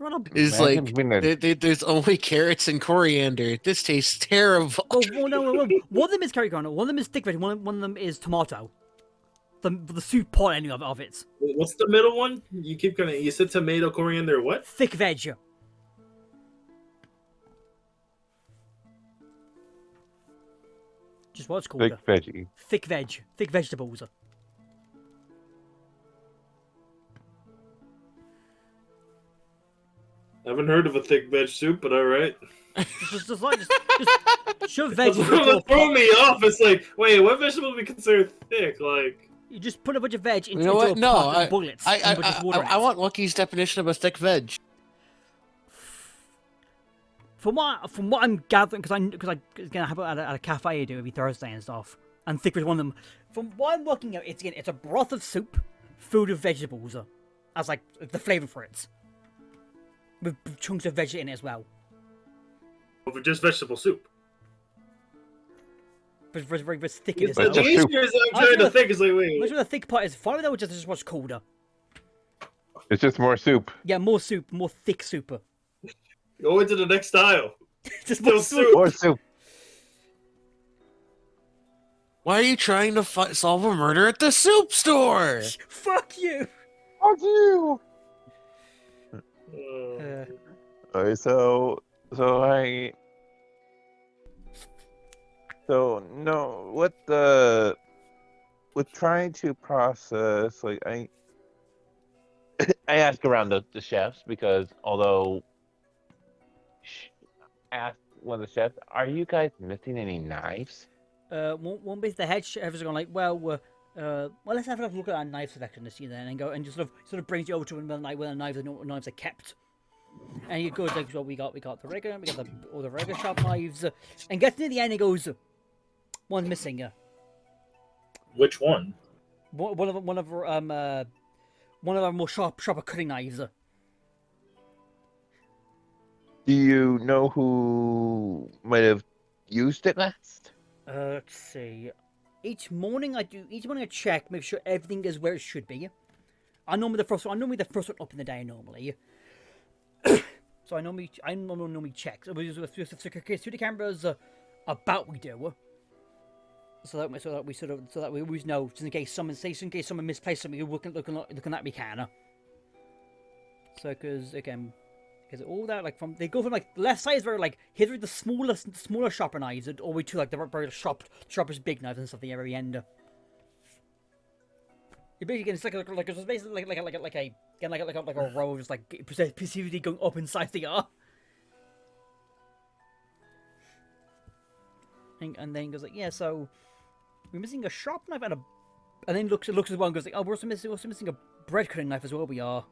[SPEAKER 1] on a-
[SPEAKER 3] It's
[SPEAKER 2] Imagine
[SPEAKER 3] like
[SPEAKER 2] being a-
[SPEAKER 3] there's only carrots and coriander. This tastes terrible.
[SPEAKER 1] well, no, one of them is carrot coriander. One of them is thick veg. One of them is tomato. The soup pot anyway of it.
[SPEAKER 4] Wait, what's the middle one? You keep kind of. You said tomato, coriander, what?
[SPEAKER 1] Thick veg. Just what it's called.
[SPEAKER 2] Thick veggie.
[SPEAKER 1] Thick veg. Thick vegetables.
[SPEAKER 4] Haven't heard of a thick veg soup, but all right.
[SPEAKER 1] Just shove veg
[SPEAKER 4] That's
[SPEAKER 1] into a
[SPEAKER 4] what threw
[SPEAKER 1] pot.
[SPEAKER 4] me off. It's like, wait, what vegetable do we consider thick? Like,
[SPEAKER 1] You just put a bunch of veg into,
[SPEAKER 3] You know what?
[SPEAKER 1] into a
[SPEAKER 3] No,
[SPEAKER 1] pot and boil it. and put just water in
[SPEAKER 3] I
[SPEAKER 1] it.
[SPEAKER 3] want Lucky's definition of a thick veg.
[SPEAKER 1] From what I'm gathering, because I gonna have it at a cafe I do every Thursday and stuff, and thick veg one of them. From what I'm working out, it's a broth of soup, food of vegetables, as like the flavor for it, with chunks of veg in it as well.
[SPEAKER 4] over just vegetable soup.
[SPEAKER 1] But it's very thick in it as
[SPEAKER 4] The
[SPEAKER 1] well.
[SPEAKER 2] just
[SPEAKER 4] issue
[SPEAKER 2] soup.
[SPEAKER 4] is I'm
[SPEAKER 1] I
[SPEAKER 4] trying to
[SPEAKER 1] feel-
[SPEAKER 4] think. It's like,
[SPEAKER 1] I'm
[SPEAKER 4] wait,
[SPEAKER 1] not sure the thick part is fine, though, or just what's colder.
[SPEAKER 2] It's just more soup.
[SPEAKER 1] Yeah, more soup, more thick soup.
[SPEAKER 4] go into the next aisle.
[SPEAKER 1] Just
[SPEAKER 4] Still
[SPEAKER 1] more soup.
[SPEAKER 4] soup.
[SPEAKER 2] More soup.
[SPEAKER 3] Why are you trying to solve a murder at the soup store?
[SPEAKER 1] Fuck you.
[SPEAKER 2] Fuck you.
[SPEAKER 1] Uh,
[SPEAKER 2] Okay, so no, with trying to process, like I ask around the chefs because although I asked one of the chefs, are you guys missing any knives?
[SPEAKER 1] one bit the head chef is going like, well, let's have a look at our knife selection this year then, and go and just sort of brings you over to another night where the knives are kept. And he goes like, well, we got the regular, all the regular sharp knives, and gets near the end, he goes, one's missing.
[SPEAKER 4] Which one?
[SPEAKER 1] One of our more sharper cutting knives.
[SPEAKER 2] Do you know who might have used it last?
[SPEAKER 1] Let's see. Each morning I check, make sure everything is where it should be. I'm normally the first one up in the day normally. So I normally check. So we use security cameras about we do. So that we always know, just in case someone misplaced something, we can look at that we can. So because all that they go from like the left side is very like here's the smaller sharper knives, all the way to like the very sharpest big knives and stuff at the very end. You basically it's it's basically like a row of just like passively going up inside the R. And then he goes like, yeah, so we're missing a sharp knife and then looks as well and goes like, oh, we're also missing a bread cutting knife as well. We are.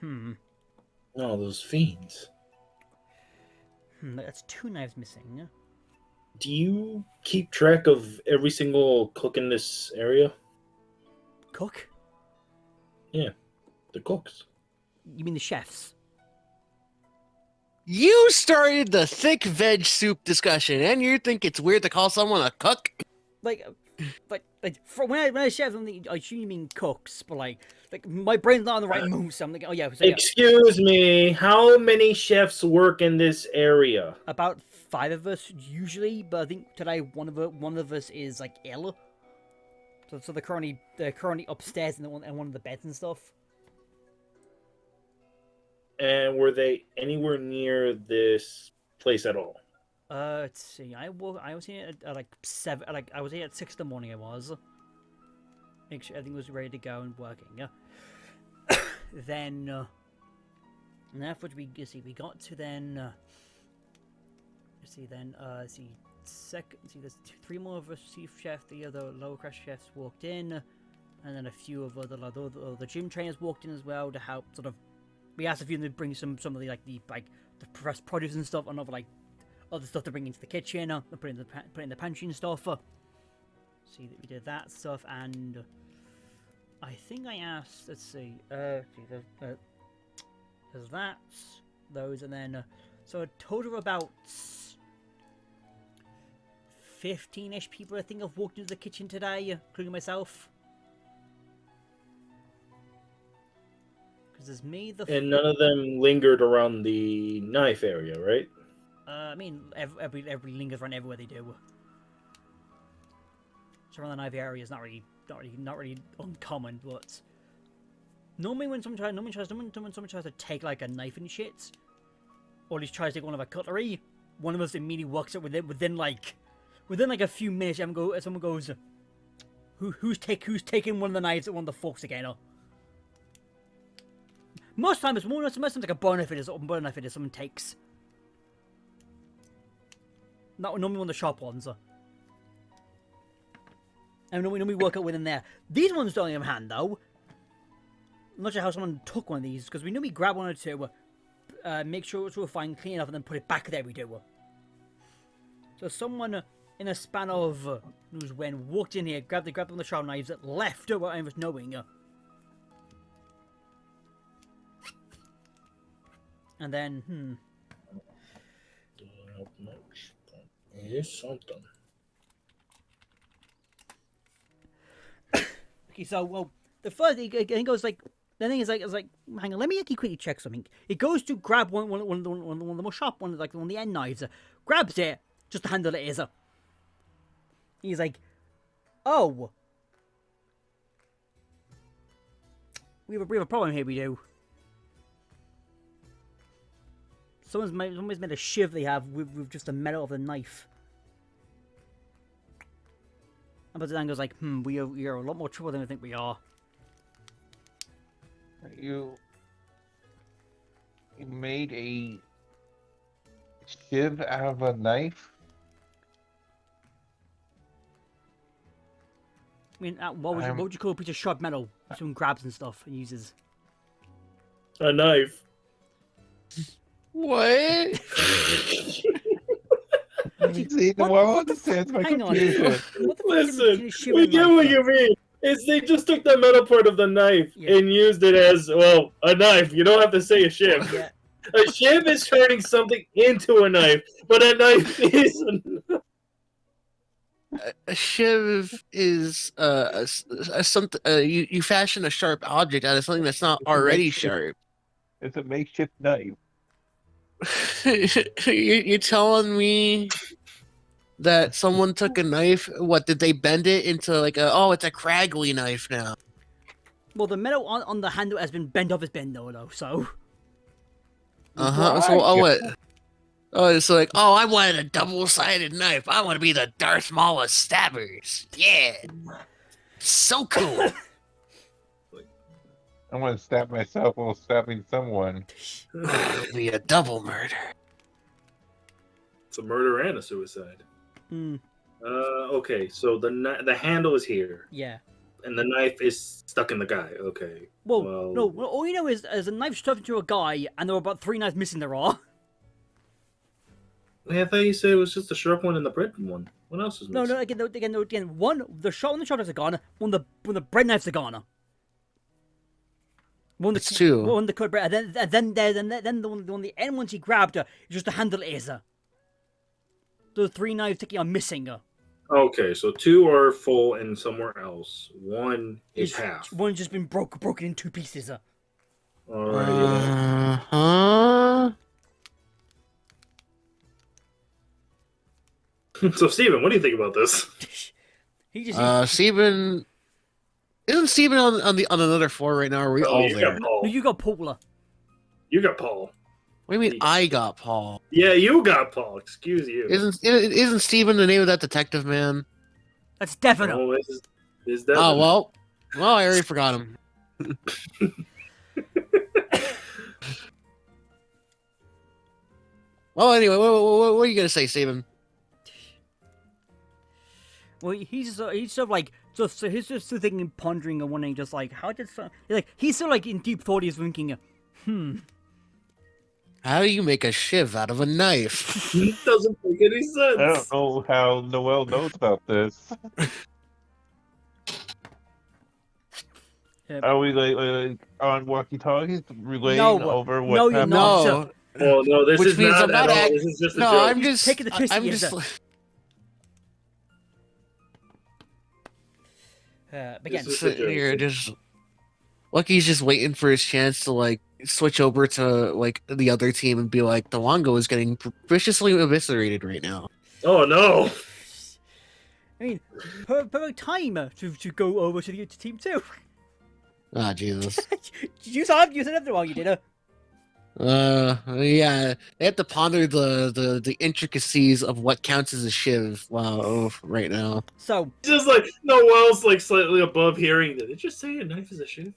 [SPEAKER 4] No, those fiends.
[SPEAKER 1] That's 2 knives missing.
[SPEAKER 4] Do you keep track of every single cook in this area?
[SPEAKER 1] Cook?
[SPEAKER 4] The cooks.
[SPEAKER 1] You mean the chefs?
[SPEAKER 3] You started the thick veg soup discussion, and you think it's weird to call someone a cook?
[SPEAKER 1] Like for when I chef, I assume you mean cooks, but like my brain's not on the right move, so I'm like, oh yeah, so yeah.
[SPEAKER 4] Excuse me, how many chefs work in this area?
[SPEAKER 1] About 5 of us usually, but I think today one of us is like ill. So they're currently upstairs in one of the beds and stuff.
[SPEAKER 4] And were they anywhere near this place at all?
[SPEAKER 1] Let's see. I was here at like 7. I was here at 6 in the morning. I was. Make sure everything was ready to go and working. Yeah. Then, and after we got to then. Let's see. There's 3 more of us chief chef. The other lower class chefs walked in, and then a few of the gym trainers walked in as well to help sort of. We asked a few of them to bring some of the fresh produce and stuff, and other stuff to bring into the kitchen, put in the pantry and stuff. See that we did that stuff, and I think I asked. Let's see. There's that, those, and then so a total of about 15-ish people I think have walked into the kitchen today, including myself. There's me,
[SPEAKER 4] and none of them lingered around the knife area, right?
[SPEAKER 1] I mean, every lingers around everywhere they do. So around the knife area is not really uncommon, but normally when someone tries to take like a knife and shit, or at least tries to take one of a cutlery, one of us immediately walks up within like a few minutes. Someone goes, who's taking one of the knives at one of the forks again? Or, most times like a bar knife it is someone takes. Not normally one of the sharp ones. And we work out within there. These ones don't have hand though. I'm not sure how someone took one of these, because we normally grab one or two, make sure it's all fine, clean it up, and then put it back there. We do. So someone in a span of who's when walked in here, grabbed one of the sharp knives, left without any of us knowing. And then,
[SPEAKER 4] Here's something.
[SPEAKER 1] Okay, so well, the first thing it goes like the thing is like hang on, let me actually quickly check something. It goes to grab one of the more sharp ones, like one of the end knives, grabs it just to handle it is. He's like, oh, we have a problem here. We do. Someone's made a shiv they have with just the metal of the knife. And but then goes like, we are a lot more trouble than I think we are.
[SPEAKER 2] You made a shiv out of a knife?
[SPEAKER 1] I mean, what would you call a piece of sharp metal someone grabs and stuff and uses?
[SPEAKER 4] A knife.
[SPEAKER 3] What?
[SPEAKER 2] See, the world understands my
[SPEAKER 1] hang on.
[SPEAKER 2] confusion.
[SPEAKER 1] What the fuck
[SPEAKER 4] Listen,
[SPEAKER 1] is a
[SPEAKER 4] we get what you mean. It's they just took the metal part of the knife and used it as, well, a knife. You don't have to say a shiv.
[SPEAKER 1] Yeah.
[SPEAKER 4] A shiv is turning something into a knife, but a knife is
[SPEAKER 3] A shiv is something you fashion a sharp object out of something that's not already sharp.
[SPEAKER 2] It's a makeshift knife.
[SPEAKER 3] You're telling me that someone took a knife? What did they bend it into like it's a craggly knife now?
[SPEAKER 1] Well, the metal on the handle has been bent off its bend though, so.
[SPEAKER 3] So what? Oh, it's like, I wanted a double-sided knife. I want to be the Darth Maul of stabbers. Yeah, so cool.
[SPEAKER 2] I want to stab myself while stabbing someone.
[SPEAKER 3] It'll be a double murder.
[SPEAKER 4] It's a murder and a suicide. Okay, so the handle is here.
[SPEAKER 1] Yeah.
[SPEAKER 4] And the knife is stuck in the guy. Okay.
[SPEAKER 1] Well, no. Well, all you know is there's a knife stuffed into a guy, and there were about 3 knives missing. There are.
[SPEAKER 4] Wait, I thought you said it was just the sharp one and the bread one. What else is
[SPEAKER 1] No,
[SPEAKER 4] missing?
[SPEAKER 1] again. One, the shot knives are gone. One, the bread knives are gone. One,
[SPEAKER 3] It's two.
[SPEAKER 1] One, the cut bread, and then the one, the end ones he grabbed, just the handle is. The three knives taking are missing.
[SPEAKER 4] Okay, so 2 are full and somewhere else. 1 is half.
[SPEAKER 1] One's just been broken in 2 pieces.
[SPEAKER 4] Alrighty.
[SPEAKER 3] Huh?
[SPEAKER 4] So, Steven, what do you think about this?
[SPEAKER 1] He just.
[SPEAKER 3] Steven. Isn't Steven on another floor right now? Or are we all
[SPEAKER 4] you
[SPEAKER 3] there?
[SPEAKER 4] got Paul.
[SPEAKER 1] No, you got Paula.
[SPEAKER 4] You got Paul.
[SPEAKER 3] What do you mean I got Paul?
[SPEAKER 4] Yeah, you got Paul. Excuse you.
[SPEAKER 3] Isn't Steven the name of that detective man?
[SPEAKER 1] That's definite.
[SPEAKER 4] No, this is Devin.
[SPEAKER 3] Oh, well, I already forgot him. Well, anyway, what are you going to say, Steven?
[SPEAKER 1] Well, he's sort of like he's just thinking, pondering, and wondering, just like how did he's still like in deep thought. He's thinking,
[SPEAKER 3] How do you make a shiv out of a knife?
[SPEAKER 4] It doesn't make any sense.
[SPEAKER 2] I don't know how Noel knows about this. Are we like on walkie-talkies relaying over what
[SPEAKER 1] you're
[SPEAKER 2] happened?
[SPEAKER 1] not.
[SPEAKER 3] No.
[SPEAKER 4] Well, no, this
[SPEAKER 3] Which
[SPEAKER 4] is
[SPEAKER 3] means
[SPEAKER 4] not
[SPEAKER 3] I'm not
[SPEAKER 4] at all.
[SPEAKER 3] act-
[SPEAKER 4] This is just a
[SPEAKER 3] No,
[SPEAKER 4] joke.
[SPEAKER 3] I'm just
[SPEAKER 1] taking the piss
[SPEAKER 3] I'm
[SPEAKER 1] at
[SPEAKER 3] just.
[SPEAKER 1] you, but again,
[SPEAKER 4] This is-
[SPEAKER 3] Sitting here, just Lucky's just waiting for his chance to like switch over to like the other team and be like, the Longo is getting viciously eviscerated right now.
[SPEAKER 4] Oh no!
[SPEAKER 1] I mean, perfect time to go over to the team 2.
[SPEAKER 3] Ah, Jesus.
[SPEAKER 1] You saw him using it while you did.
[SPEAKER 3] Yeah, they have to ponder the intricacies of what counts as a shiv. Wow, right now.
[SPEAKER 1] So
[SPEAKER 4] Just like Noel's like slightly above hearing. Did it just say a knife is a shiv?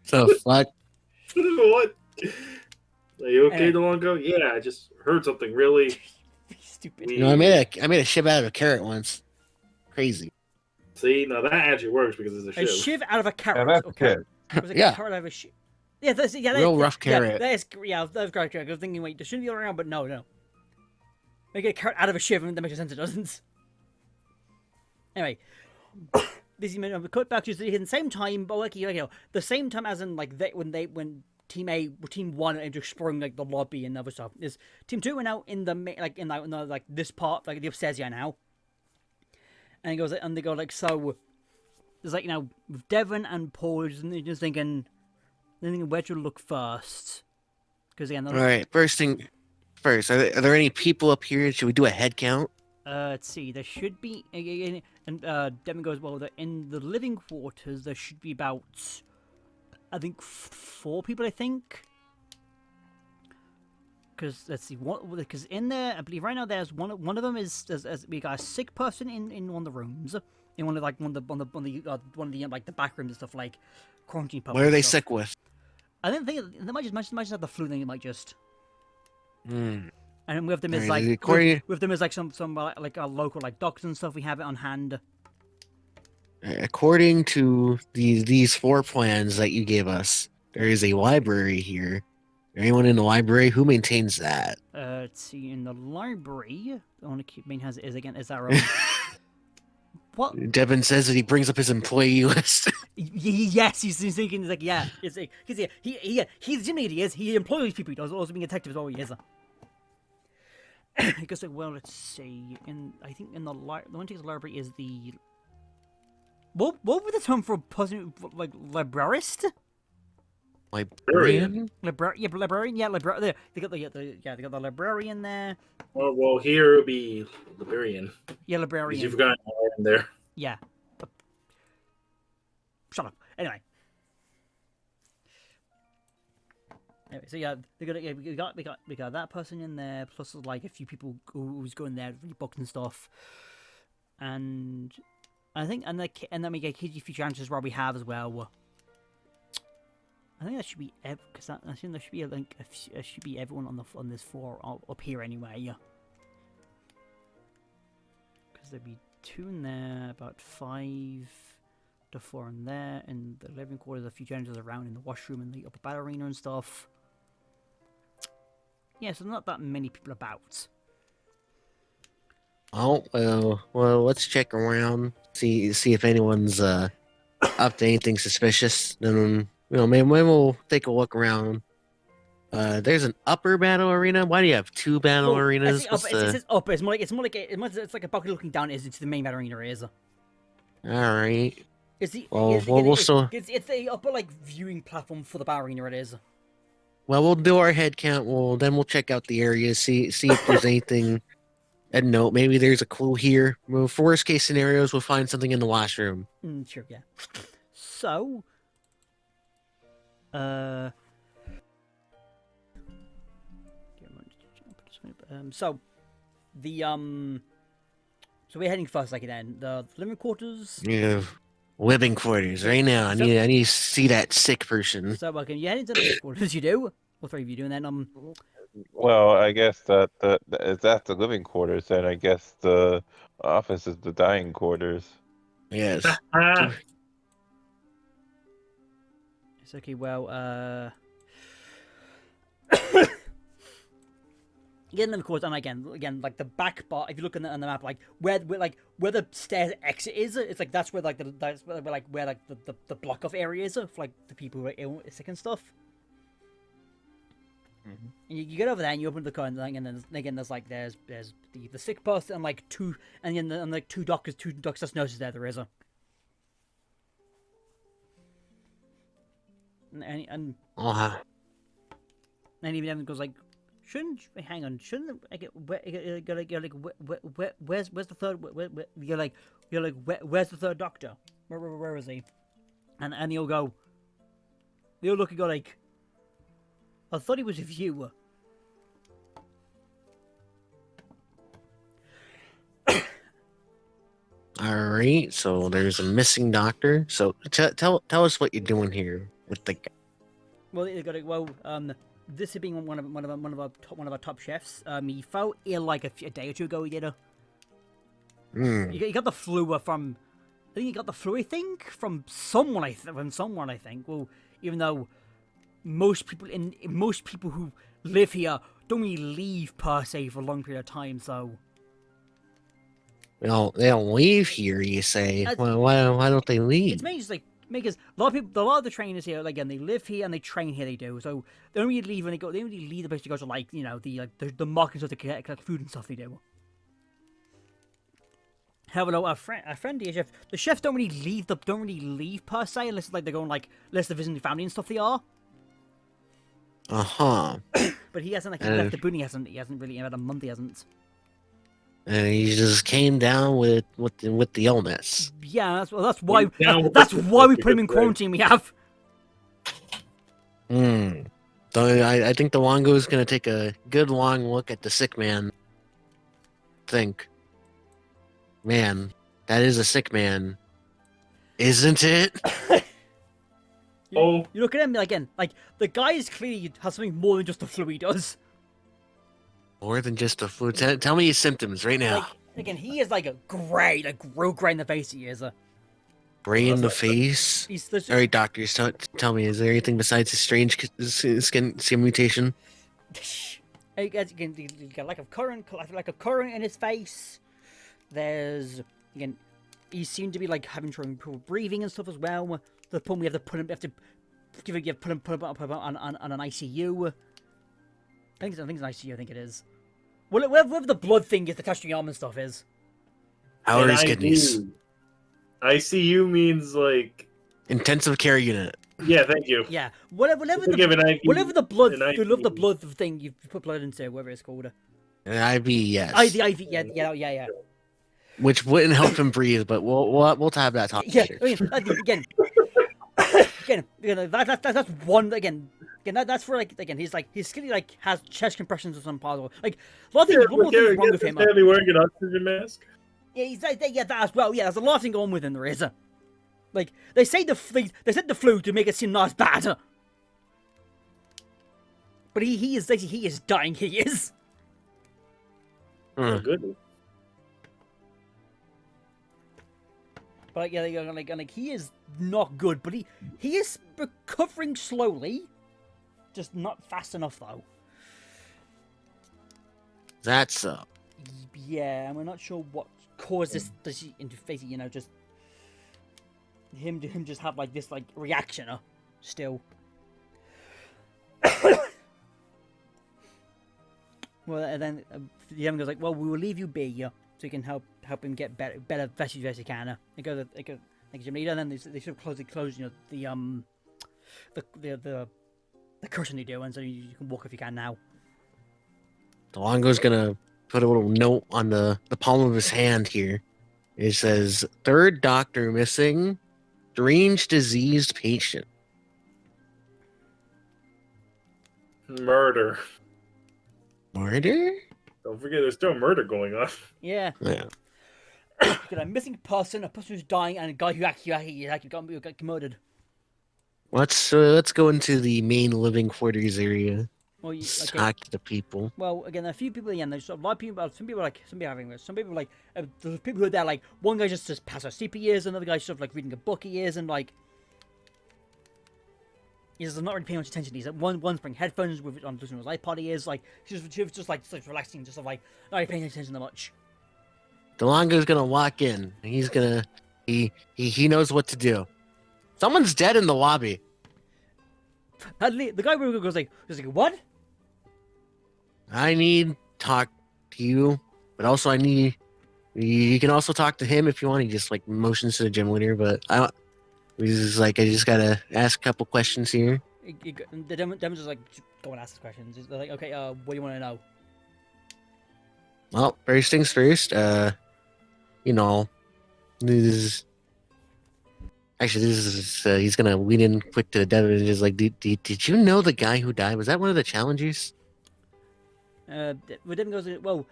[SPEAKER 3] So fuck.
[SPEAKER 4] What? Are you okay,
[SPEAKER 1] Anyway.
[SPEAKER 4] Delongo? Yeah, I just heard something really.
[SPEAKER 1] stupid.
[SPEAKER 3] You know, I made a shiv out of a carrot once. Crazy.
[SPEAKER 4] See, now that actually works because it's a
[SPEAKER 1] A
[SPEAKER 4] shiv.
[SPEAKER 1] shiv out of a carrot.
[SPEAKER 2] Yeah, that's
[SPEAKER 1] okay.
[SPEAKER 2] good.
[SPEAKER 1] It was a
[SPEAKER 3] Yeah.
[SPEAKER 1] carrot out of a shiv. Yeah, that's
[SPEAKER 3] Real rough carrot.
[SPEAKER 1] That's correct. I was thinking, wait, there shouldn't be around, but no. Make a carrot out of a shiv, and that makes sense. It doesn't. Anyway, this is cut back to the same time, but like the same time as in like when Team 1 are exploring like the lobby and other stuff. Is Team 2 are now in the this part, like the upstairs here now. And they go like, so there's like with Devon and Paul just thinking where to look first. Because again,
[SPEAKER 3] All right, first thing first. Are there any people up here? Should we do a head count?
[SPEAKER 1] let's see. There should be, and Devon goes, well, in the living quarters there should be about, I think 4 people. I think. Because let's see, because in there, I believe right now there's one of them is we got a sick person in one of the rooms, in one of the like the back rooms and stuff, like quarantine.
[SPEAKER 3] What are they sick with?
[SPEAKER 1] I don't think they might just have the flu. Thing. It might just.
[SPEAKER 3] Hmm.
[SPEAKER 1] And we have them as
[SPEAKER 3] Alright,
[SPEAKER 1] like
[SPEAKER 3] according-
[SPEAKER 1] with them as like some like a local like doctors and stuff. We have it on hand.
[SPEAKER 3] According to these 4 plans that you gave us, there is a library here. Anyone in the library? Who maintains that?
[SPEAKER 1] Let's see, in the library, the only main has is our own. What?
[SPEAKER 3] Devin says that he brings up his employee list.
[SPEAKER 1] Yes, he's thinking, he's like, yeah, it's like, because he's Jimmy, he is. He employs people. He does also being a detective as well. He is. He goes like, well, let's see. I think in the one thing the library is the. What would the term for a person like librarist?
[SPEAKER 3] Librarian?
[SPEAKER 1] Librarian. Yeah, librarian. They got the librarian there.
[SPEAKER 4] Oh, well, here it'll be Liberian.
[SPEAKER 1] Yeah,
[SPEAKER 4] Because
[SPEAKER 1] librarian.
[SPEAKER 4] you've got in there.
[SPEAKER 1] Yeah. Shut up. Anyway, so yeah, we got that person in there, plus like a few people who's going there, read books and stuff, and I think and then we get KG feature answers where we have as well. I think that should be because I think there should be should be everyone on this floor up here anyway. Yeah. Because there'd be 2 in there, about 5 to 4 in there, and the living quarters, a few janitors around in the washroom and the upper ballerina and stuff. Yeah, so not that many people about.
[SPEAKER 3] Oh well. Let's check around. See if anyone's up to anything suspicious. Then maybe we'll take a look around. There's an upper battle arena. Why do you have two battle
[SPEAKER 1] Well,
[SPEAKER 3] arenas?
[SPEAKER 1] Up, it says up. It's like a balcony looking down into the main arena is.
[SPEAKER 3] All right.
[SPEAKER 1] It's the
[SPEAKER 3] Well, we'll still.
[SPEAKER 1] it's the upper like viewing platform for the bar arena. It is.
[SPEAKER 3] Well, we'll do our head count. We'll check out the area. See if there's anything. And note, maybe there's a clue here. Well, for worst case scenarios, we'll find something in the washroom.
[SPEAKER 1] Sure, yeah. So, so we're heading first, like then the living quarters.
[SPEAKER 3] Yeah, living quarters right now. I need to see that sick person.
[SPEAKER 1] So, welcome. You head into the living quarters. You do. All three of you do, and then
[SPEAKER 2] Well, I guess that if that's the living quarters, then I guess the office is the dying quarters.
[SPEAKER 3] Yes.
[SPEAKER 1] It's okay. Well, get in the course, and again, like the back bar. If you look on the map, like where the stairs exit is, it's like that's where the block off area is for like the people who are ill, sick and stuff.
[SPEAKER 3] Mm-hmm.
[SPEAKER 1] And you get over there and you open the car, and then again there's the sick person and like two doctors, nurses there is a. And
[SPEAKER 3] Uh-huh.
[SPEAKER 1] And even Evan goes like, shouldn't where's the third? Where's the third doctor? Where is he? And he'll go. They'll look and go like, I thought he was with you.
[SPEAKER 3] All right. So there's a missing doctor. So tell us what you're doing here with the.
[SPEAKER 1] Well, they got it. Well, this being one of our top chefs. He fell ill like a day or two ago. He did He got the flu from. I think he got the flu. I think from someone. I think. Well, even though most people who live here don't really leave per se for a long period of time. So.
[SPEAKER 3] Well, they don't leave here. You say. Well, why don't they leave?
[SPEAKER 1] It's mainly just like. Because a lot of the trainers here, again, they live here and they train here. They do so. They don't really leave when they go. They don't really leave the place to go to the markets to collect food and stuff. They do. However, a friend here, chef. The chefs don't really leave per se unless like they're going unless they're visiting family and stuff. They are. But he hasn't left the boot. He hasn't really had a month. He hasn't.
[SPEAKER 3] And he just came down with the illness.
[SPEAKER 1] Yeah, that's why we put him in quarantine. We have.
[SPEAKER 3] So I think the Longo is gonna take a good long look at the sick man. Man, that is a sick man, isn't it?
[SPEAKER 1] You look at him again. Like the guy is clearly has something more than just the flu. He does.
[SPEAKER 3] More than just a flu. Tell me his symptoms right now.
[SPEAKER 1] Again, he is like real gray in the face. He is
[SPEAKER 3] gray in the face. All right, doctors, tell me, is there anything besides his strange skin mutation?
[SPEAKER 1] He got like a current in his face. There's he seemed to be like having trouble breathing and stuff as well. To the point we have to put him on an ICU. I think it's an ICU. I think it is. Well, whatever the blood thing is attached to your arm and stuff is.
[SPEAKER 3] How are his kidneys?
[SPEAKER 4] ICU means like
[SPEAKER 3] intensive care unit.
[SPEAKER 4] Yeah, thank you.
[SPEAKER 1] Yeah, whatever the blood thing you put blood into, whatever it's called.
[SPEAKER 3] An IV, yes.
[SPEAKER 1] The IV, yeah.
[SPEAKER 3] Which wouldn't help him breathe, but we'll have that talk later.
[SPEAKER 1] Again, that's one again. Again, that's for he's skinny, has chest compressions or something possible. Like a lot of things, one more thing wrong with him.
[SPEAKER 4] He's wearing an oxygen mask.
[SPEAKER 1] Yeah, he's that as well. Yeah, there's a lot of things going on with him. There is. Like they said the flu to make it seem not as bad. But he is dying. He is.
[SPEAKER 4] Oh, good.
[SPEAKER 1] But he is not good. But he is recovering slowly. Just not fast enough, though.
[SPEAKER 3] That's so.
[SPEAKER 1] Yeah, and we're not sure what caused this interface. Just him just have like this like reaction. Still. Well, and then the young goes like, "Well, we will leave you be, so you can help him get better veggies as you can." It goes, "Thank you, gym leader." And then they sort of close, the curtain you do, and so you can walk if you can now.
[SPEAKER 3] Delongo's gonna put a little note on the palm of his hand here. It says, "Third doctor missing, strange diseased patient."
[SPEAKER 4] Murder.
[SPEAKER 3] Murder?
[SPEAKER 4] Don't forget, there's still murder going on.
[SPEAKER 1] Yeah.
[SPEAKER 3] Yeah.
[SPEAKER 1] Got a missing person, a person who's dying, and a guy who actually got murdered.
[SPEAKER 3] Let's go into the main living quarters area.
[SPEAKER 1] Well,
[SPEAKER 3] Let's
[SPEAKER 1] okay.
[SPEAKER 3] talk to the people.
[SPEAKER 1] Well, again, a few people again. There's a lot of people. Some people having this. Some people there's people who are there. Like one guy just past our CP years, another guy sort of like reading a book he is, and like he's not really paying much attention. He's one's bringing headphones with on listening to his iPod. He is like she's just like relaxing, just like not really paying attention that much.
[SPEAKER 3] Delongo's gonna walk in. He's gonna he knows what to do. Someone's dead in the lobby.
[SPEAKER 1] The guy goes like, what?
[SPEAKER 3] I need to talk to you, but also I need you can also talk to him if you want. He just like motions to the gym leader, but he's like, I just gotta ask a couple questions here.
[SPEAKER 1] The demon's just like, go and ask the questions. They're like, okay, what do you want to know?
[SPEAKER 3] Well, first things first, this is he's gonna lean in quick to the devil and just like, did you know the guy who died? Was that one of the challengers?
[SPEAKER 1] The demon goes, well,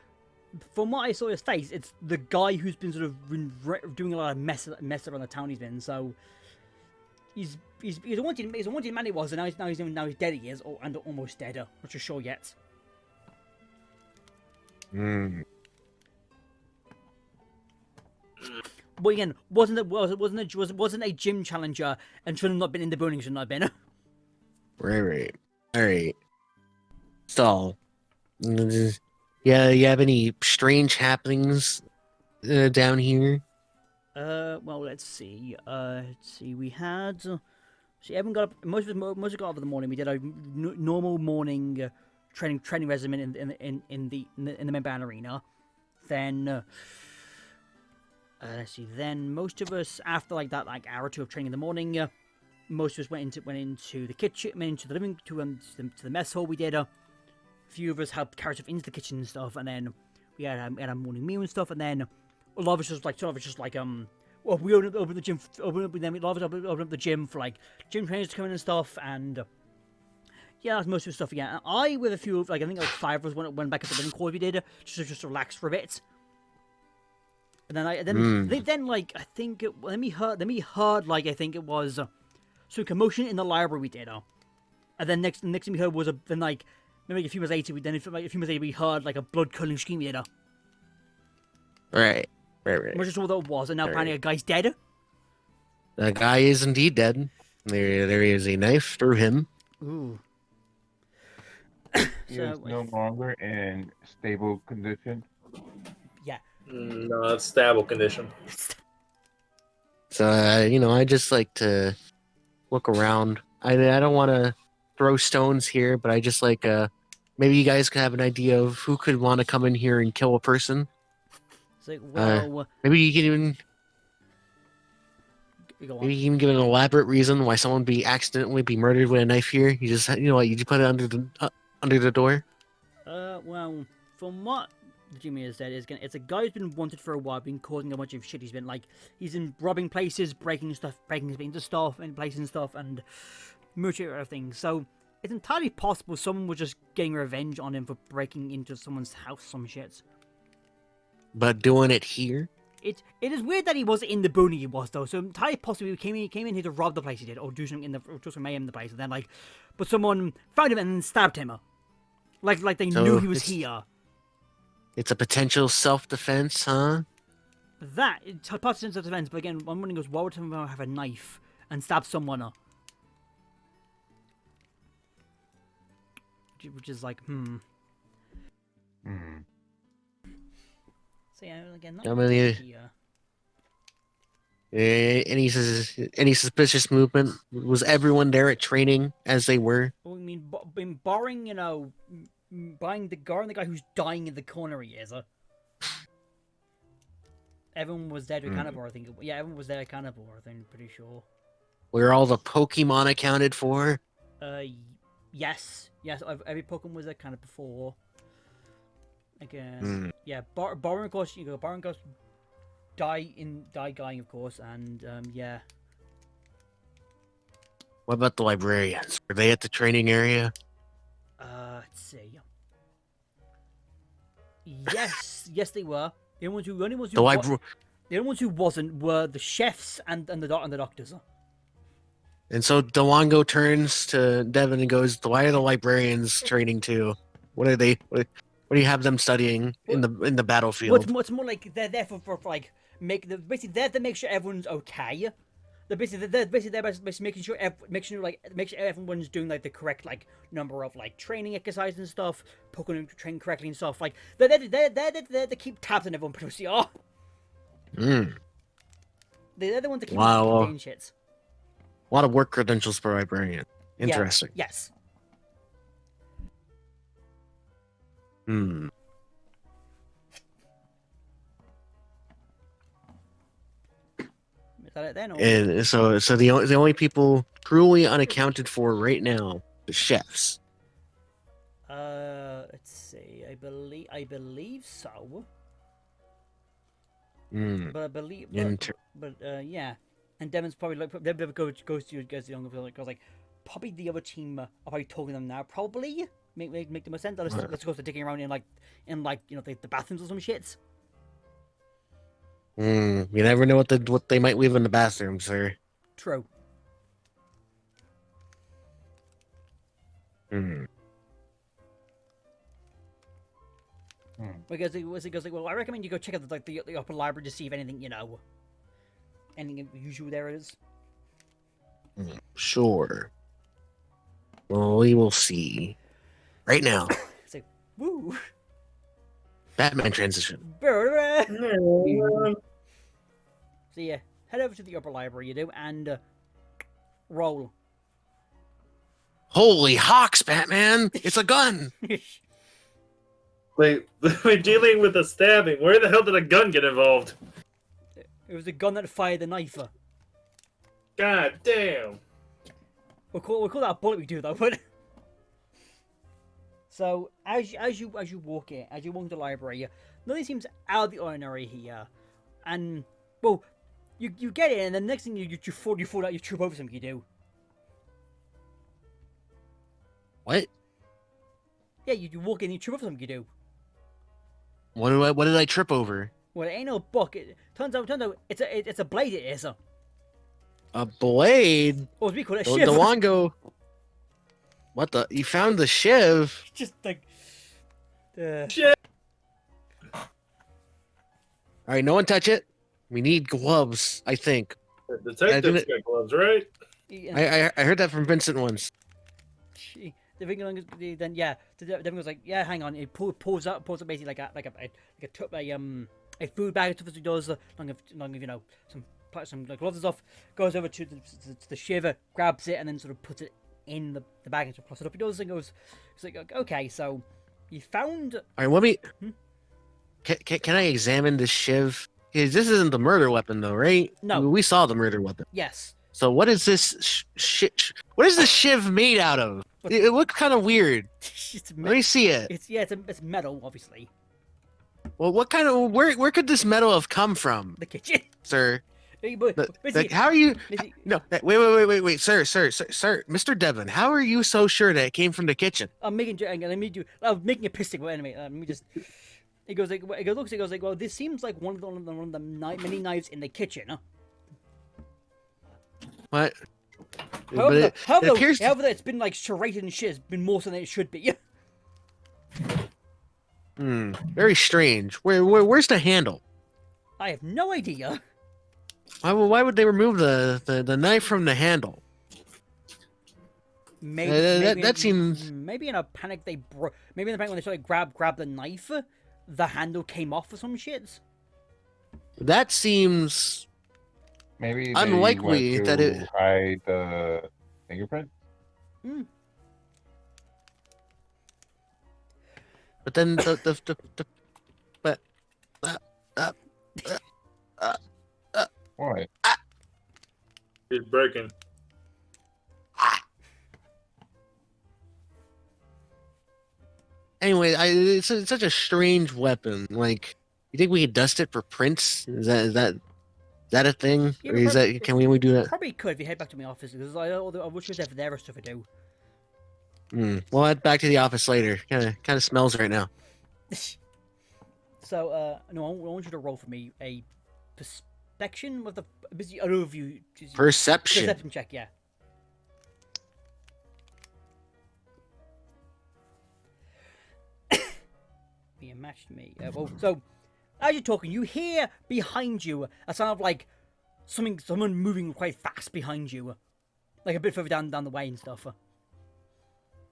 [SPEAKER 1] from what I saw his face, it's the guy who's been sort of doing a lot of mess around the town he's been. So he's a wanted man he was, and now he's dead. He is, and almost dead. Not sure yet.
[SPEAKER 3] Hmm.
[SPEAKER 1] But again, wasn't a gym challenger, and should have not been in the burning. Should not have been.
[SPEAKER 3] Right. All right. So, yeah, you have any strange happenings down here?
[SPEAKER 1] Well, let's see. We had. Everyone got up. Most got up in the morning. We did a normal morning training regimen in the main arena. Then. Let's see. Then most of us, after like hour or two of training in the morning, most of us went into the kitchen, went into the living to the mess hall. We did a few of us helped carry stuff into the kitchen and stuff, and then we had a morning meal and stuff, and then a lot of us just like well, we opened up the gym, a lot of us opened up the gym for like gym trainers to come in and stuff, and yeah, that's most of the stuff again. And I with a few I think like 5 of us went back to the living quarters we did just to relax for a bit. And then like I think let me heard like I think it was some commotion in the library we did, and then next thing we heard was maybe a few minutes later we heard like a blood curdling scream we did.
[SPEAKER 3] Right.
[SPEAKER 1] I'm not sure what that was, and now apparently a guy's dead.
[SPEAKER 3] The guy is indeed dead. There is a knife through him.
[SPEAKER 1] Ooh.
[SPEAKER 2] He is no longer in stable condition.
[SPEAKER 1] Yeah.
[SPEAKER 4] No, it's stable condition.
[SPEAKER 3] So, I just like to look around. I don't want to throw stones here, but I just like, maybe you guys can have an idea of who could want to come in here and kill a person.
[SPEAKER 1] It's like, well...
[SPEAKER 3] maybe you can even give an elaborate reason why someone accidentally be murdered with a knife here. You just, you just put it under the door.
[SPEAKER 1] Well, from what Jimmy has said, it's a guy who's been wanted for a while, been causing a bunch of shit. He's been robbing places, breaking into stuff, and places and stuff, and murdering other things. So it's entirely possible someone was just getting revenge on him for breaking into someone's house, some shit.
[SPEAKER 3] But doing it here?
[SPEAKER 1] It is weird that he was in the booney he was though. So entirely possible he came in here to rob the place he did, or do something or do some mayhem in the place, and then but someone found him and then stabbed him. Like they knew he was here.
[SPEAKER 3] It's a potential self-defense, huh?
[SPEAKER 1] That it's a potential self-defense, but again, one morning goes, why would someone have a knife and stab someone? Which is like, So yeah, again, not
[SPEAKER 3] How many?
[SPEAKER 1] here.
[SPEAKER 3] Any suspicious movement? Was everyone there at training as they were?
[SPEAKER 1] Well, I mean, barring buying the guy who's dying in the corner, he is. Everyone was there to Cannibal, I think. Yeah, everyone was there at Cannibal, I think. Pretty sure.
[SPEAKER 3] Were all the Pokemon accounted for?
[SPEAKER 1] Yes. Every Pokemon was there kind of before. I guess. Yeah, Baron, of course. Baron, of course, die guy, of course, and yeah.
[SPEAKER 3] What about the librarians? Were they at the training area?
[SPEAKER 1] Let's see. Yes, they were. The only ones who wasn't were the chefs and the doctors.
[SPEAKER 3] And so Dewango turns to Devin and goes, "Why are the librarians training too? What are they? What do you have them studying in the battlefield?"
[SPEAKER 1] What's more like they're there for like basically they're to make sure everyone's okay. They're basically there making sure everyone's doing like the correct like number of like training exercises and stuff, Pokemon training correctly and stuff. Like they're to keep tabs on everyone pretty much. They're the ones that keep doing shits.
[SPEAKER 3] A lot of work credentials for librarian. Interesting.
[SPEAKER 1] Yeah, yes. Is that it then? Or...
[SPEAKER 3] And so the only people truly unaccounted for right now, the chefs.
[SPEAKER 1] Let's see. I believe so. But I believe, yeah. And Devin's probably like goes to the younger people because like probably the other team are probably talking to them now. Probably make the most sense. Let's go to digging around in the bathrooms or some shits.
[SPEAKER 3] You never know what they might leave in the bathroom, sir.
[SPEAKER 1] True. Because it goes like, well, I recommend you go check out the upper library to see if anything anything unusual there is.
[SPEAKER 3] Sure. Well, we will see. Right now.
[SPEAKER 1] It's like, woo.
[SPEAKER 3] Batman transition.
[SPEAKER 1] So yeah, head over to the upper library, you do, and roll.
[SPEAKER 3] Holy hawks, Batman! It's a gun!
[SPEAKER 4] Wait, we're dealing with a stabbing. Where the hell did a gun get involved?
[SPEAKER 1] It was the gun that fired the knife.
[SPEAKER 4] God damn.
[SPEAKER 1] We'll call that a bullet we do though, but so as you walk into the library, nothing seems out of the ordinary here. And well, you get in and the next thing you fall out, you trip over something, you do.
[SPEAKER 3] What?
[SPEAKER 1] Yeah, you walk in, you trip over something, you do.
[SPEAKER 3] What did I trip over?
[SPEAKER 1] Well, it ain't no book. Turns out it's a blade. It is
[SPEAKER 3] a blade.
[SPEAKER 1] Or as we call it, a shiv.
[SPEAKER 3] Dewango. What the? You found the shiv?
[SPEAKER 1] Just like
[SPEAKER 4] shit.
[SPEAKER 3] All right, no one touch it. We need gloves. I think.
[SPEAKER 4] The detective's got gloves, right?
[SPEAKER 3] I heard that from Vincent once.
[SPEAKER 1] Then yeah, Devin goes like, yeah, hang on. He pulls up basically like a food bag. Stuff as he does, long of some gloves and stuff. Goes over to the shiver, grabs it, and then sort of puts it in the bag and sort of plus it up. He does and goes, he's like, okay, so you found.
[SPEAKER 3] All right, let me. Can I examine this shiv? This isn't the murder weapon though, right?
[SPEAKER 1] No,
[SPEAKER 3] we saw the murder weapon.
[SPEAKER 1] Yes.
[SPEAKER 3] So what is this shit? What is this shiv made out of? It looks kind of weird. Let me see it.
[SPEAKER 1] It's metal, obviously.
[SPEAKER 3] Well, what kind of where could this metal have come from?
[SPEAKER 1] The kitchen,
[SPEAKER 3] sir.
[SPEAKER 1] Basically,
[SPEAKER 3] how are you? No, wait, sir, Mr. Devon. How are you so sure that it came from the kitchen?
[SPEAKER 1] I'm making a piss take. Anyway, let me just. He goes like, well, this seems like one of the many knives in the kitchen. Huh?
[SPEAKER 3] What?
[SPEAKER 1] However, it's been like serrated and shit. It's been more than it should be.
[SPEAKER 3] Very strange. Where's the handle?
[SPEAKER 1] I have no idea.
[SPEAKER 3] Why would they remove the knife from the handle?
[SPEAKER 1] Maybe
[SPEAKER 3] that seems.
[SPEAKER 1] Maybe in a panic they Maybe in the panic when they tried to grab the knife, the handle came off or some shit.
[SPEAKER 3] That seems
[SPEAKER 2] Maybe
[SPEAKER 3] unlikely
[SPEAKER 2] they went
[SPEAKER 3] that
[SPEAKER 2] to
[SPEAKER 3] it.
[SPEAKER 2] hide the fingerprint.
[SPEAKER 1] Hmm.
[SPEAKER 3] But then the but uh, uh, uh,
[SPEAKER 2] Why?
[SPEAKER 4] He's breaking.
[SPEAKER 3] anyway, it's such a strange weapon. Like, you think we could dust it for prints? Is that a thing?
[SPEAKER 1] Yeah,
[SPEAKER 3] Or
[SPEAKER 1] but
[SPEAKER 3] is that can we do that?
[SPEAKER 1] probably could if you head back to my office because I wish there for their stuff to do.
[SPEAKER 3] We'll head back to the office later. Kind of smells right now.
[SPEAKER 1] So, no, I want you to roll for me a perspection with the busy overview.
[SPEAKER 3] Perception.
[SPEAKER 1] Perception check, yeah. Be a match to me. So, as you're talking, you hear behind you a sound of like someone moving quite fast behind you, like a bit further down the way and stuff.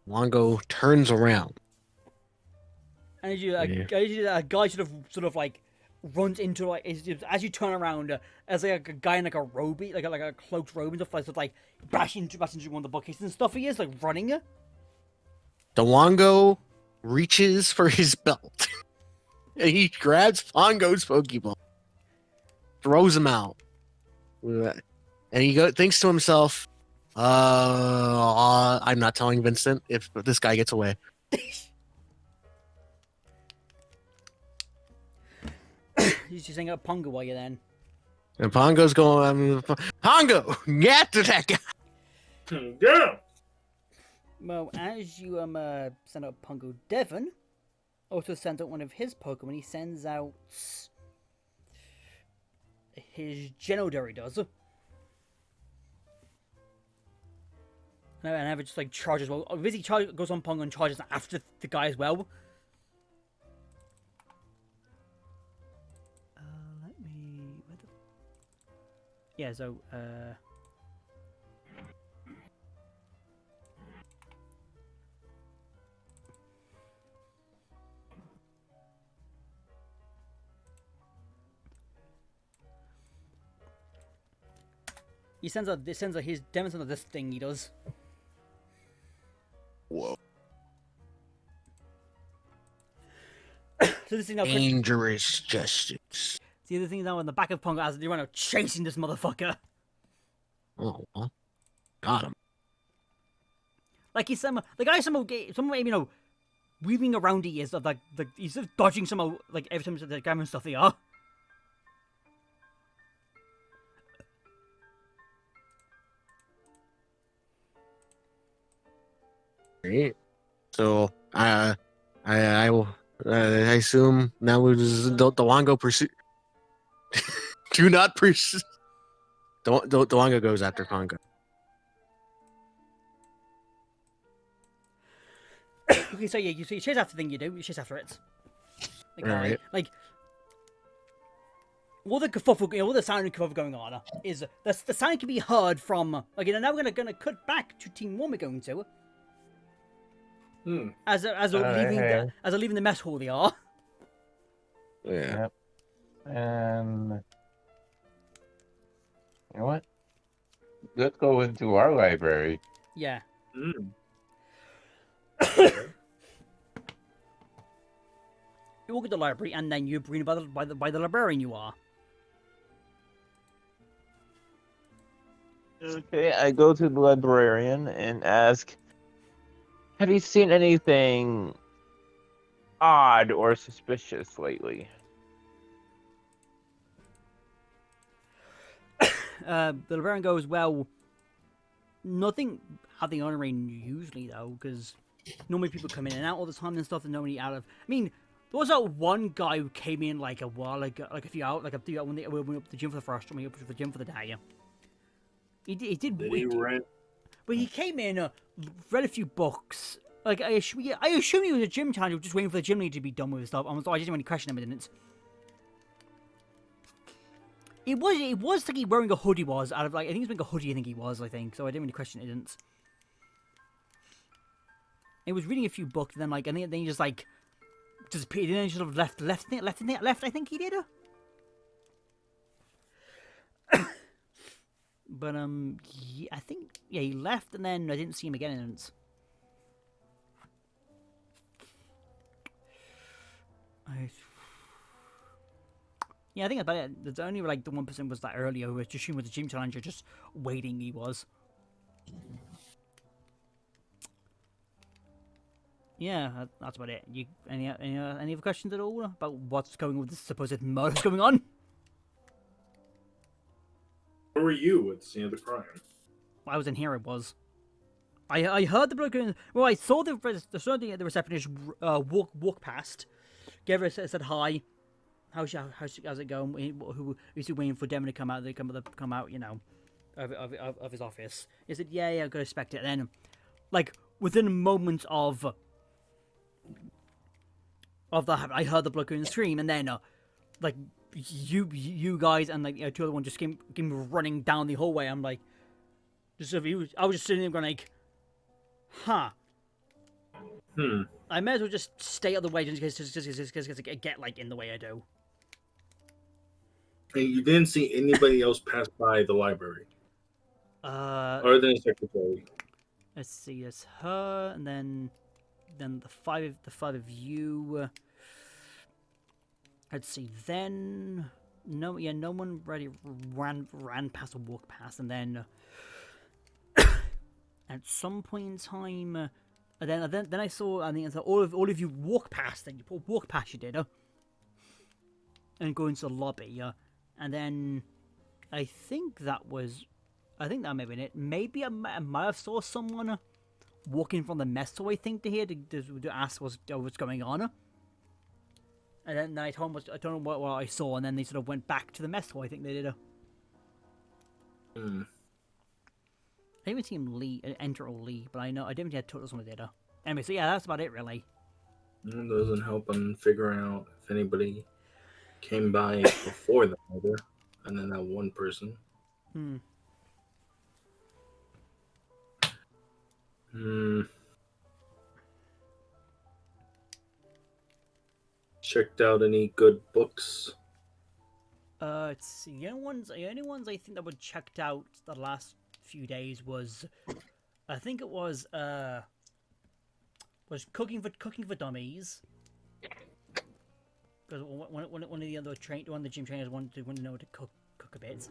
[SPEAKER 3] Longo turns around.
[SPEAKER 1] And as a guy sort of like runs into like as you turn around, as like a guy in like a robe, like a cloaked robe and stuff, like sort of like bash into one of the bookcases and stuff. He is like running.
[SPEAKER 3] DeLongo reaches for his belt. And he grabs Pongo's Pokeball, throws him out. And he thinks to himself, I'm not telling Vincent if this guy gets away.
[SPEAKER 1] He's just saying, Pongo, while you're then.
[SPEAKER 3] And Pongo's going, Pongo, get after that guy.
[SPEAKER 4] Yeah.
[SPEAKER 1] Well, as you send out Pongo, Devon also sends out one of his Pokemon. He sends out his Genodary, does. And Ever just like charges well. Busy goes on Pongo and charges after the guy as well. Let me. Yeah. So. He sends out his Devon sends out this thing he does.
[SPEAKER 3] Whoa.
[SPEAKER 1] So this thing now.
[SPEAKER 3] Dangerous justice.
[SPEAKER 1] The other thing now in the back of Pongo as they run out chasing this motherfucker.
[SPEAKER 3] Oh, well, got him.
[SPEAKER 1] Like he's the guy somehow weaving around he is of like he's just dodging somehow like every time the camera and stuff they are.
[SPEAKER 3] Right. So, I will. I assume now we just DeLongo pursue. Do not pursue. DeLongo goes after Pongo.
[SPEAKER 1] Okay, so yeah, you chase after the thing you do, you chase after it. Like,
[SPEAKER 3] Alright.
[SPEAKER 1] like what the kerfuffle, what the sound kerfuffle going on is the sound can be heard from. Okay, now we're gonna cut back to Team One. We're going to. As they're leaving the mess hall, they are.
[SPEAKER 3] Yeah.
[SPEAKER 2] Yep. And you know what? Let's go into our library.
[SPEAKER 1] Yeah.
[SPEAKER 4] Mm.
[SPEAKER 1] You walk to the library, and then you're greeted by the librarian. You are.
[SPEAKER 2] Okay, I go to the librarian and ask, have you seen anything odd or suspicious lately?
[SPEAKER 1] The librarian goes, well, nothing out of the ordinary usually, though, because normally people come in and out all the time and stuff, and nobody out of. I mean, there was that one guy who came in like a while ago, like a few hours, when we went up to the gym for the first time, we went up to the gym for the day. He did. But he came in, read a few books. Like I assume he was a gym challenge, just waiting for the gym lead to be done with his stuff. I didn't really question him, I didn't. It was like he wearing a hoodie was out of like I think he was wearing a hoodie. I think so. I didn't really question it. Didn't. He was reading a few books, and then he just like disappeared. And then he sort of left. I think he did. But I think he left, and then I didn't see him again. And I think about it. There's only like the 1% was that earlier, who was just shooting with the gym challenger, just waiting. He was. Yeah, that's about it. You any other questions at all about what's going on with this supposed murder going on?
[SPEAKER 4] Where were you at the scene of the crime?
[SPEAKER 1] I was in here. It was. I heard the bloke. Well, I saw the receptionist walk past. Gave her said hi. How's it going? Who is he waiting for Devon to come out? They come out, you know, of his office. He said, yeah, I'm gonna expect it. And then, like within a moment of that, I heard the bloke in the scream, and then like you guys and like two other ones just came running down the hallway. I'm like, I was just sitting there going like, huh. I may as well just stay out of the way just because I get like in the way I do.
[SPEAKER 4] And you didn't see anybody else pass by the library? Other than the secretary?
[SPEAKER 1] Let's see, it's her, and then the five of you. Let's see, then no one really ran past or walked past, and then at some point in time. And then I saw, I think all of you walk past. Then you walk past. You did, and go into the lobby. And then I think that may have been it. Maybe I might have saw someone walking from the mess hall. I think to ask what's going on. And then I told them I don't know what I saw, and then they sort of went back to the mess hall. I think they did. I didn't even see him enter or leave, but I didn't see total someone did. Anyway, so yeah, that's about it, really.
[SPEAKER 4] It doesn't help in figuring out if anybody came by before the murder, and then that one person. Checked out any good books?
[SPEAKER 1] Let's see. The only ones I think that were checked out the last few days was, I think it was cooking for dummies. Because one of the other gym trainers wanted to know how to cook a bit.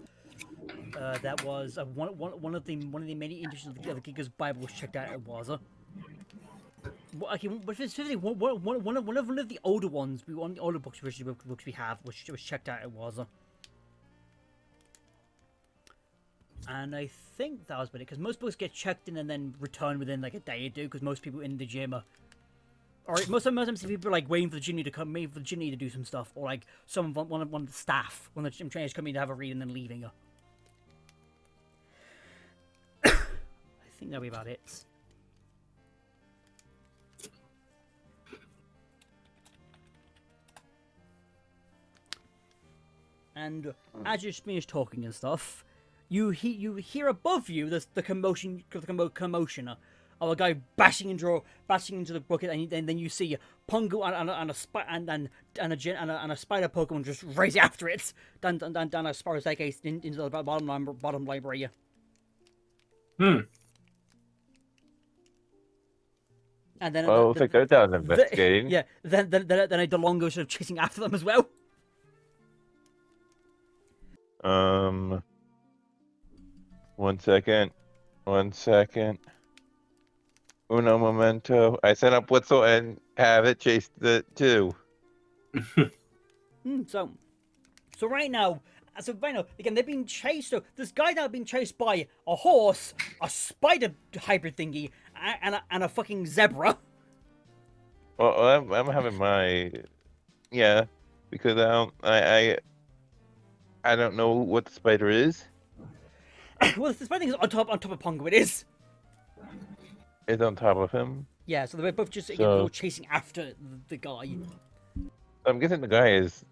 [SPEAKER 1] That was one of the many editions of the Giga's Bible was checked out. It was. Okay, but specifically one of the older ones, one of the older books we have was checked out. It was. And I think that was about it, because most books get checked in and then returned within like a day or two, because most people in the gym are... Alright, most of the time people are like waiting for the gym to come, waiting for the gym to do some stuff, or like one of the staff, one of the gym trainers coming to have a read and then leaving. I think that'll be about it. And as you're finished talking and stuff, you hear above you the commotion of a guy bashing into the bucket, and then you see Pongo and a spider Pokemon just race after it down a spiral staircase into the bottom library.
[SPEAKER 2] And
[SPEAKER 1] then
[SPEAKER 2] well, looks like they're done investigating.
[SPEAKER 1] Then a DeLongo sort of chasing after them as well.
[SPEAKER 2] One second. Uno momento. I set up Whistle and have it chase the two.
[SPEAKER 1] So right now, again, they're being chased. So this guy now being chased by a horse, a spider hybrid thingy, and a fucking zebra.
[SPEAKER 2] Well, I'm having my because I don't know what the spider is.
[SPEAKER 1] Well, the spider thing is on top of Pongo. It is.
[SPEAKER 2] It's on top of him.
[SPEAKER 1] Yeah, so they're both just again, chasing after the guy.
[SPEAKER 2] I'm guessing the guy is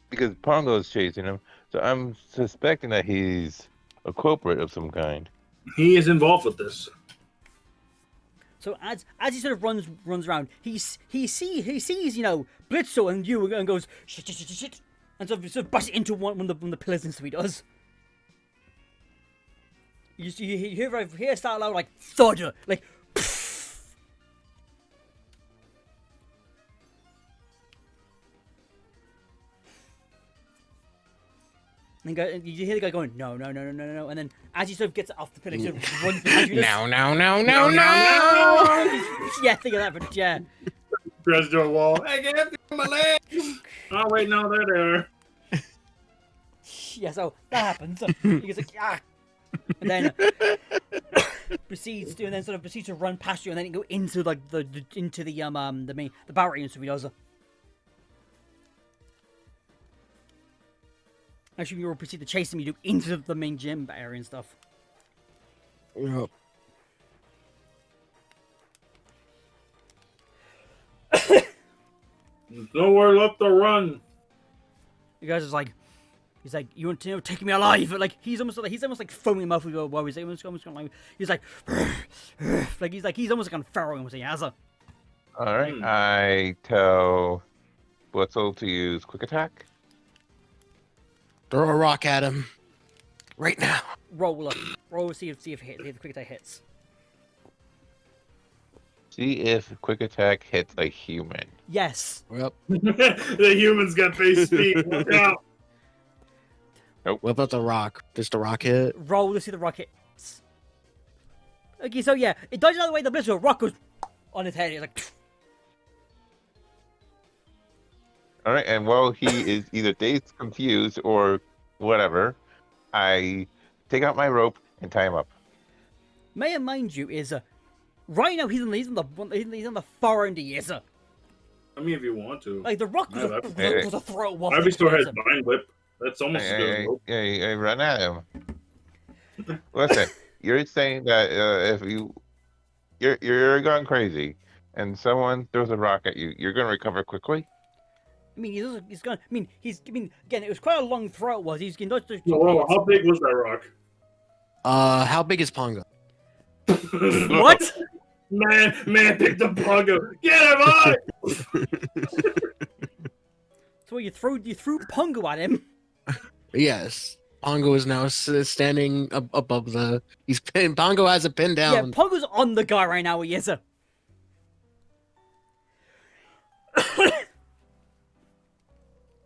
[SPEAKER 2] because Pongo is chasing him, so I'm suspecting that he's a culprit of some kind.
[SPEAKER 4] He is involved with this.
[SPEAKER 1] So as he sort of runs around, he sees Blitzo and you and goes shit, and sort of busts into one of the pillars and so he does. You hear start loud like thud, like. And you hear the guy going, no, no, no, no, no, no, and then as he sort of gets off the pillar, he sort of runs behind you.
[SPEAKER 3] No, no, no, no, no!
[SPEAKER 1] Yeah, think of that, but yeah.
[SPEAKER 4] Press to a wall. I can't feel my legs. Oh wait, no, they're there.
[SPEAKER 1] Yeah, so that happens. He goes like, ah, and then proceeds to run past you, and then he go into like the barrier and stuff he does. Actually, you will proceed to chase him. You do into the main gym area and stuff.
[SPEAKER 3] Yep.
[SPEAKER 4] There's nowhere left to run.
[SPEAKER 1] You guys is like, he's like, you want to take me alive? Like he's almost like foaming mouth with while he's almost like he's like he's almost like on feral almost. He has a.
[SPEAKER 2] All right, I tell Blitzel to use quick attack.
[SPEAKER 3] Throw a rock at him. Right now.
[SPEAKER 1] Roll, see if the quick attack hits.
[SPEAKER 2] See if quick attack hits a human.
[SPEAKER 1] Yes.
[SPEAKER 3] Yep.
[SPEAKER 4] The humans got base speed. Look out.
[SPEAKER 3] What about the rock? Does the rock hit?
[SPEAKER 1] Roll to see the rock hits. Okay, so yeah, it dodges out of the way. The blizzard rock goes on his head. He's like.
[SPEAKER 2] All right, and while he is either dazed, confused, or whatever, I take out my rope and tie him up.
[SPEAKER 1] May I mind you is right now he's on the far end of yes.
[SPEAKER 4] I mean, if you want to.
[SPEAKER 1] Like the rock was a throw.
[SPEAKER 4] Ivysaur has Vine Whip. That's almost as good as rope.
[SPEAKER 2] I run at him. Listen, you're saying that if you're going crazy and someone throws a rock at you, you're going to recover quickly?
[SPEAKER 1] I mean, he's gone. I mean, again, it was quite a long throw. It was. He's going to.
[SPEAKER 4] Well, how big was that rock?
[SPEAKER 3] How big is Pongo?
[SPEAKER 1] What?
[SPEAKER 4] Man, pick the Pongo. Get him on!
[SPEAKER 1] So you threw Pongo at him.
[SPEAKER 3] Yes. Pongo is now standing above the. He's pinned. Pongo has a pin down.
[SPEAKER 1] Yeah, Pongo's on the guy right now. Yes, sir.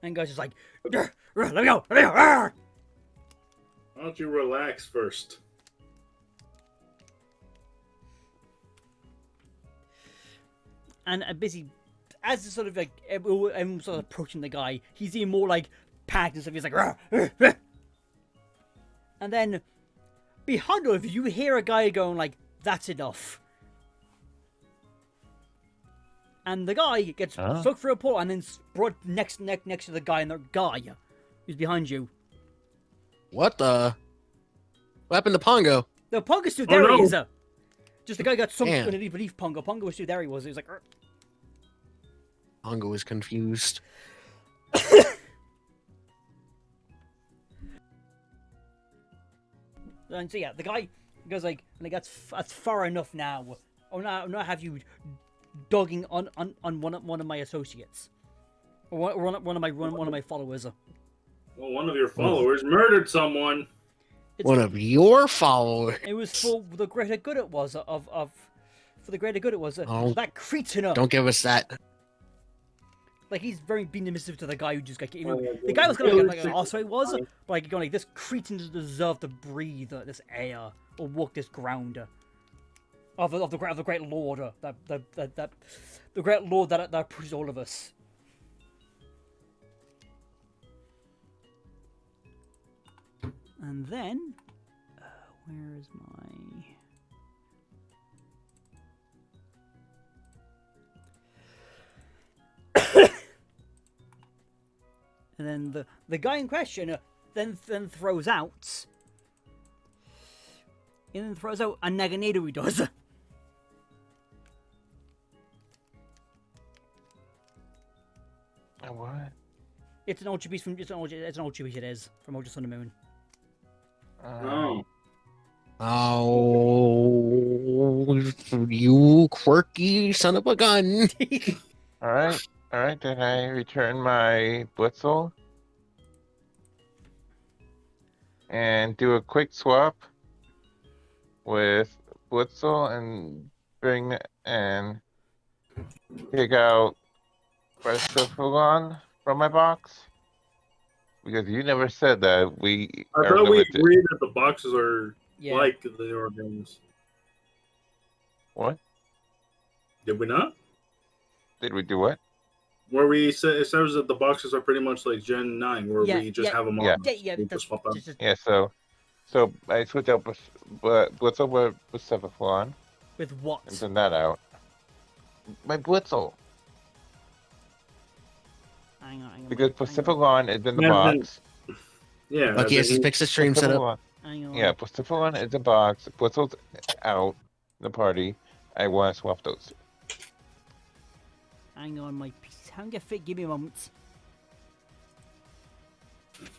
[SPEAKER 1] And guy's just like, let me go.
[SPEAKER 4] Why don't you relax first?
[SPEAKER 1] And busy, as the sort of like everyone's sort of approaching the guy, he's even more like packed and stuff. He's like, and then behind all of you, you hear a guy going like, "That's enough." And the guy gets sucked through a portal and then brought next to the guy, and the guy who's behind you.
[SPEAKER 3] What the? What happened to Pongo?
[SPEAKER 1] The Pongo's still there.
[SPEAKER 4] no.
[SPEAKER 1] He is. Just the guy got sunk
[SPEAKER 3] Damn.
[SPEAKER 1] beneath Pongo. Pongo was still there. He was like.
[SPEAKER 3] Pongo is confused.
[SPEAKER 1] And so yeah, the guy goes like, that's far enough now. Or not have you dogging on one of my associates, or one of my followers.
[SPEAKER 4] Well, one of your followers murdered someone.
[SPEAKER 3] One of your followers.
[SPEAKER 1] It was for the greater good. It was for the greater good. It was that cretin.
[SPEAKER 3] Don't give us that.
[SPEAKER 1] Like he's very being dismissive to the guy who just got. The guy was gonna like an arsehole. He was, but like going like this cretin doesn't deserve to breathe this air or walk this ground. Of the great Lord the great Lord that pushes all of us. And then, where is my? And then the guy in question then throws out. And then throws out a Naganado he does.
[SPEAKER 2] What?
[SPEAKER 1] It's an old chibi from it's an old chibi it is from Old Sun and Moon.
[SPEAKER 3] Oh, you quirky son of a gun!
[SPEAKER 2] All right. Then I return my Blitzel and do a quick swap with Blitzel and bring and take out Persephone from my box? Because you never said that we
[SPEAKER 4] I
[SPEAKER 2] are
[SPEAKER 4] thought we
[SPEAKER 2] limited.
[SPEAKER 4] agreed that the boxes are
[SPEAKER 1] Yeah.
[SPEAKER 4] like the organs.
[SPEAKER 2] What?
[SPEAKER 4] Did we not?
[SPEAKER 2] Did we do what?
[SPEAKER 4] Where we say it says that the boxes are pretty much like Gen 9, where
[SPEAKER 1] Yeah,
[SPEAKER 4] we just
[SPEAKER 1] yeah,
[SPEAKER 4] have them on.
[SPEAKER 2] Yeah.
[SPEAKER 1] Yeah,
[SPEAKER 4] We
[SPEAKER 1] that's
[SPEAKER 4] just swap them.
[SPEAKER 1] just
[SPEAKER 2] Yeah, so I switch out Blitzel with Persephone
[SPEAKER 1] with what?
[SPEAKER 2] and send that out. My Blitzel.
[SPEAKER 1] Hang on.
[SPEAKER 2] Because Persephone is in the
[SPEAKER 4] Yeah, then-
[SPEAKER 2] box.
[SPEAKER 4] Yeah.
[SPEAKER 3] Lucky has
[SPEAKER 4] as in
[SPEAKER 3] to fix the stream setup.
[SPEAKER 2] Persephone-
[SPEAKER 1] Hang on.
[SPEAKER 2] Yeah, Persephone is in the box. Blitzel's out in the party. I want to swap those.
[SPEAKER 1] Hang on, my piece. Hang on, fit. Give me a moment.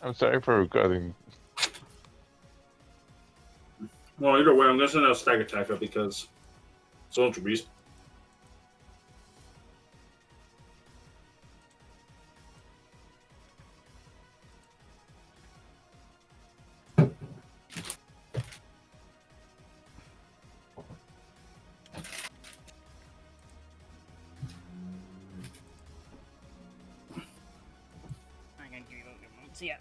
[SPEAKER 2] I'm sorry for recording.
[SPEAKER 4] Well, either way, I'm gonna send out Stack Attacker because Soldier Beast.
[SPEAKER 1] Hang on, give me a moment. Yeah.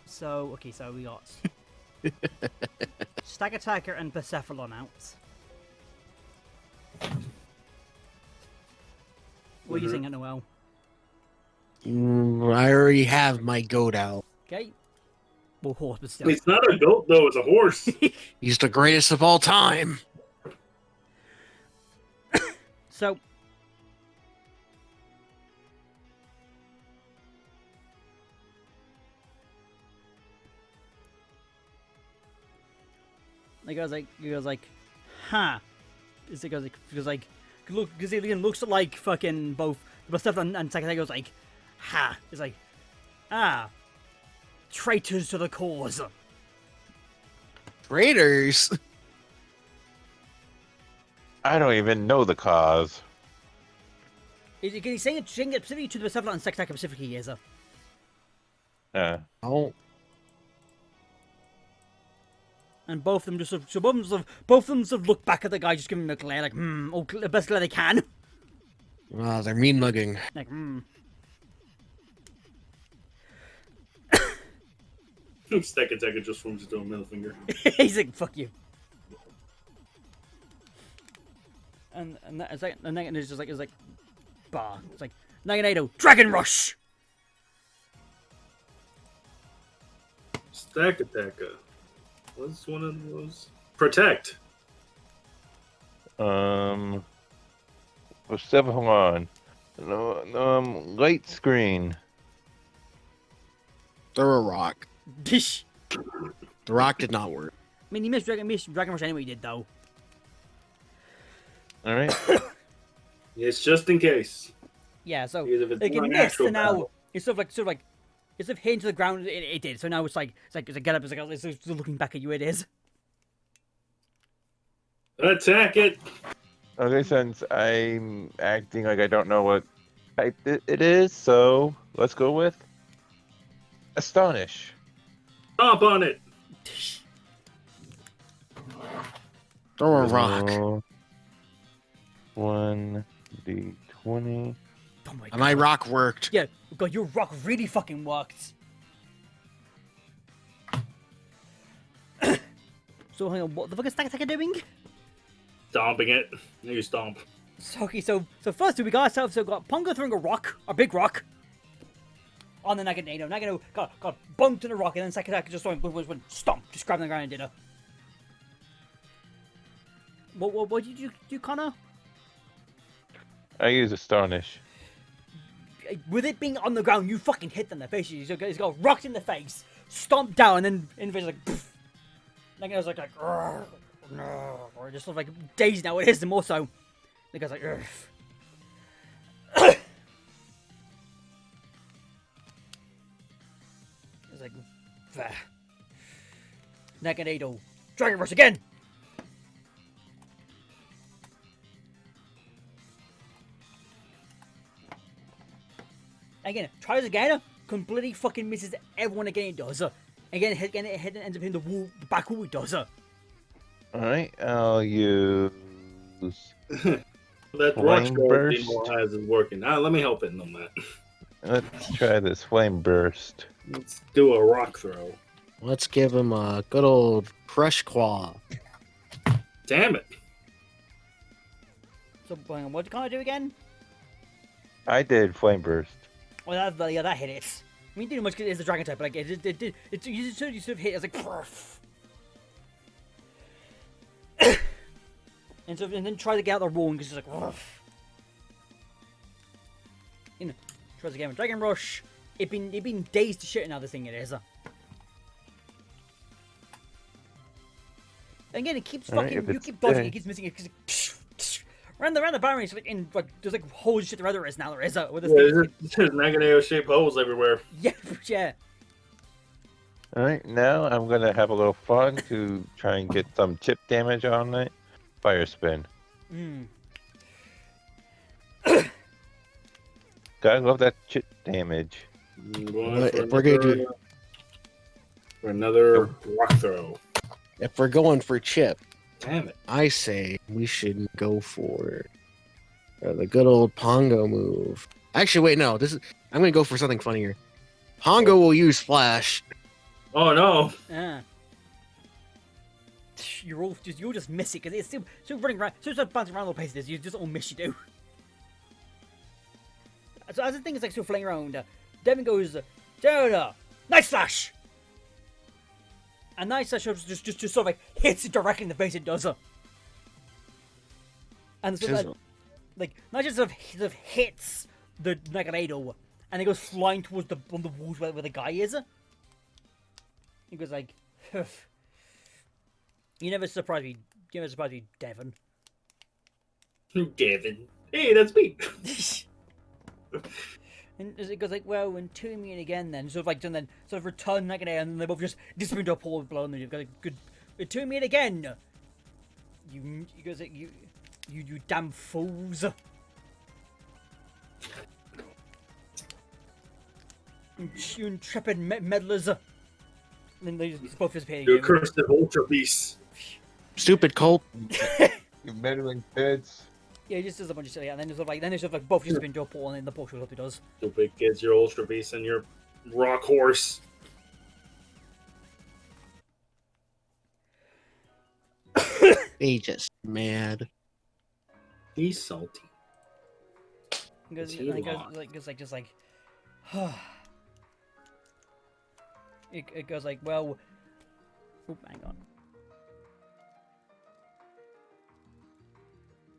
[SPEAKER 1] So, okay, so we got Stag Attacker and Persephone out. What are you thinking, Noel?
[SPEAKER 3] I already have my goat out.
[SPEAKER 1] Okay. Well, horse, but still.
[SPEAKER 4] It's not a goat though; it's a horse.
[SPEAKER 3] He's the greatest of all time.
[SPEAKER 1] So, he goes like, huh? He look, because he looks like fucking both the stuff and second goes like, ha. It's like, traitors to the cause.
[SPEAKER 3] Raiders.
[SPEAKER 2] I don't even know the cause.
[SPEAKER 1] He's saying it specifically to the stuff and second specifically, yes.
[SPEAKER 3] Oh,
[SPEAKER 1] And both of them both of them sort of look back at the guy, just giving him a glare, like, the best glare they can.
[SPEAKER 3] they're mean mugging.
[SPEAKER 1] Like,
[SPEAKER 4] Stack Attacker just forms into a middle finger.
[SPEAKER 1] He's like, fuck you. And that, it's like, and then it's like, bah. It's like, Naganado, Dragon Rush!
[SPEAKER 4] Stack Attacker. What's one of those? Protect.
[SPEAKER 2] Persephone. Light screen.
[SPEAKER 3] Throw a rock.
[SPEAKER 1] Dish.
[SPEAKER 3] The rock did not work.
[SPEAKER 1] I mean, he missed Dragon Rush anyway, he did, though.
[SPEAKER 2] All right.
[SPEAKER 4] It's just in case.
[SPEAKER 1] Yeah, so,
[SPEAKER 4] Because if it's
[SPEAKER 1] like, it
[SPEAKER 4] not
[SPEAKER 1] missed,
[SPEAKER 4] actual
[SPEAKER 1] and now,
[SPEAKER 4] battle.
[SPEAKER 1] it's sort of like, it's sort of hit into the ground, it did, so now it's like get up, it's looking back at you, it is.
[SPEAKER 4] Attack it.
[SPEAKER 2] Okay, since I'm acting like I don't know what type it is, so let's go with Astonish.
[SPEAKER 4] Stomp on it.
[SPEAKER 3] Throw a rock.
[SPEAKER 2] So, 1d20.
[SPEAKER 1] Oh my god.
[SPEAKER 3] And my rock worked.
[SPEAKER 1] Yeah, God, your rock really fucking worked. So, hang on, what the fuck is Stack Attacker doing?
[SPEAKER 4] Stomping it. Now you stomp.
[SPEAKER 1] So, okay, so first we got ourselves, so got Pongo throwing a big rock, on the Naganado. Nagano got bumped in the rock, and then Stack Attacker just went stomp, just grabbing the ground and did it. What did you do, Connor?
[SPEAKER 2] I use Astonish.
[SPEAKER 1] With it being on the ground, you fucking hit them in the face. He's got rocked in the face, stomped down, and then in the face like, poof. Nagano's like, no, or just sort of like dazed now. It is, and more so. The guy's like, it's like, bah. Naganado. Dragon Rush again! Again, tries again, completely fucking misses everyone again it does. Again, it ends up hitting the back wall it does.
[SPEAKER 2] Alright, I'll use
[SPEAKER 4] That rock
[SPEAKER 2] Flame
[SPEAKER 4] throw
[SPEAKER 2] burst.
[SPEAKER 4] Noel has is working. Let me help it on that.
[SPEAKER 2] Let's try this flame burst.
[SPEAKER 4] Let's do a rock throw.
[SPEAKER 3] Let's give him a good old crush claw.
[SPEAKER 4] Damn it.
[SPEAKER 1] So, what can I do again?
[SPEAKER 2] I did flame burst.
[SPEAKER 1] Well, that hit it. I mean, didn't much because it's a dragon type, but like, you sort of hit it, it's like, Purf. and then try to get out the wrong because it's like, Ruff. You know, tries again with Dragon Rush. It been dazed to shit now, this thing it is. Again, it keeps
[SPEAKER 2] Alright,
[SPEAKER 1] fucking,
[SPEAKER 2] if
[SPEAKER 1] you
[SPEAKER 2] it's
[SPEAKER 1] keep dodging,
[SPEAKER 2] dead.
[SPEAKER 1] it keeps missing it, because around the barrier, it's like, there's like holy shit, there is now, there is. With this thing,
[SPEAKER 4] There's Naganeo-shaped holes everywhere.
[SPEAKER 1] yeah.
[SPEAKER 2] Alright, now I'm gonna have a little fun to try and get some chip damage on it. Fire spin. Gotta love that chip damage.
[SPEAKER 3] If we're gonna do,
[SPEAKER 4] for another rock throw.
[SPEAKER 3] if we're going for chip,
[SPEAKER 4] Damn it.
[SPEAKER 3] I say we should go for the good old Pongo move. Actually, wait, no. I'm gonna go for something funnier. Pongo will use flash.
[SPEAKER 4] Oh no.
[SPEAKER 1] You'll just miss it because it's still running around, still bouncing around the paces. You just all miss you do. So as the thing is like still flying around, Devin goes, Jonah, Night Slash, and Night Slash just sort of like hits it directly in the face. It does. And so like Night Slash sort of hits the Naganado, and it goes flying towards one of the walls where the guy is. He goes like, Huff. You never surprised me, Devin.
[SPEAKER 4] Devin. Hey, that's me.
[SPEAKER 1] And as it goes like, well, and two me in again then, sort of return like an air, and then they both just disappear into a pool of blood, and then you've got a good, two me in again. You goes like, you damn fools. You intrepid meddlers. And then they just both disappear
[SPEAKER 4] You
[SPEAKER 1] again.
[SPEAKER 4] cursed ultra beast.
[SPEAKER 3] Stupid Colt.
[SPEAKER 2] You meddling kids.
[SPEAKER 1] Yeah, he just does a bunch of shit, and then they sort of like both disappear into a pool, and then the pool shows up. He does.
[SPEAKER 4] Stupid kids, your ultra beast and your rock horse.
[SPEAKER 3] They just mad.
[SPEAKER 4] He's salty.
[SPEAKER 1] He goes,
[SPEAKER 4] Is he locked?
[SPEAKER 1] it goes like, well, oop, hang on.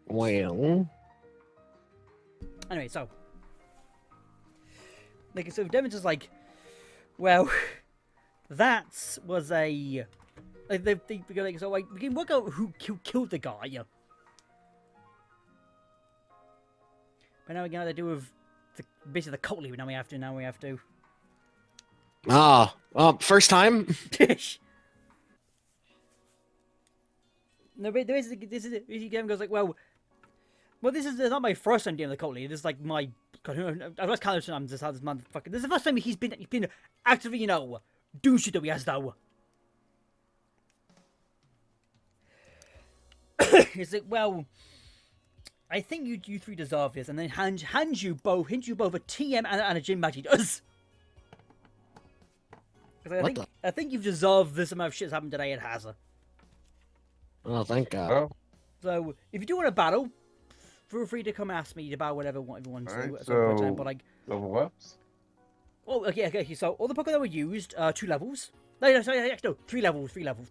[SPEAKER 3] Well,
[SPEAKER 1] Anyway, so Devin's just like, well, that was a they go like, so like we can work out who killed the guy. But now we got to do with basically the cult leader. Now we have to.
[SPEAKER 3] first time.
[SPEAKER 1] No, but basically, this is it. Gavin goes like, well, this is not my first time doing the cult leader. This is like my, I've lost count of times this motherfucker. This is the first time he's been actively, doing shit that we has though. It's like, well, I think you three deserve this, and then hands you both a TM and a gym badge. He does. I think you've deserved this amount of shit that's happened today. It has.
[SPEAKER 3] Oh, thank God.
[SPEAKER 2] Oh,
[SPEAKER 1] So if you do want to battle, feel free to come ask me about whatever you want.
[SPEAKER 2] Alright,
[SPEAKER 1] Time, but like,
[SPEAKER 2] level ups.
[SPEAKER 1] oh, okay. So all the Pokemon that were used, 2 levels. No, 3 levels. 3 levels.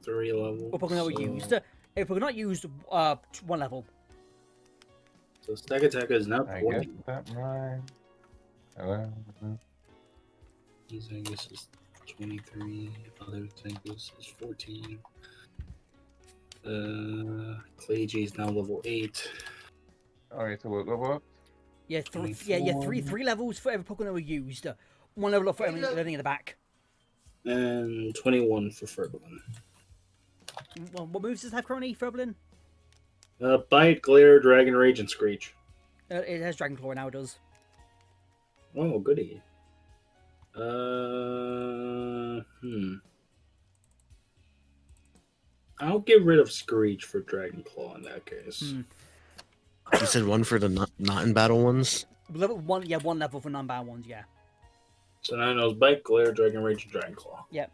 [SPEAKER 4] Three levels.
[SPEAKER 1] All Pokemon that were used. If Pokemon not used, 1 level.
[SPEAKER 4] So Stack Attack is not
[SPEAKER 2] I
[SPEAKER 4] 40.
[SPEAKER 2] guess that mine. Hello.
[SPEAKER 4] Zangus is 23. Other Zangus is 14. Claygy is now level 8.
[SPEAKER 2] Alright, so what level up?
[SPEAKER 1] Yeah,
[SPEAKER 4] 24.
[SPEAKER 1] three levels for every Pokemon that were used. 1 level up for everything in the back.
[SPEAKER 4] And 21 for Ferblin.
[SPEAKER 1] Well, what moves does it have currently, Ferblin?
[SPEAKER 4] Bite, Glare, Dragon Rage, and Screech.
[SPEAKER 1] It has Dragon Claw now, it does.
[SPEAKER 4] Oh, goody. I'll get rid of Screech for Dragon Claw in that case.
[SPEAKER 3] You said one for the not in battle ones?
[SPEAKER 1] Level 1, yeah, 1 level for non-bound ones, yeah.
[SPEAKER 4] So now I know it's Bite, Glare, Dragon Rage, and Dragon Claw.
[SPEAKER 1] Yep.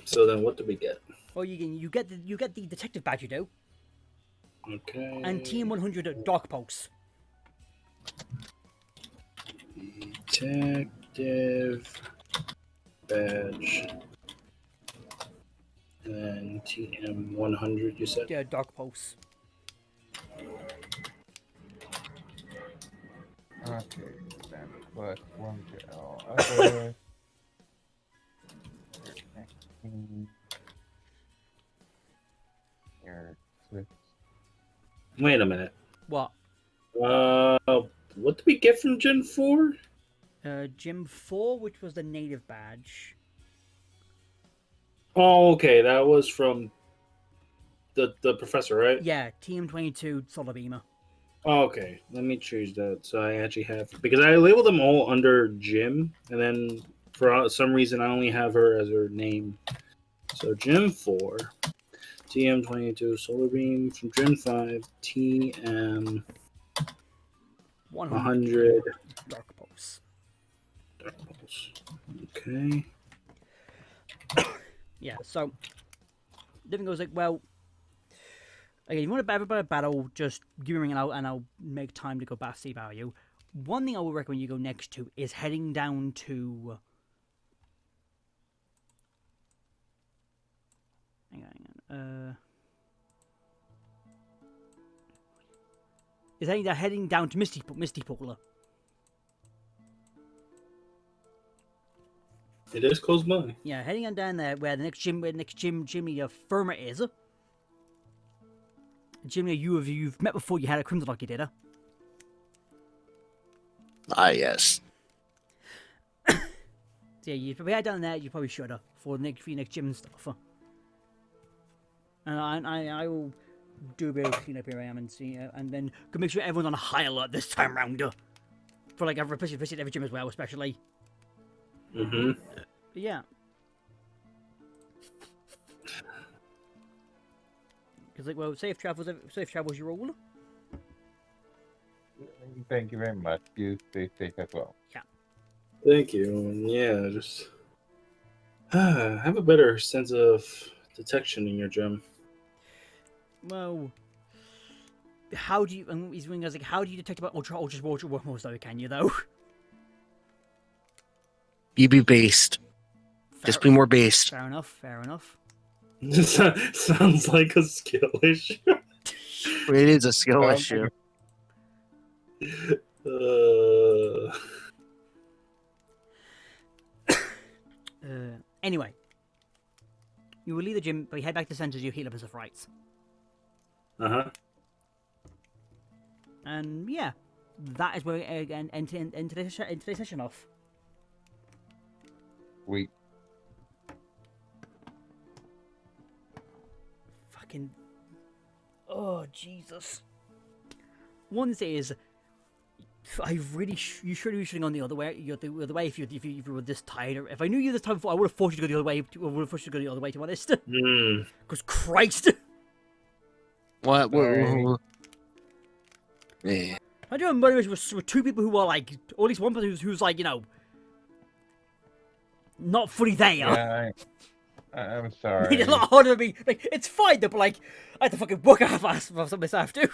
[SPEAKER 4] So then what do we get?
[SPEAKER 1] Well, you get the detective badge, you do.
[SPEAKER 4] Okay.
[SPEAKER 1] And Team 100 Dark Pulse.
[SPEAKER 4] Detective badge. And then TM 100, you said?
[SPEAKER 1] Yeah, Dark Pulse.
[SPEAKER 2] Okay, then plus 1 to all other. Here, 6.
[SPEAKER 4] Wait a minute.
[SPEAKER 1] What?
[SPEAKER 4] What did we get from Gen 4?
[SPEAKER 1] Gym 4, which was the native badge.
[SPEAKER 4] Oh, okay. That was from the professor, right?
[SPEAKER 1] Yeah, Team 22 Solar Beamer.
[SPEAKER 4] Oh, okay. Let me choose that. So I actually have, because I labeled them all under Jim, and then for some reason I only have her as her name. So Gen 4, TM22 Solar Beam from Gen 5, TM 100
[SPEAKER 1] Dark Pulse.
[SPEAKER 4] Dark Pulse. Okay.
[SPEAKER 1] Yeah, so Living goes like, well, okay, you want to battle, just give me a ring and I'll make time to go back see value. One thing I would recommend you go next to is heading down to. Hang on. Is heading down to Misty Polar.
[SPEAKER 4] It is close by.
[SPEAKER 1] Yeah, heading on down there where the next Jimmy Firma is. Jimmy, you've met before. You had a Crimson Lock, you did, huh?
[SPEAKER 3] Ah, yes.
[SPEAKER 1] So yeah, if we had down there, you probably should have for the next gym and stuff. And I will do a bit of cleanup here I am and see, and then make sure everyone's on a high alert this time round. For like every gym as well, especially.
[SPEAKER 4] Mm-hmm.
[SPEAKER 1] But yeah. Because like, well, safe travels your all.
[SPEAKER 2] Thank you very much. You stay safe as well.
[SPEAKER 4] Thank you. And yeah, just have a better sense of detection in your gym.
[SPEAKER 1] Well, how do you? And he's ringing us like, how do you detect about ultra wormholes though? Can you though?
[SPEAKER 3] You be based. Just be more based.
[SPEAKER 1] Fair enough. Fair enough.
[SPEAKER 4] Sounds like a skill issue.
[SPEAKER 3] It is a skill issue.
[SPEAKER 1] Anyway, you will leave the gym, but you head back to the center. You heal up as of rights. And yeah, that is where we again end today's session off.
[SPEAKER 2] We
[SPEAKER 1] Fucking. Oh Jesus. One thing is, I really you should be gone the other way. The other way if you were this tired. Or if I knew you this time before, I would have forced you to go the other way. I would have forced you to go the other way. To be honest. Because Christ.
[SPEAKER 3] What?
[SPEAKER 2] Sorry.
[SPEAKER 3] Yeah.
[SPEAKER 1] I do remember with two people who are like, or at least one person who's like, not fully there.
[SPEAKER 2] yeah, I'm sorry.
[SPEAKER 1] Made it a lot harder for me. Like, it's fine though, but like, I had to fucking work half-ass for something myself too.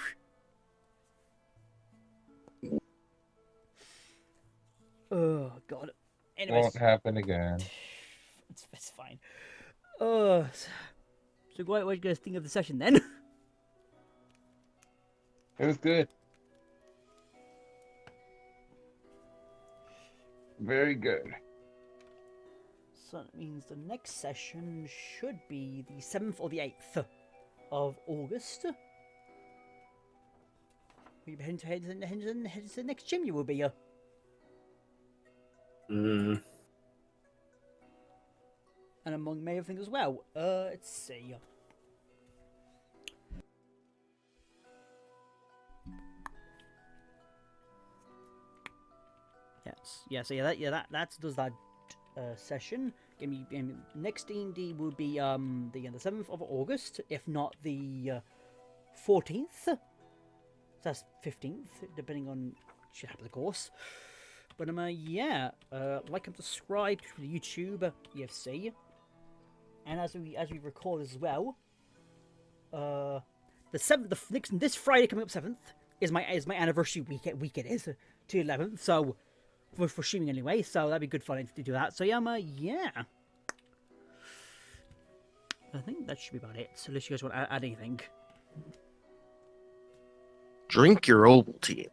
[SPEAKER 1] Oh God. Anyways,
[SPEAKER 2] Won't happen again.
[SPEAKER 1] it's fine. So what do you guys think of the session then?
[SPEAKER 2] It was good. Very good.
[SPEAKER 1] So that means the next session should be the 7th or the 8th. of August. We head to the next gym you will be.
[SPEAKER 4] Mm.
[SPEAKER 1] And among many other things as well. Let's see. Yes, that does that session. Give me next D&D will be the 7th of August, if not the 14th. So that's 15th, depending on shit happens, of course. But yeah, like and subscribe to the YouTube EFC, and as we record as well, this Friday coming up 7th is my anniversary weekend is to 11th, so for streaming anyway, so that'd be good fun to do that. So yeah, I think that should be about it. So unless you guys want to add anything.
[SPEAKER 3] Drink your Ovaltine.